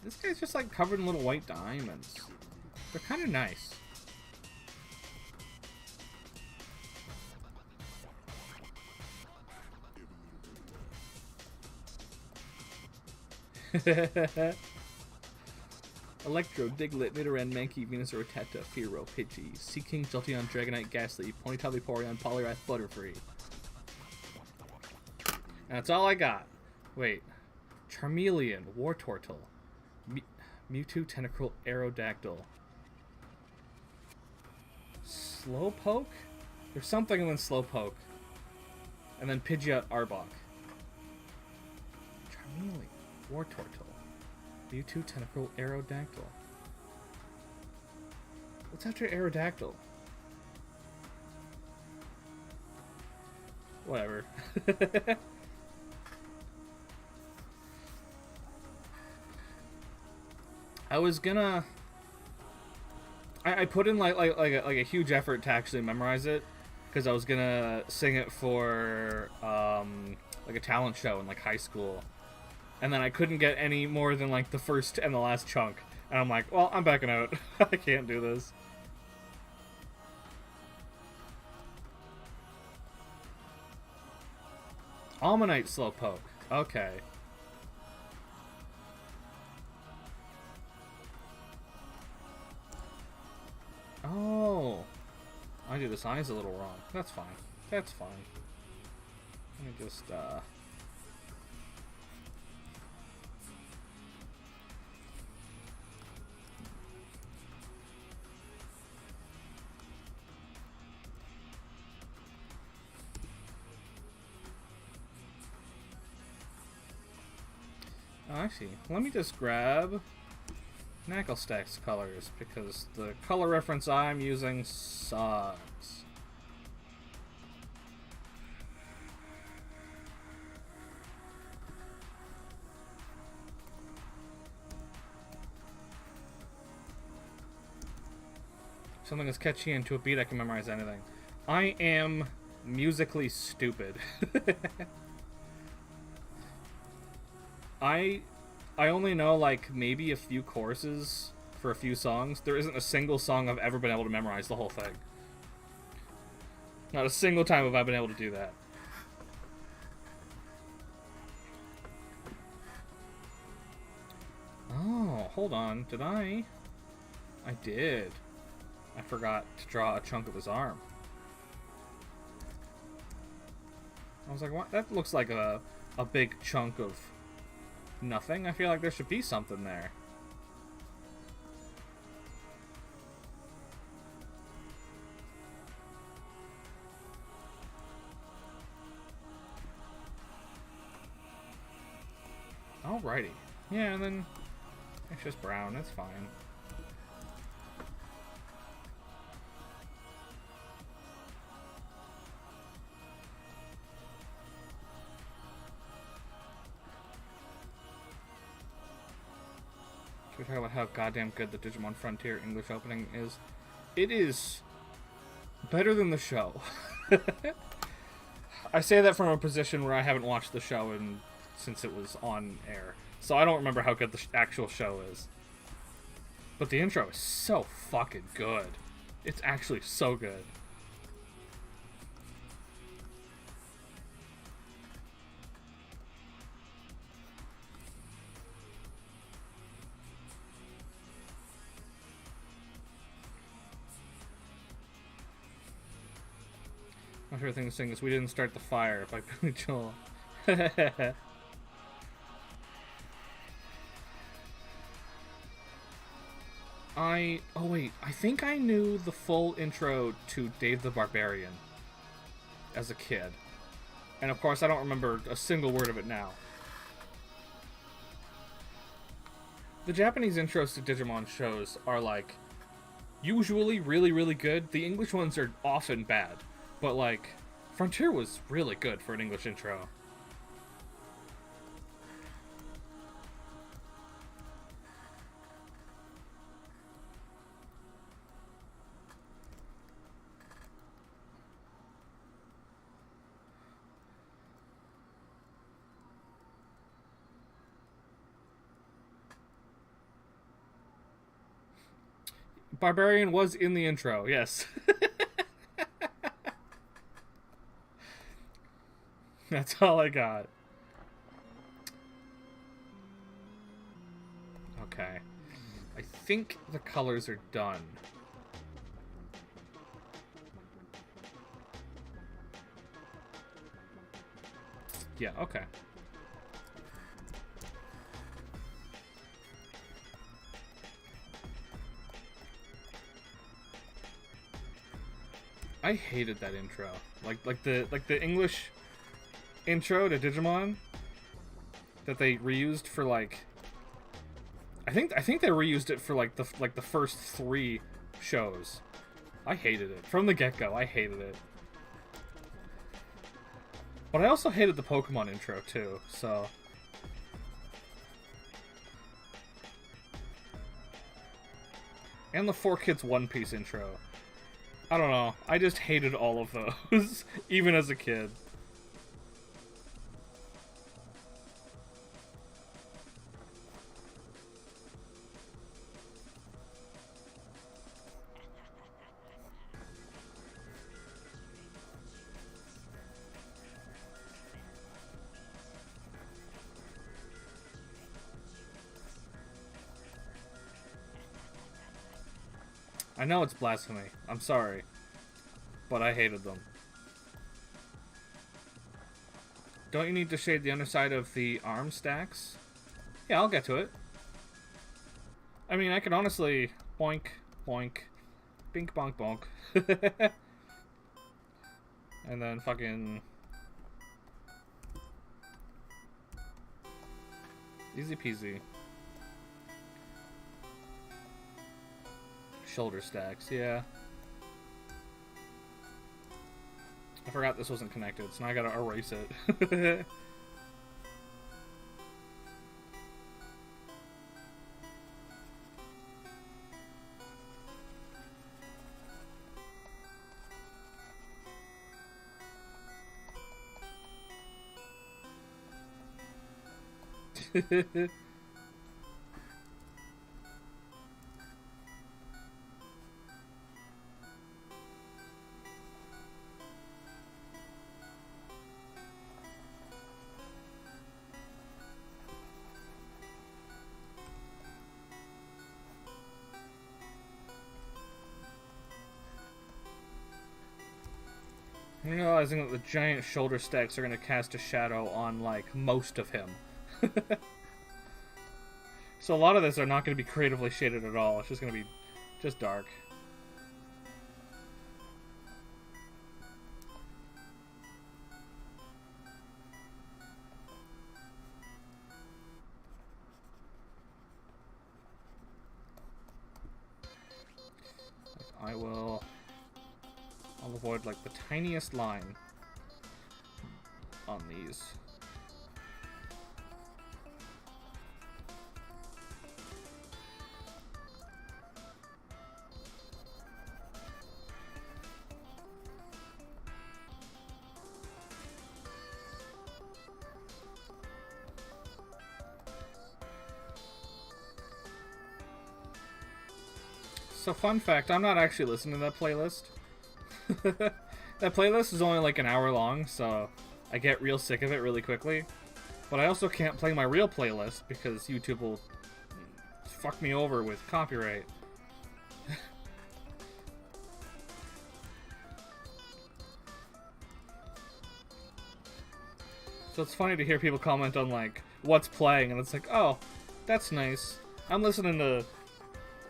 This guy's just like covered in little white diamonds. They're kind of nice. Electro, Diglett, Nidoran, Mankey, Venusaur, Rattata, Fearow, Pidgey, Seaking, Jolteon, Dragonite, Ghastly, Ponyta, Vaporeon, Poliwrath, Butterfree. And that's all I got. Wait. Charmeleon, Wartortle, Mewtwo, Tentacruel, Aerodactyl. Slowpoke? There's something and then Slowpoke. And then Pidgeot, Arbok. Charmeleon, Wartortle, Mewtwo, Tentacruel, Aerodactyl. What's after Aerodactyl? Whatever. I was gonna I put in like a huge effort to actually memorize it, because I was gonna sing it for like a talent show in like high school, and then I couldn't get any more than like the first and the last chunk, and I'm like, well, I'm backing out. I can't do this. Almanite Slowpoke. Okay. Oh. I do the signs a little wrong. That's fine. That's fine. Let me just, Oh, actually, let me just grab Knucklestack's colors, because the color reference I'm using sucks. Something that's catchy and to a beat I can memorize anything. I am musically stupid. I only know like maybe a few choruses for a few songs. There isn't a single song I've ever been able to memorize the whole thing. Not a single time have I been able to do that. Oh, hold on. Did I? I did. I forgot to draw a chunk of his arm. I was like, what? That looks like a big chunk of nothing. I feel like there should be something there. Alrighty. Yeah, and then it's just brown. That's fine. Should we talk about how goddamn good the Digimon Frontier English opening is? It is better than the show. I say that from a position where I haven't watched the show since it was on air, so I don't remember how good the actual show is. But the intro is so fucking good. It's actually so good. My favorite thing to sing is "We Didn't Start the Fire" by Billy Joel. Oh wait, I think I knew the full intro to Dave the Barbarian as a kid. And of course I don't remember a single word of it now. The Japanese intros to Digimon shows are like usually really, really good. The English ones are often bad. But, like, Frontier was really good for an English intro. Barbarian was in the intro, yes. That's all I got. Okay. I think the colors are done. Yeah, okay. I hated that intro. Like the English intro to Digimon that they reused for like I think they reused it for like the first 3 shows. I hated it from the get-go. I hated it. But I also hated the Pokemon intro too. So And the 4Kids One Piece intro. I don't know. I just hated all of those, even as a kid. I know it's blasphemy. I'm sorry. But I hated them. Don't you need to shade the underside of the arm stacks? Yeah, I'll get to it. I mean, I could honestly boink, boink, bink, bonk, bonk. And then fucking... easy peasy. Shoulder stacks, yeah. I forgot this wasn't connected, so now I gotta erase it. I'm realizing that the giant shoulder stacks are going to cast a shadow on, like, most of him. So a lot of this are not going to be creatively shaded at all. It's just going to be just dark. I'll avoid, like, the tiniest line on these. So fun fact, I'm not actually listening to that playlist. That playlist is only like an hour long, so I get real sick of it really quickly. But I also can't play my real playlist because YouTube will fuck me over with copyright. So it's funny to hear people comment on like what's playing, and it's like, oh, that's nice. I'm listening to...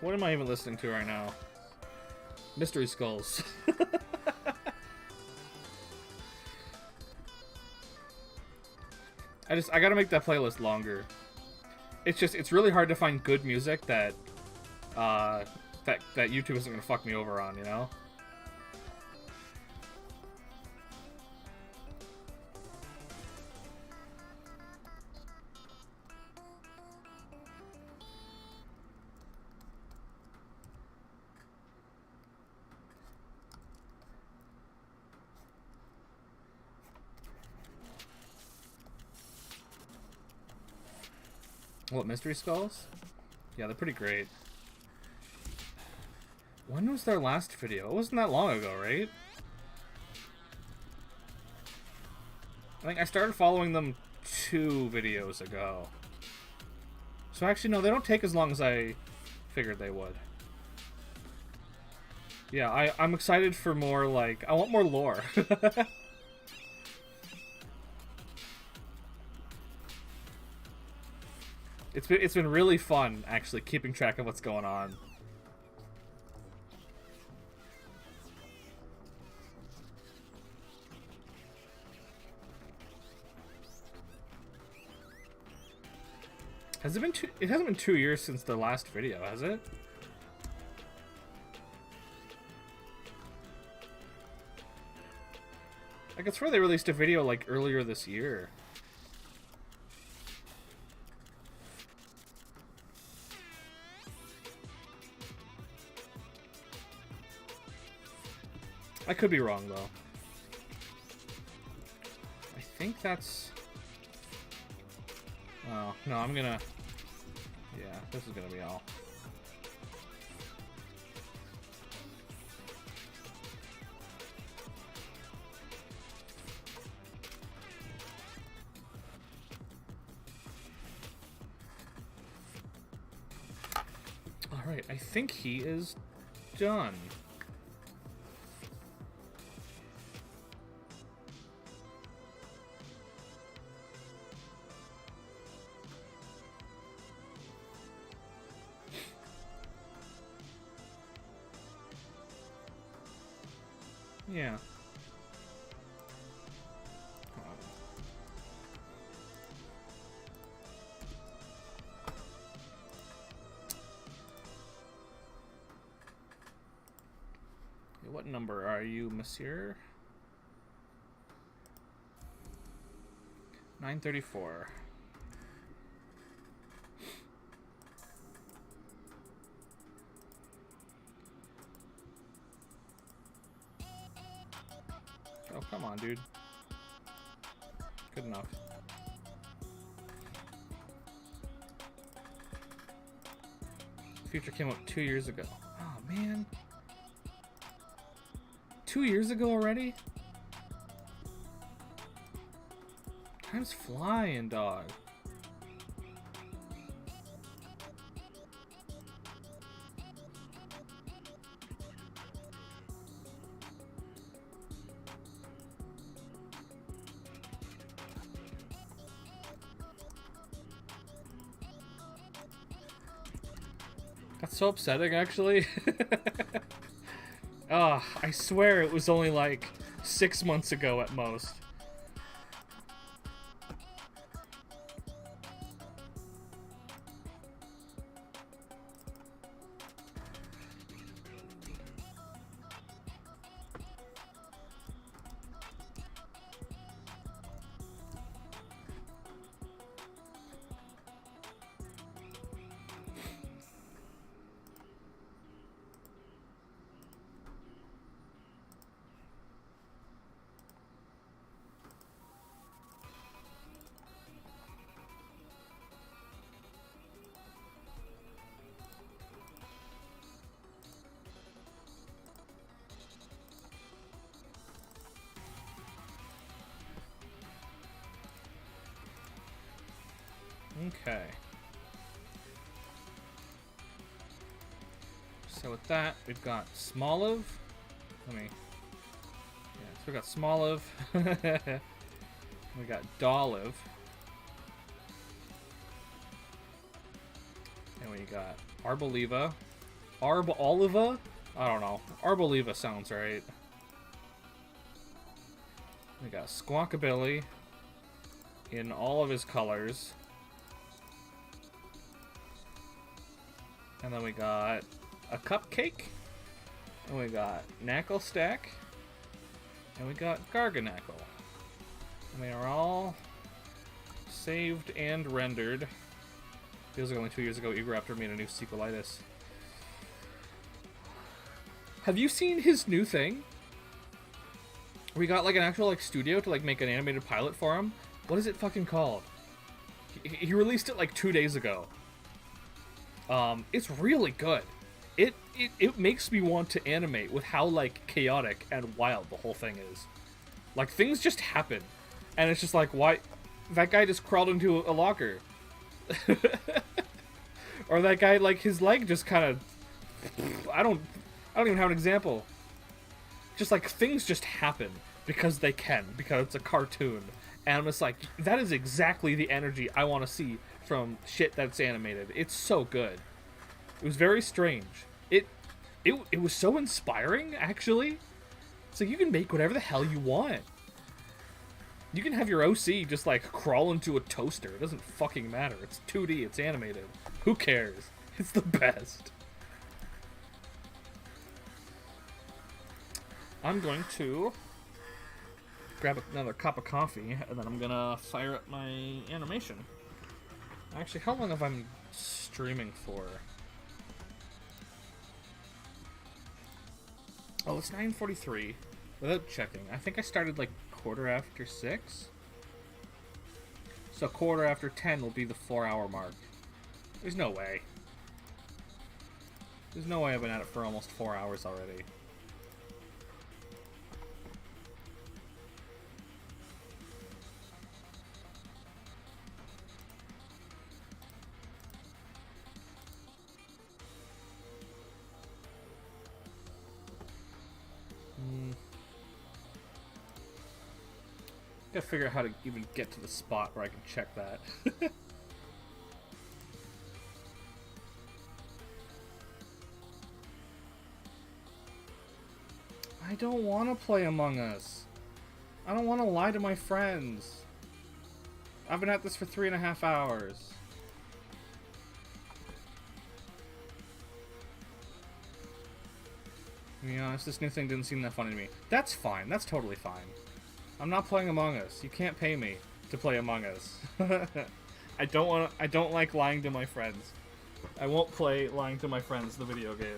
what am I even listening to right now? Mystery Skulls. I gotta make that playlist longer. It's really hard to find good music that that YouTube isn't gonna fuck me over on, you know? What, Mystery Skulls? Yeah, they're pretty great. When was their last video? It wasn't that long ago, right? I think I started following them 2 videos ago. So actually, no, they don't take as long as I figured they would. Yeah, I'm excited for more, like... I want more lore. It's been really fun, actually, keeping track of what's going on. Has it been it hasn't been 2 years since the last video, has it? I could swear they released a video, like, earlier this year. I could be wrong, though. I think that's... Oh, no, I'm gonna... Yeah, this is gonna be all. Alright, I think he is done. Yeah. What number are you, monsieur? 934. Oh, come on, dude. Good enough. Future came out 2 years ago. Oh, man. 2 years ago already? Time's flying, dog. That's so upsetting, actually. Oh, I swear it was only like 6 months ago at most. Okay. So with that, we've got Smoliv. Let me... Yeah, so we got Smoliv. We got Doliv. And we got Arboliva. Arboliva? I don't know. Arboliva sounds right. We got Squawkabilly in all of his colors. And then we got a Cupcake. And we got Knackle Stack. And we got Garganackle. And they are all saved and rendered. Feels like only 2 years ago Egoraptor made a new sequelitis. Have you seen his new thing? We got like an actual like studio to like make an animated pilot for him. What is it fucking called? He released it like 2 days ago. It's really good. It makes me want to animate with how like chaotic and wild the whole thing is. Like things just happen, and it's just like, why? That guy just crawled into a locker, or that guy like his leg just kind of. I don't even have an example. Just like things just happen because they can, because it's a cartoon, and I'm just like, that is exactly the energy I want to see from shit that's animated. It's so good. It was very strange. It was so inspiring, actually. It's like you can make whatever the hell you want. You can have your OC just like crawl into a toaster. It doesn't fucking matter. It's 2D, it's animated. Who cares? It's the best. I'm going to grab another cup of coffee, and then I'm gonna fire up my animation. Actually, how long have I been streaming for? Oh, it's 9:43. Without checking. I think I started like 6:15. So 10:15 will be the 4-hour mark. There's no way. There's no way I've been at it for almost 4 hours already. Gotta figure out how to even get to the spot where I can check that. I don't want to play Among Us. I don't want to lie to my friends. I've been at this for 3.5 hours. To be honest, this new thing didn't seem that funny to me. That's fine. That's totally fine. I'm not playing Among Us. You can't pay me to play Among Us. I don't like lying to my friends. I won't play Lying to My Friends, the video game.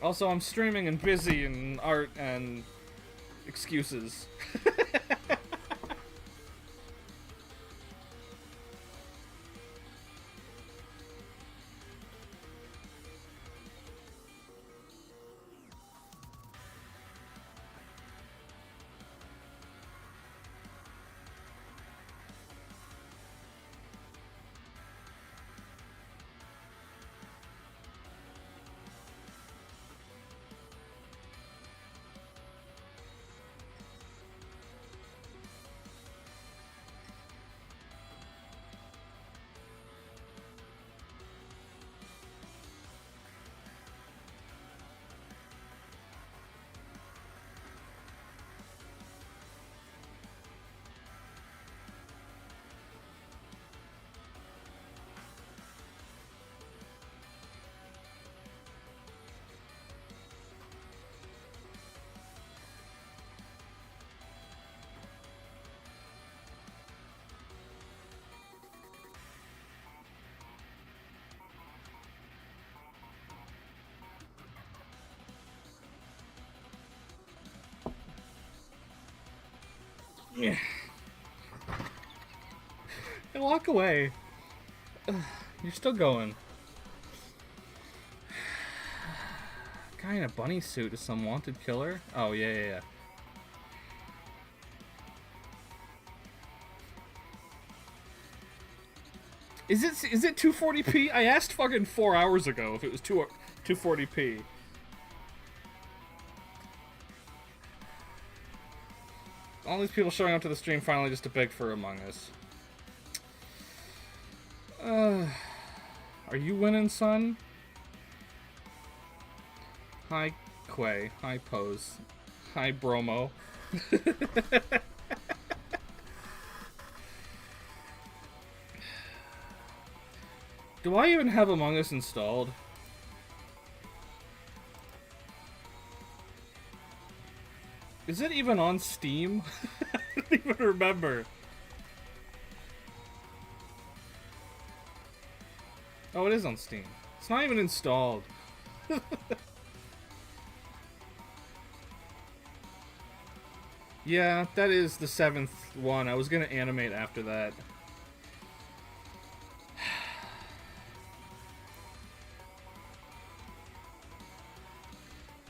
Also, I'm streaming and busy and art and excuses. Yeah. And walk away. Ugh, you're still going. Guy in a bunny suit is some wanted killer? Oh, yeah. Is it 240p? I asked fucking 4 hours ago if it was 240p. All these people showing up to the stream finally just to beg for Among Us. Are you winning, son? Hi, Quay. Hi, Pose. Hi, Bromo. Do I even have Among Us installed? Is it even on Steam? I don't even remember. Oh, it is on Steam. It's not even installed. Yeah, that is the 7th one. I was gonna animate after that.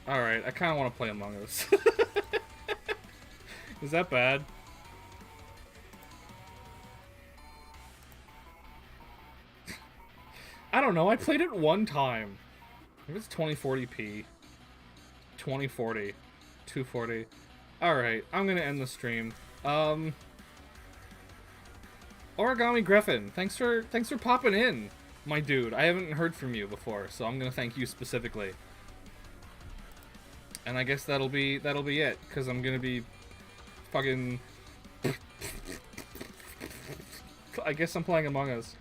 Alright, I kinda wanna play Among Us. Is that bad? I don't know, I played it one time. If it's 2040p. 2040. 240. Alright, I'm gonna end the stream. Origami Griffin, thanks for popping in, my dude. I haven't heard from you before, so I'm gonna thank you specifically. And I guess that'll be it, because I'm gonna be fucking... I guess I'm playing Among Us.